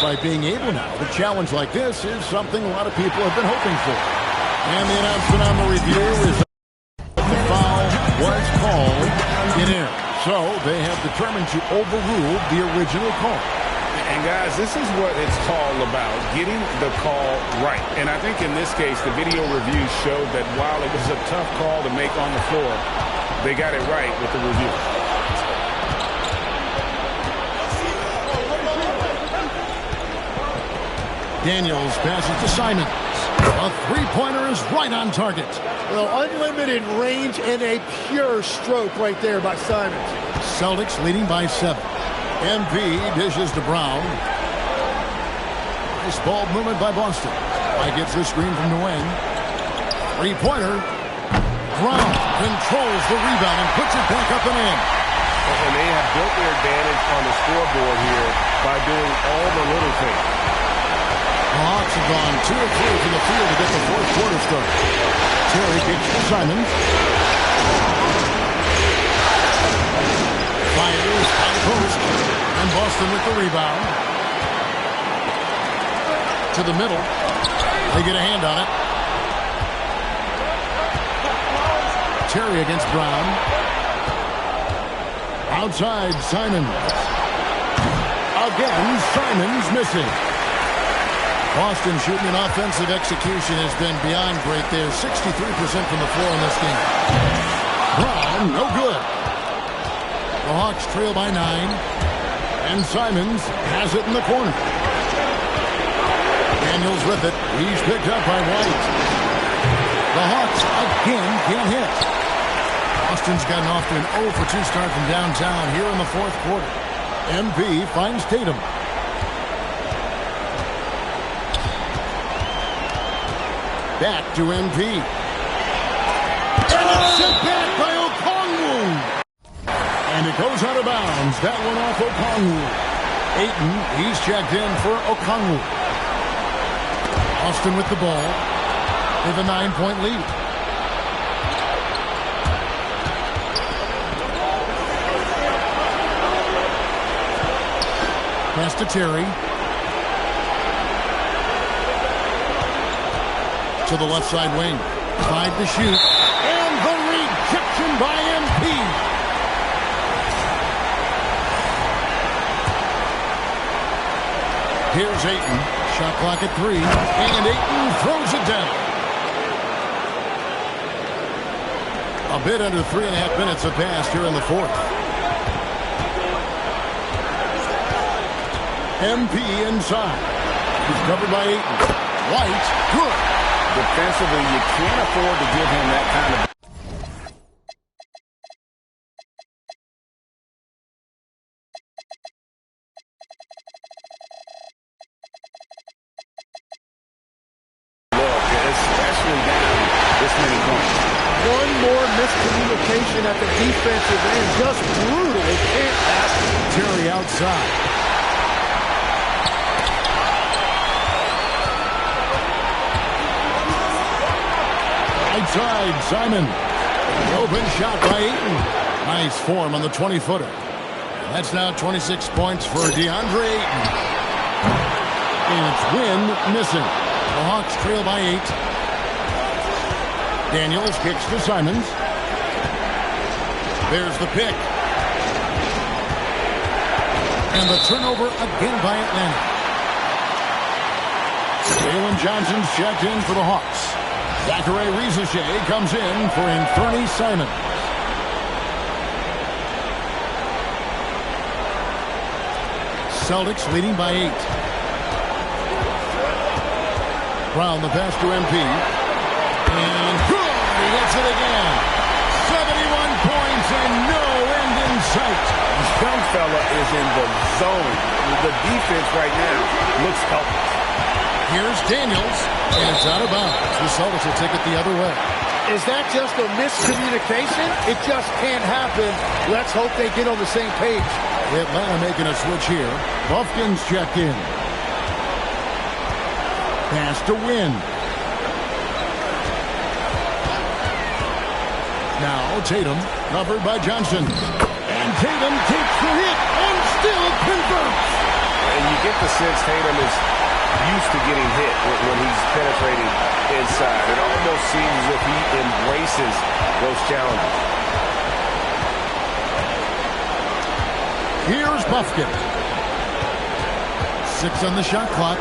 By being able now to challenge like this is something a lot of people have been hoping for. And the announcement on the review is the foul was called in error. So they have determined to overrule the original call. And guys, this is what it's all about, getting the call right. And I think in this case, the video review showed that while it was a tough call to make on the floor, they got it right with the review. Daniels passes to Simons. A three-pointer is right on target. Well, unlimited range and a pure stroke right there by Simons. Celtics leading by 7. MP dishes to Brown. Nice ball movement by Boston. Mike gets the screen from Nguyen. Three-pointer. Brown controls the rebound and puts it back up and in. And they have built their advantage on the scoreboard here by doing all the little things. The Hawks have gone 2 of 3 to the field to get the fourth quarter started. Terry kicks to Simons. Fires high post. And Boston with the rebound. To the middle. They get a hand on it. Terry against Brown. Outside, Simons. Again, Simons missing. Boston shooting an offensive execution has been beyond great there. 63% from the floor in this game. Brown, no good. The Hawks trail by 9. And Simons has it in the corner. Daniels with it. He's picked up by White. The Hawks again can't hit. Boston's gotten off to an 0 for 2 start from downtown here in the fourth quarter. MP finds Tatum. Back to MP. And it's sent back by Okongwu. And it goes out of bounds. That one off Okongwu. Ayton, he's checked in for Okongwu. Austin with the ball. With a 9-point lead. Pass to Terry. To the left side wing. 5 to shoot. And the rejection by MP. Here's Ayton. Shot clock at 3. And Ayton throws it down. A bit under 3.5 minutes have passed here in the fourth. MP inside. He's covered by Ayton. White, good. Defensively, you can't afford to give him that kind of... look, especially down this many points. One more miscommunication at the defensive end. Just brutal. It can't happen. Terry outside. Outside, Simon. Open shot by Ayton. Nice form on the 20-footer. That's now 26 points for DeAndre Ayton. And it's Wynn missing. The Hawks trail by 8. Daniels kicks to Simons. There's the pick. And the turnover again by Atlanta. Jalen Johnson's checked in for the Hawks. Zachary Rizachet comes in for Anthony Simons. Celtics leading by 8. Brown, the pass to MP. And good! He hits it again. 71 points and no end in sight. This young fella is in the zone. The defense right now looks helpless. Here's Daniels, and it's out of bounds. The Celtics will take it the other way. Is that just a miscommunication? It just can't happen. Let's hope they get on the same page. Atlanta making a switch here. Buffkin's checked in. Pass to Win. Now Tatum, covered by Johnson. And Tatum takes the hit and still converts. And you get the sense Tatum is used to getting hit when he's penetrating inside. It almost seems as if he embraces those challenges. Here's Buffkin. 6 on the shot clock.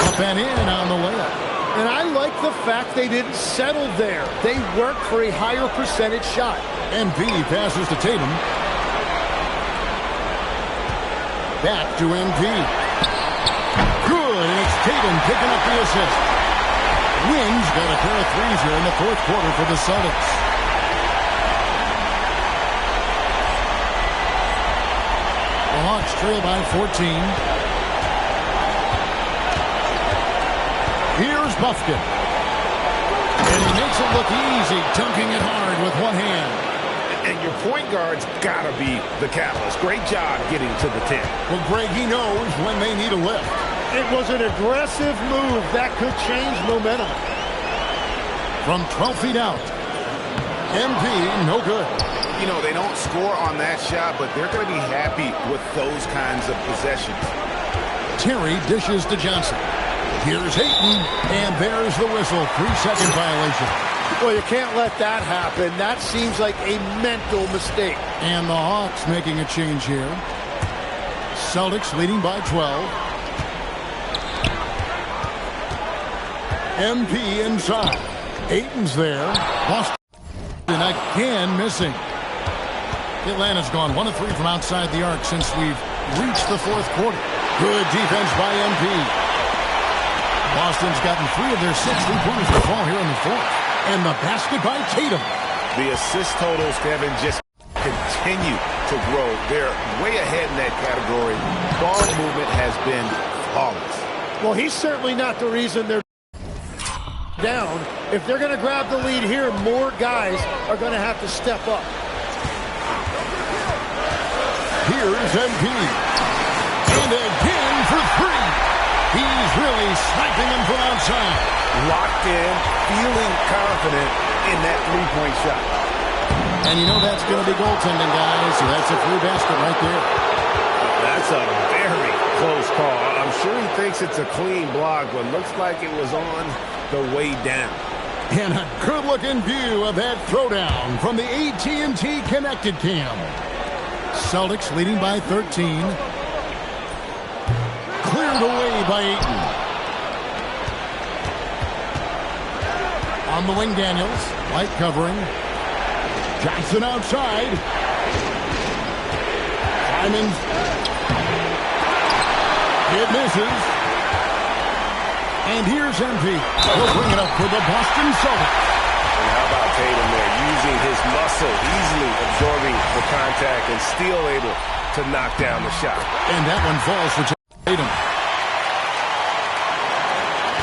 Up and in on the layup. And I like the fact they didn't settle there. They worked for a higher percentage shot. MP passes to Tatum. Back to MP. Good, and it's Tatum picking up the assist. Wynn's got a pair of threes here in the fourth quarter for the Celtics. The Hawks trail by 14. Here's Buffkin. And he makes it look easy, dunking it hard with one hand. And your point guard's got to be the catalyst. Great job getting to the 10. Well, Greg, he knows when they need a lift. It was an aggressive move that could change momentum. From 12 feet out. MP, no good. You know, they don't score on that shot, but they're going to be happy with those kinds of possessions. Terry dishes to Johnson. Here's Ayton, and there's the whistle. 3-second violation. Well, you can't let that happen. That seems like a mental mistake. And the Hawks making a change here. Celtics leading by 12. MP inside. Ayton's there. Boston again missing. Atlanta's gone 1 of 3 from outside the arc since we've reached the fourth quarter. Good defense by MP. Boston's gotten 3 of their 6 3-pointers to fall here in the fourth. And the basket by Tatum. The assist totals, Kevin, just continue to grow. They're way ahead in that category. Ball movement has been flawless. Well, he's certainly not the reason they're down. If they're going to grab the lead here, more guys are going to have to step up. Here's MP. And again for 3. He's really sniping them from outside. Locked in, feeling confident in that three-point shot. And you know that's going to be goaltending, guys. So that's a free basket right there. That's a very close call. I'm sure he thinks it's a clean block, but looks like it was on the way down. And a good-looking view of that throwdown from the AT&T Connected Cam. Celtics leading by 13. Cleared away by Ayton. On the wing, Daniels. Light covering. Johnson outside. Simons. It misses. And here's MP. He'll bring it up for the Boston Celtics. And how about Tatum there, using his muscle, easily absorbing the contact and still able to knock down the shot. And that one falls for Tatum.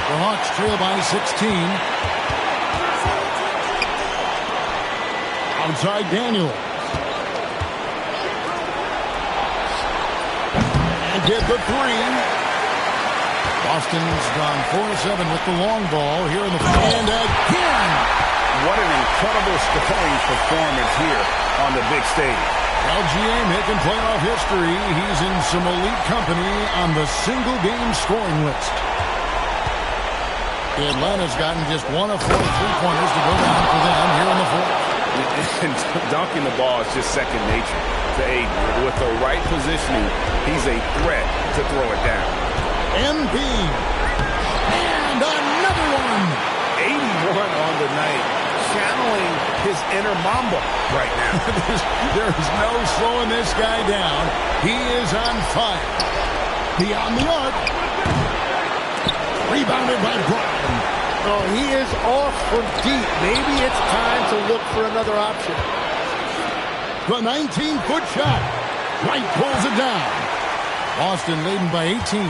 The Hawks trail by 16. Outside Daniels. And get the 3. Boston's gone 4-7 with the long ball here in the front. And again! What an incredible scoring performance here on the big stage. LGA making playoff history. He's in some elite company on the single-game scoring list. Atlanta's gotten just 1 of 4 3-pointers to go down for them here in the fourth. And dunking the ball is just second nature to Ayton. With the right positioning, he's a threat to throw it down. MP. And another one. on the night, channeling his inner Mamba right now. There's no slowing this guy down. He is on fire. Beyond the arc. Rebounded by Brown. Oh, he is off from deep. Maybe it's time to look for another option. The 19-foot shot. Wright pulls it down. Boston leading by 18.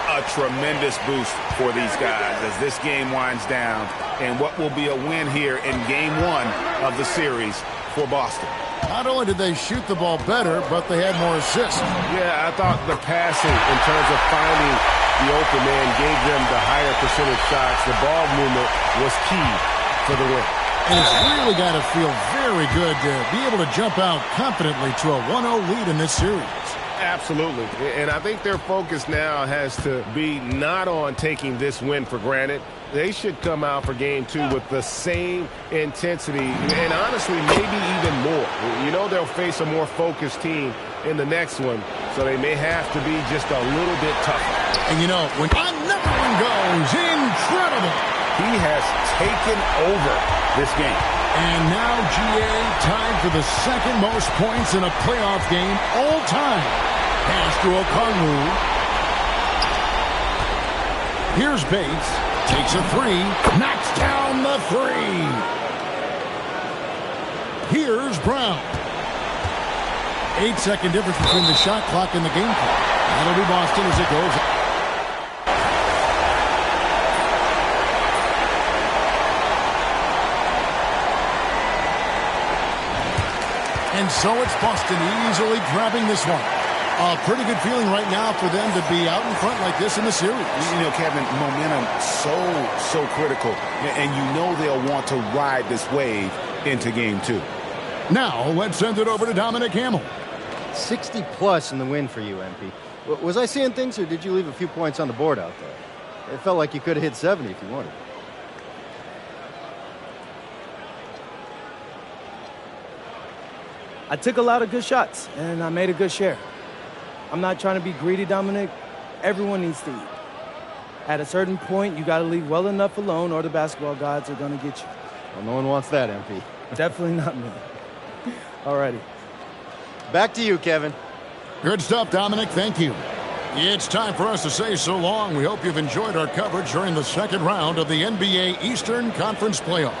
A tremendous boost for these guys as this game winds down, and what will be a win here in Game 1 of the series for Boston. Not only did they shoot the ball better, but they had more assists. Yeah, I thought the passing in terms of finding the open man gave them the higher percentage shots. The ball movement was key for the win. And it's really got to feel very good to be able to jump out confidently to a 1-0 lead in this series. Absolutely. And I think their focus now has to be not on taking this win for granted. They should come out for Game 2 with the same intensity and honestly maybe even more. You know they'll face a more focused team in the next one, so they may have to be just a little bit tougher. And you know, when another one goes, incredible. He has taken over this game. And now GA tied for the second most points in a playoff game all time. Pass to Okongwu. Here's Bates. Takes a three. Knocks down the three. Here's Brown. 8-second difference between the shot clock and the game clock. That'll be Boston as it goes. And so it's Boston easily grabbing this one. A pretty good feeling right now for them to be out in front like this in the series. You know, Kevin, momentum so critical. And you know they'll want to ride this wave into Game 2. Now, let's send it over to Dominic Hamill. 60-plus in the win for you, MP. Was I seeing things, or did you leave a few points on the board out there? It felt like you could have hit 70 if you wanted. I took a lot of good shots, and I made a good share. I'm not trying to be greedy, Dominic. Everyone needs to eat. At a certain point, you got to leave well enough alone, or the basketball gods are going to get you. Well, no one wants that, MP. Definitely not me. Alrighty. Back to you, Kevin. Good stuff, Dominic. Thank you. It's time for us to say so long. We hope you've enjoyed our coverage during the second round of the NBA Eastern Conference Playoff.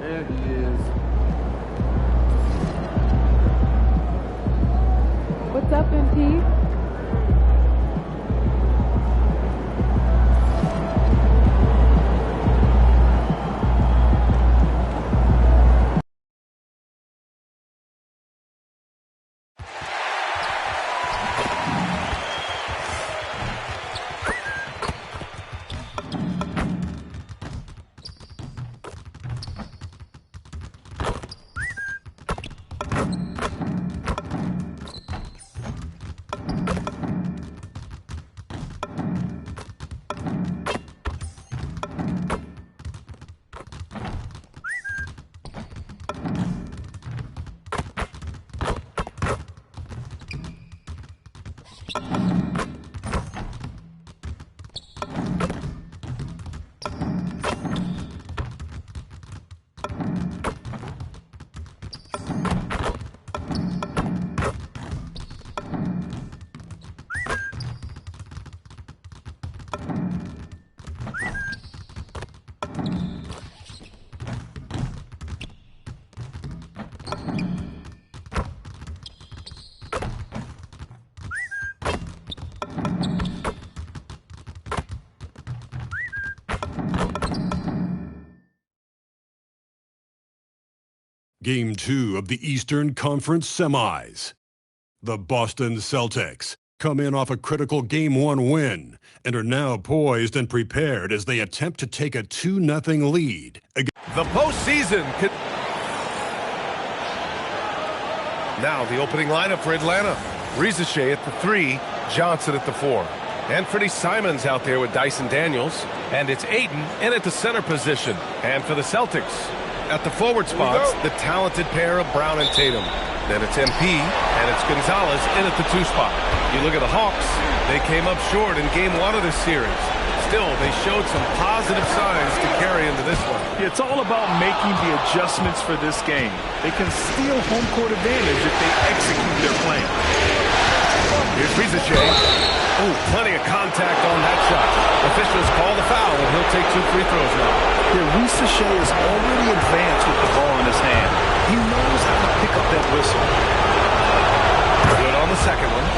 There he is. What's up, MP? Game 2 of the Eastern Conference Semis. The Boston Celtics come in off a critical Game 1 win and are now poised and prepared as they attempt to take a 2-0 lead. The postseason. Now the opening lineup for Atlanta. Rizachet at the 3, Johnson at the 4. Anthony Simons out there with Dyson Daniels. And it's Ayton in at the center position. And for the Celtics, at the forward spots, the talented pair of Brown and Tatum. Then it's MP, and it's Gonzalez in at the 2 spot. You look at the Hawks, they came up short in Game 1 of this series. Still, they showed some positive signs to carry into this one. It's all about making the adjustments for this game. They can steal home court advantage if they execute their plan. Here's Rizachet. Oh, plenty of contact on that shot. Officials call the foul, and he'll take 2 free throws now. Yeah, Rizachet is already advanced with the ball in his hand. He knows how to pick up that whistle. Good on the second one.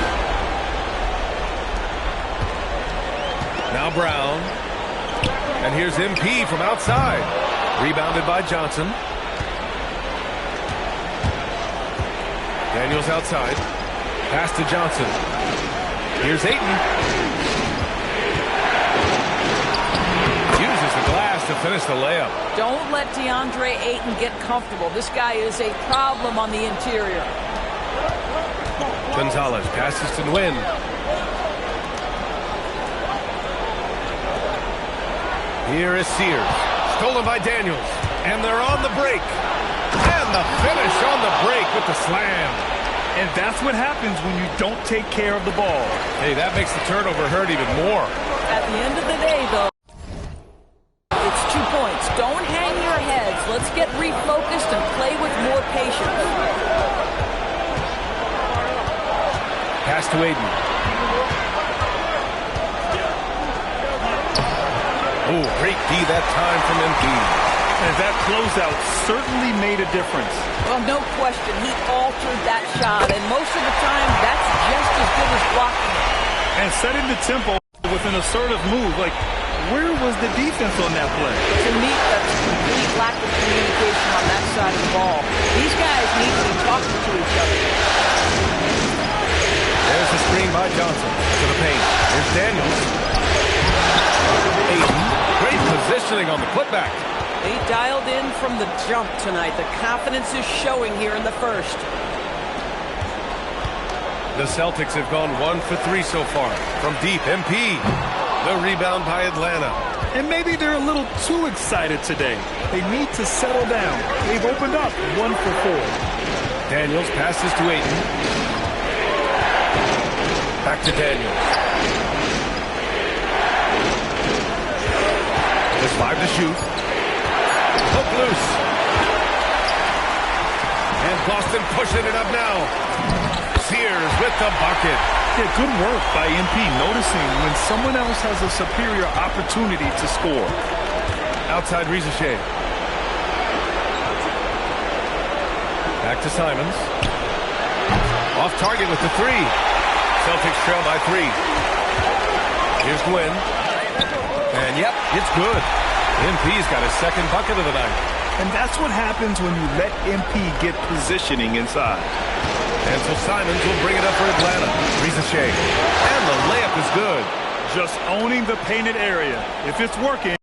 Now Brown. And here's MP from outside. Rebounded by Johnson. Daniels outside. Pass to Johnson. Here's Ayton. Uses the glass to finish the layup. Don't let DeAndre Ayton get comfortable. This guy is a problem on the interior. Gonzalez passes to Nguyen. Here is Sears. Stolen by Daniels. And they're on the break. And the finish on the break with the slam. And that's what happens when you don't take care of the ball. Hey, that makes the turnover hurt even more. At the end of the day, though, it's 2 points. Don't hang your heads. Let's get refocused and play with more patience. Pass to Ayton. Oh, great D that time from MP. And that closeout certainly made a difference. Well, no question. He altered that shot, and most of the time, that's just as good as blocking it. And setting the tempo with an assertive move. Like, where was the defense on that play? To me, that's a complete lack of communication on that side of the ball. These guys need to be talking to each other. There's the screen by Johnson to the paint. Here's Daniels. Ayton. Great positioning on the putback. They dialed in from the jump tonight. The confidence is showing here in the first. The Celtics have gone 1 for 3 so far. From deep, MP. The rebound by Atlanta. And maybe they're a little too excited today. They need to settle down. They've opened up 1 for 4. Daniels passes to Ayton. Back to Daniels. There's 5 to shoot. Hook loose. And Boston pushing it up now. Sears with the bucket. Yeah, good work by MP noticing when someone else has a superior opportunity to score. Outside Rizachet. Back to Simons. Off target with the 3. Celtics trail by 3. Here's Nguyen. And yep, it's good. MP's got his second bucket of the night. And that's what happens when you let MP get positioning inside. And so Simons will bring it up for Atlanta. Rizachet. And the layup is good. Just owning the painted area. If it's working.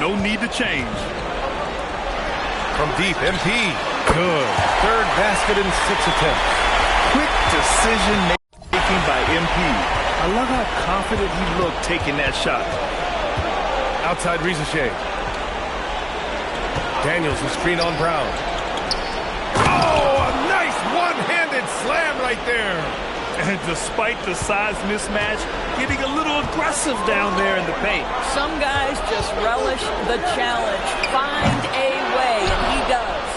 No need to change. From deep, MP. Good. Third basket in 6 attempts. Quick decision making by MP. I love how confident he looked taking that shot. Outside Rizachet. Daniels the screen on Brown. Oh, a nice one-handed slam right there. And despite the size mismatch, getting a little aggressive down there in the paint. Some guys just relish the challenge. Find a way, and he does.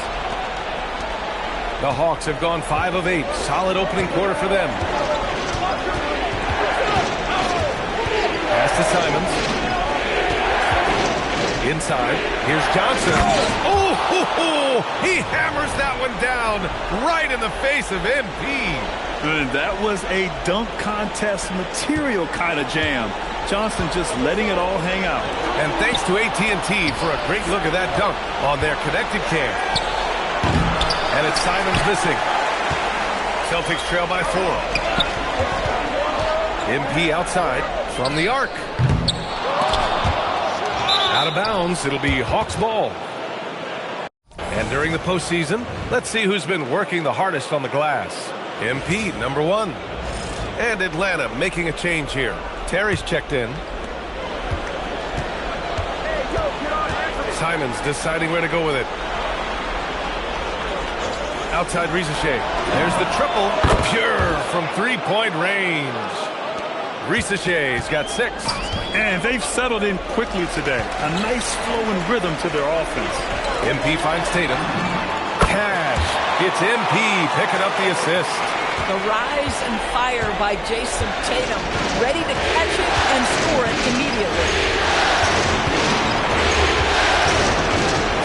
The Hawks have gone 5 of 8. Solid opening quarter for them. Pass to Simons. Inside. Here's Johnson. Oh, he hammers that one down right in the face of MP. And that was a dunk contest material kind of jam. Johnson just letting it all hang out. And thanks to AT&T for a great look at that dunk on their connected cam. And it's Simons missing. Celtics trail by 4. MP outside from the arc. Out of bounds, it'll be Hawks ball. And during the postseason, let's see who's been working the hardest on the glass. MP, number 1. And Atlanta making a change here. Terry's checked in. Simons deciding where to go with it. Outside Rizachet. There's the triple. Pure from 3-point range. Rizachet's got 6. And they've settled in quickly today. A nice flowing rhythm to their offense. MP finds Tatum. Cash. It's MP picking up the assist. The rise and fire by Jason Tatum. Ready to catch it and score it immediately.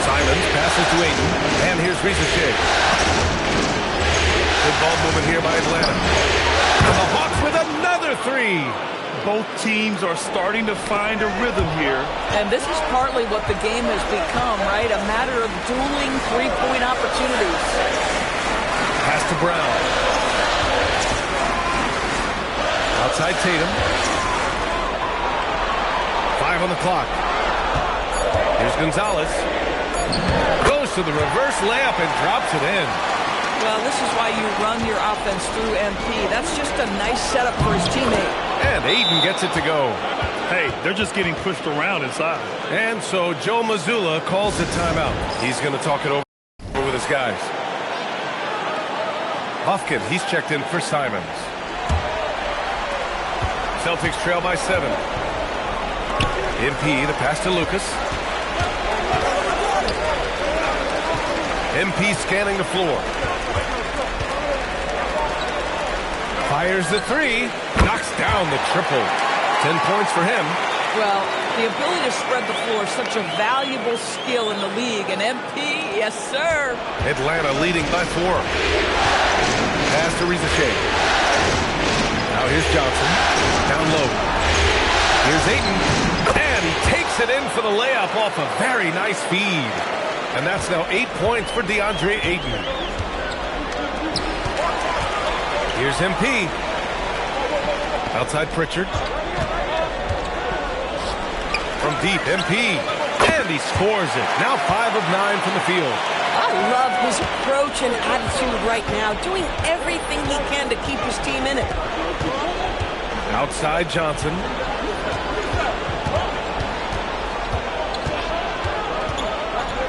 Simons passes to Ayton. And here's Rizachet. Good ball movement here by Atlanta. And the Hawks with another 3. Both teams are starting to find a rhythm here. And this is partly what the game has become, right? A matter of dueling three-point opportunities. Pass to Brown. Outside Tatum. 5 on the clock. Here's Gonzalez. Goes to the reverse layup and drops it in. Well, this is why you run your offense through MP. That's just a nice setup for his teammate. And Ayton gets it to go. Hey, they're just getting pushed around inside. And so Joe Mazzulla calls a timeout. He's going to talk it over with his guys. Hofkin, he's checked in for Simons. Celtics trail by 7. MP, the pass to Lucas. MP scanning the floor. Fires the 3. Knocks down the triple. 10 points for him. Well, the ability to spread the floor is such a valuable skill in the league. And MP, yes, sir. Atlanta leading by 4. Pass to Rizachet. Now here's Johnson. Down low. Here's Ayton. And he takes it in for the layup off a very nice feed. And that's now 8 points for DeAndre Ayton. Here's MP. Outside Pritchard. From deep, MP. And he scores it. Now 5 of 9 from the field. I love his approach and attitude right now, doing everything he can to keep his team in it. Outside Johnson.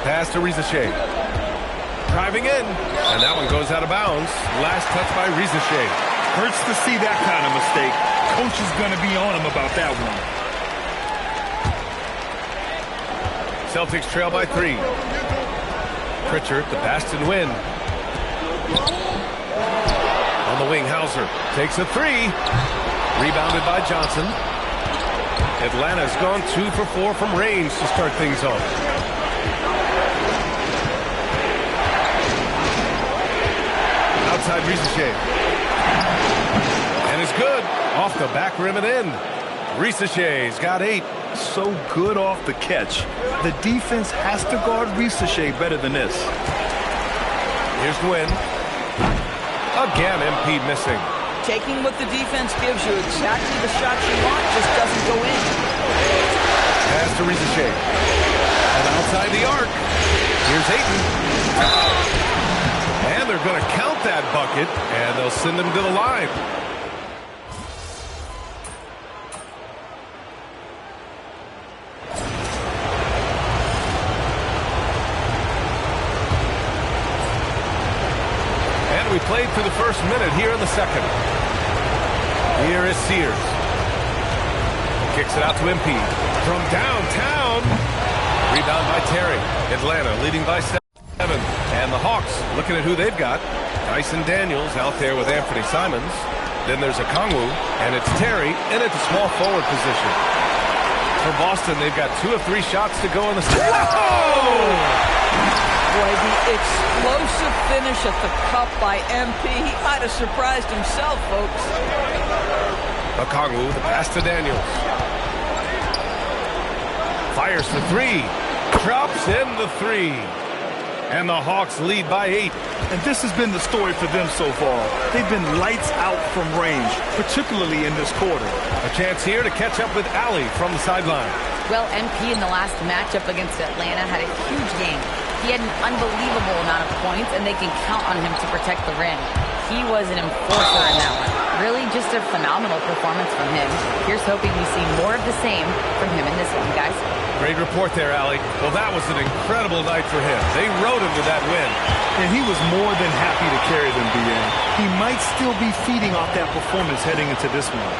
Pass to Rizachet. Driving in. And that one goes out of bounds. Last touch by Rizachet. Hurts to see that kind of mistake. Coach is going to be on him about that one. Celtics trail by 3. Pritchard, the pass to Nguyen. On the wing, Hauser takes a 3. Rebounded by Johnson. Atlanta's gone 2 for 4 from range to start things off. Outside Rizachet. And it's good. Off the back rim and in. Rizachet's got 8. So good off the catch. The defense has to guard Rizachet better than this. Here's Nguyen. Again, MP missing. Taking what the defense gives you, exactly the shot you want, just doesn't go in. Pass to Rizachet. And outside the arc. Here's Ayton. And they're going to count that bucket, and they'll send him to the line. And we played through the first minute here in the second. Here is Sears. Kicks it out to MP. From downtown. Rebound by Terry. Atlanta leading by 7. And the Hawks looking at who they've got. Dyson Daniels out there with Anthony Simons. Then there's Okongwu, and it's Terry in at the small forward position. For Boston, they've got 2 of 3 shots to go in the second. Boy, the explosive finish at the cup by MP. He might have surprised himself, folks. Okongwu, the pass to Daniels. Fires for 3. Drops in the 3. And the Hawks lead by 8. And this has been the story for them so far. They've been lights out from range, particularly in this quarter. A chance here to catch up with Allie from the sideline. Well, MP in the last matchup against Atlanta had a huge game. He had an unbelievable amount of points, and they can count on him to protect the rim. He was an enforcer in that one. Really just a phenomenal performance from him. Here's hoping we see more of the same from him in this one, guys. Great report there, Allie. Well, that was an incredible night for him. They rode him to that win. And he was more than happy to carry them, BA. He might still be feeding off that performance heading into this one.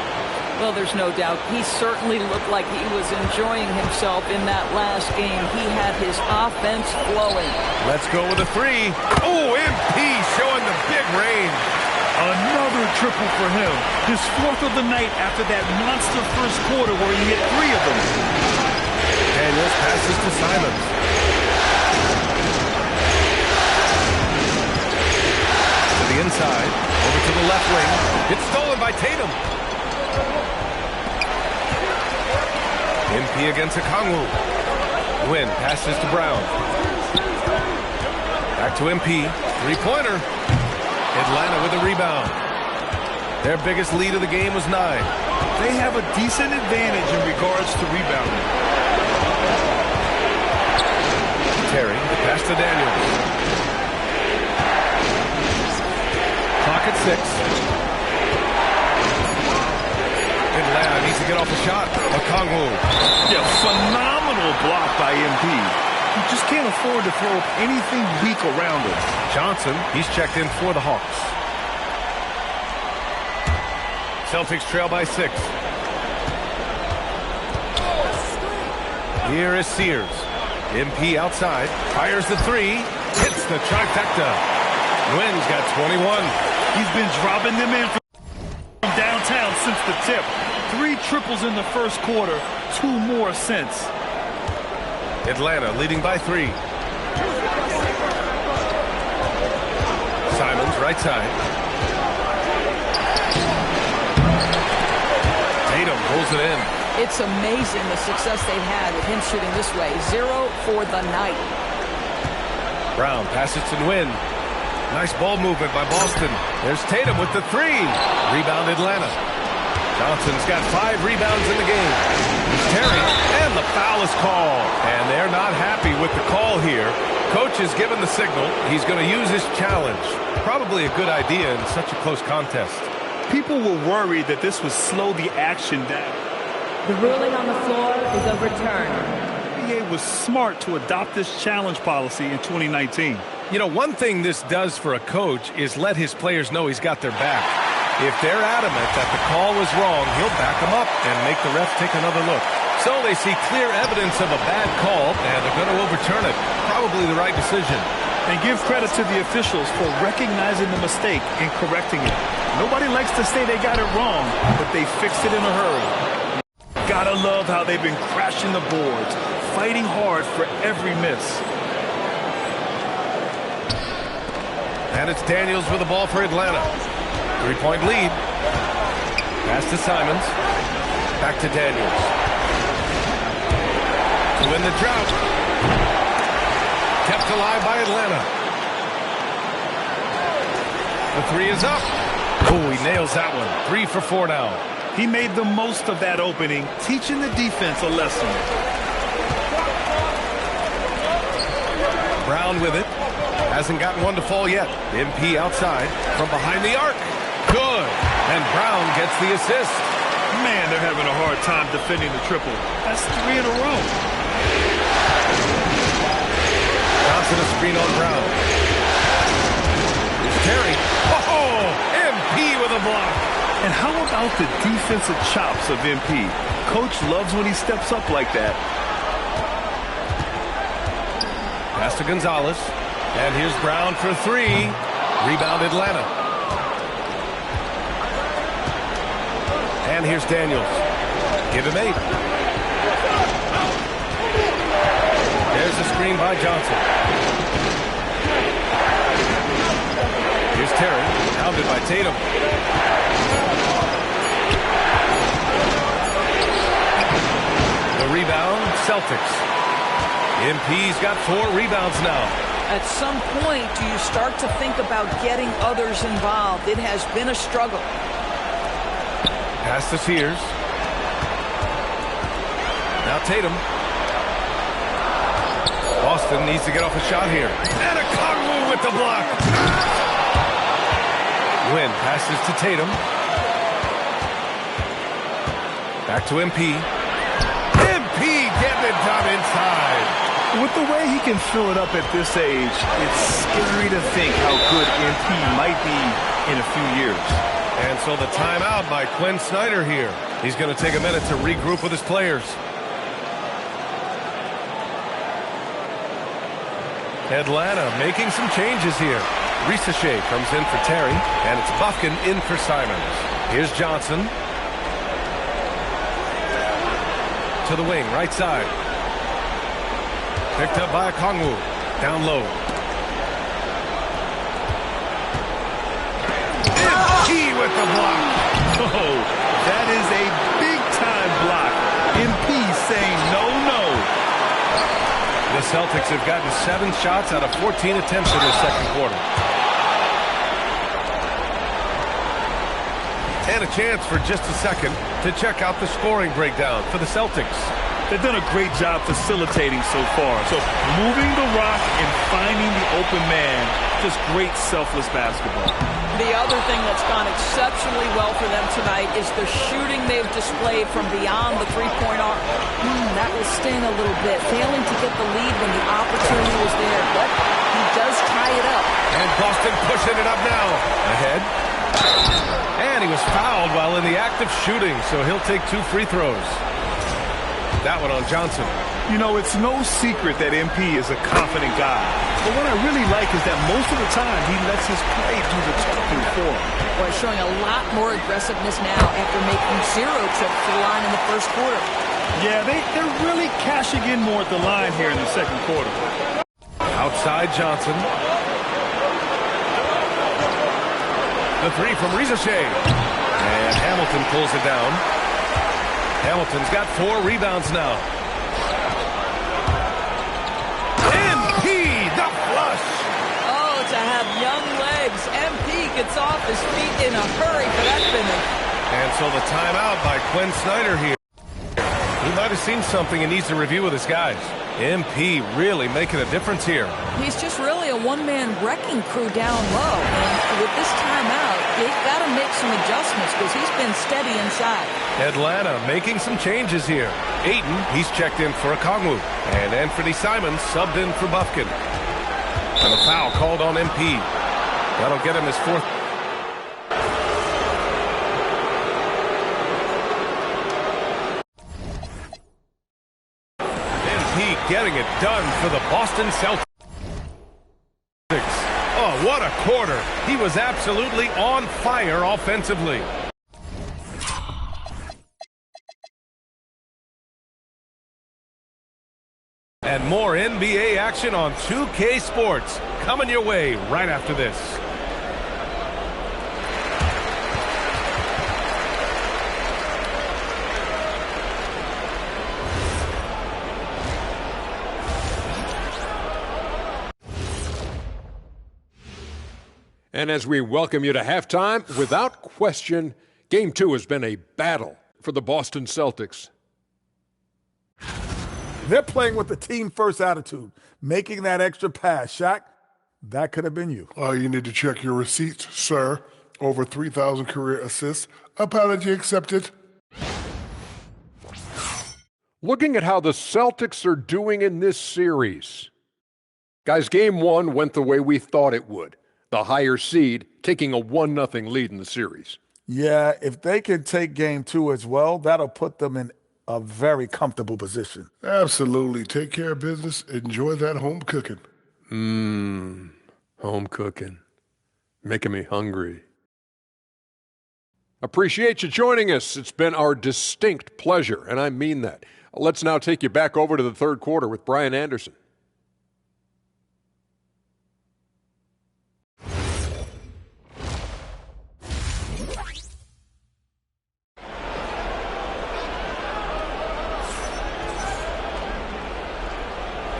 Well, there's no doubt. He certainly looked like he was enjoying himself in that last game. He had his offense flowing. Let's go with a 3. Oh, MP showing the big range. Another triple for him. His 4th of the night after that monster first quarter where he hit 3 of them. Daniels passes to Simons. To the inside. Over to the left wing. It's stolen by Tatum. MP against Okongwu. Nguyen passes to Brown. Back to MP. Three-pointer. Atlanta with a rebound. Their biggest lead of the game was 9. They have a decent advantage in regards to rebounding. Terry, the pass to Daniels. Clock at 6. Atlanta needs to get off a shot. Okongwu. Yeah, phenomenal block by MP. You just can't afford to throw anything weak around him. Johnson, he's checked in for the Hawks. Celtics trail by 6. Here is Sears. MP outside. Fires the 3. Hits the trifecta. Nguyen's got 21. He's been dropping them in from downtown since the tip. 3 triples in the first quarter. 2 more since. Atlanta leading by 3. Simons, right side. Tatum pulls it in. It's amazing the success they've had with him shooting this way. 0 for the night. Brown passes to Nguyen. Nice ball movement by Boston. There's Tatum with the 3. Rebound Atlanta. Johnson's got 5 rebounds in the game. Terry, and the foul is called. And they're not happy with the call here. Coach has given the signal. He's going to use his challenge. Probably a good idea in such a close contest. People were worried that this would slow the action down. The ruling on the floor is overturned. The NBA was smart to adopt this challenge policy in 2019. You know, one thing this does for a coach is let his players know he's got their back. If they're adamant that the call was wrong, he'll back them up and make the ref take another look. So they see clear evidence of a bad call, and they're going to overturn it. Probably the right decision. And give credit to the officials for recognizing the mistake and correcting it. Nobody likes to say they got it wrong, but they fixed it in a hurry. Gotta love how they've been crashing the boards, fighting hard for every miss. And it's Daniels with the ball for Atlanta. 3-point lead. Pass to Simons. Back to Daniels. To win the drought. Kept alive by Atlanta. The 3 is up. Oh, he nails that one. 3 for 4 now. He made the most of that opening, teaching the defense a lesson. Brown with it. Hasn't gotten one to fall yet. MP outside from behind the arc. Good. And Brown gets the assist. Man, they're having a hard time defending the triple. That's 3 in a row. Johnson a screen on Brown. It's Terry. Oh, MP with a block. And how about the defensive chops of MP? Coach loves when he steps up like that. Pass to Gonzalez. And here's Brown for 3. Rebound Atlanta. And here's Daniels. Give him 8. There's a screen by Johnson. Here's Terry. Pounded by Tatum. The rebound, Celtics. MP's got 4 rebounds now. At some point, do you start to think about getting others involved? It has been a struggle. Pass to Sears. Now Tatum. Boston needs to get off a shot here. And Okongwu with the block. Nguyen passes to Tatum. Back to MP. MP getting it done inside. With the way he can fill it up at this age, it's scary to think how good MP might be in a few years. And so the timeout by Quinn Snyder here. He's going to take a minute to regroup with his players. Atlanta making some changes here. Risache comes in for Terry, and it's Bufkin in for Simons. Here's Johnson. To the wing, right side. Picked up by Okongwu. Down low. MP with the block. Oh, that is a big-time block. MP saying no, no. The Celtics have gotten 7 shots out of 14 attempts in the second quarter. And a chance for just a second to check out the scoring breakdown for the Celtics. They've done a great job facilitating so far. So moving the rock and finding the open man, just great selfless basketball. The other thing that's gone exceptionally well for them tonight is the shooting they've displayed from beyond the three-point arc. That will sting a little bit, failing to get the lead when the opportunity was there, but he does tie it up. And Boston pushing it up now. Ahead. And he was fouled while in the act of shooting, so he'll take 2 free throws. That one on Johnson. You know, it's no secret that MP is a confident guy. But what I really like is that most of the time he lets his play do the talking for him. Boy, showing a lot more aggressiveness now after making 0 trips to the line in the first quarter. Yeah, they're really cashing in more at the line here in the second quarter. Outside Johnson. The 3 from Rizashea. And Hamilton pulls it down. Hamilton's got 4 rebounds now. MP, the flush. Oh, to have young legs. MP gets off his feet in a hurry for that finish. And so the timeout by Quinn Snyder here. He might have seen something and needs to review with his guys. MP really making a difference here. He's just really a one-man wrecking crew down low. And with this timeout, they've got to make some adjustments because he's been steady inside. Atlanta making some changes here. Ayton, he's checked in for Okongwu. And Anthony Simons subbed in for Bufkin. And a foul called on MP. That'll get him his 4th. Getting it done for the Boston Celtics. Oh, what a quarter. He was absolutely on fire offensively. And more NBA action on 2K Sports coming your way right after this. And as we welcome you to halftime, without question, Game 2 has been a battle for the Boston Celtics. They're playing with the team-first attitude, making that extra pass. Shaq, that could have been you. You need to check your receipts, sir. Over 3,000 career assists. Apology accepted. Looking at how the Celtics are doing in this series. Guys, Game 1 went the way we thought it would. The higher seed taking a 1-0 lead in the series. Yeah, if they can take Game 2 as well, that'll put them in a very comfortable position. Absolutely. Take care of business. Enjoy that home cooking. Home cooking. Making me hungry. Appreciate you joining us. It's been our distinct pleasure, and I mean that. Let's now take you back over to the third quarter with Brian Anderson.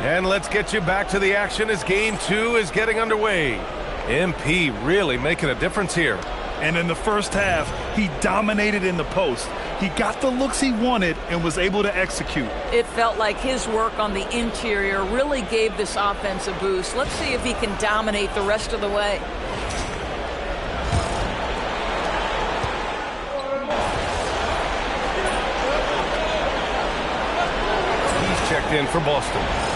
And let's get you back to the action as Game 2 is getting underway. MP really making a difference here. And in the first half, he dominated in the post. He got the looks he wanted and was able to execute. It felt like his work on the interior really gave this offense a boost. Let's see if he can dominate the rest of the way. He's checked in for Boston.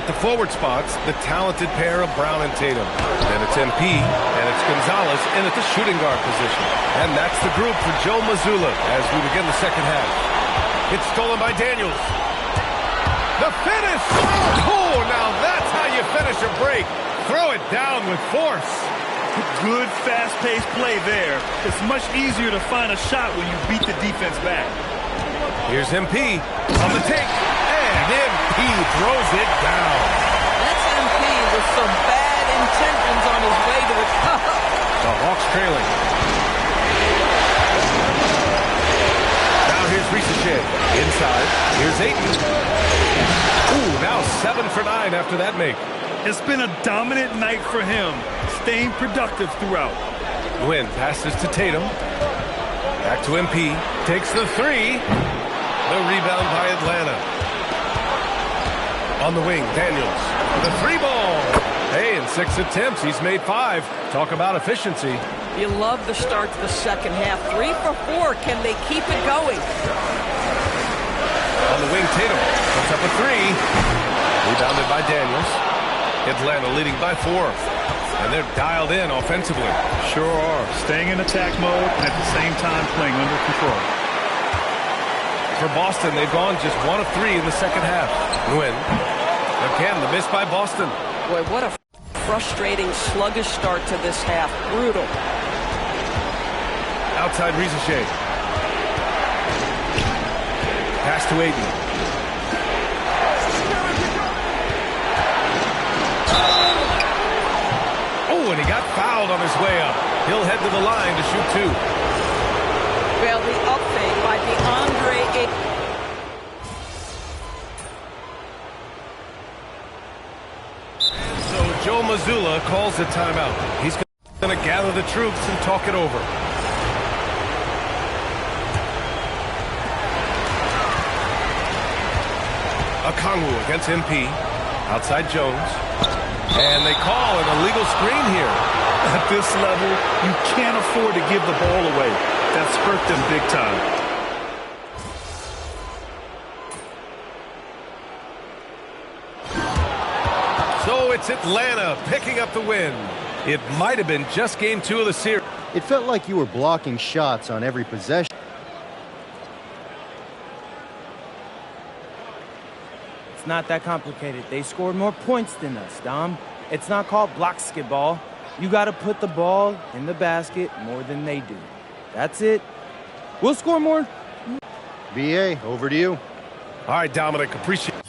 At the forward spots, the talented pair of Brown and Tatum. Then it's MP, and it's Gonzalez in at the shooting guard position. And that's the group for Joe Mazzulla as we begin the second half. It's stolen by Daniels. The finish! Oh, now that's how you finish a break. Throw it down with force. Good, fast-paced play there. It's much easier to find a shot when you beat the defense back. Here's MP on the take, and MP throws it down. That's MP with some bad intentions on his way to the cup. The Hawks trailing. Now here's Risacher. Inside, here's Ayton. Ooh, now 7 for 9 after that make. It's been a dominant night for him, staying productive throughout. Nguyen passes to Tatum. Back to MP. Takes the three. The rebound by Atlanta. On the wing, Daniels. The three ball. Hey, in 6 attempts, he's made 5. Talk about efficiency. You love the start to the second half. 3 for 4. Can they keep it going? On the wing, Tatum puts up a 3. Rebounded by Daniels. Atlanta leading by 4. And they're dialed in offensively. Sure are. Staying in attack mode and at the same time playing under control. For Boston, they've gone just 1 of 3 in the second half. Nguyen. Again, the miss by Boston. Boy, what a frustrating, sluggish start to this half. Brutal. Outside Risacher. Pass to Ayton. Oh, and he got fouled on his way up. He'll head to the line to shoot 2. Well, the up fake by DeAndre Ayton. So Joe Mazzulla calls the timeout. He's going to gather the troops and talk it over. Okongwu against MP. Outside Jones. And they call an illegal screen here. At this level, you can't afford to give the ball away. That's hurt them big time. So it's Atlanta picking up the win. It might have been just game 2 of the series. It felt like you were blocking shots on every possession. It's not that complicated. They scored more points than us, Dom. It's not called basketball. You got to put the ball in the basket more than they do. That's it. We'll score more. BA, over to you. All right, Dominic, appreciate it.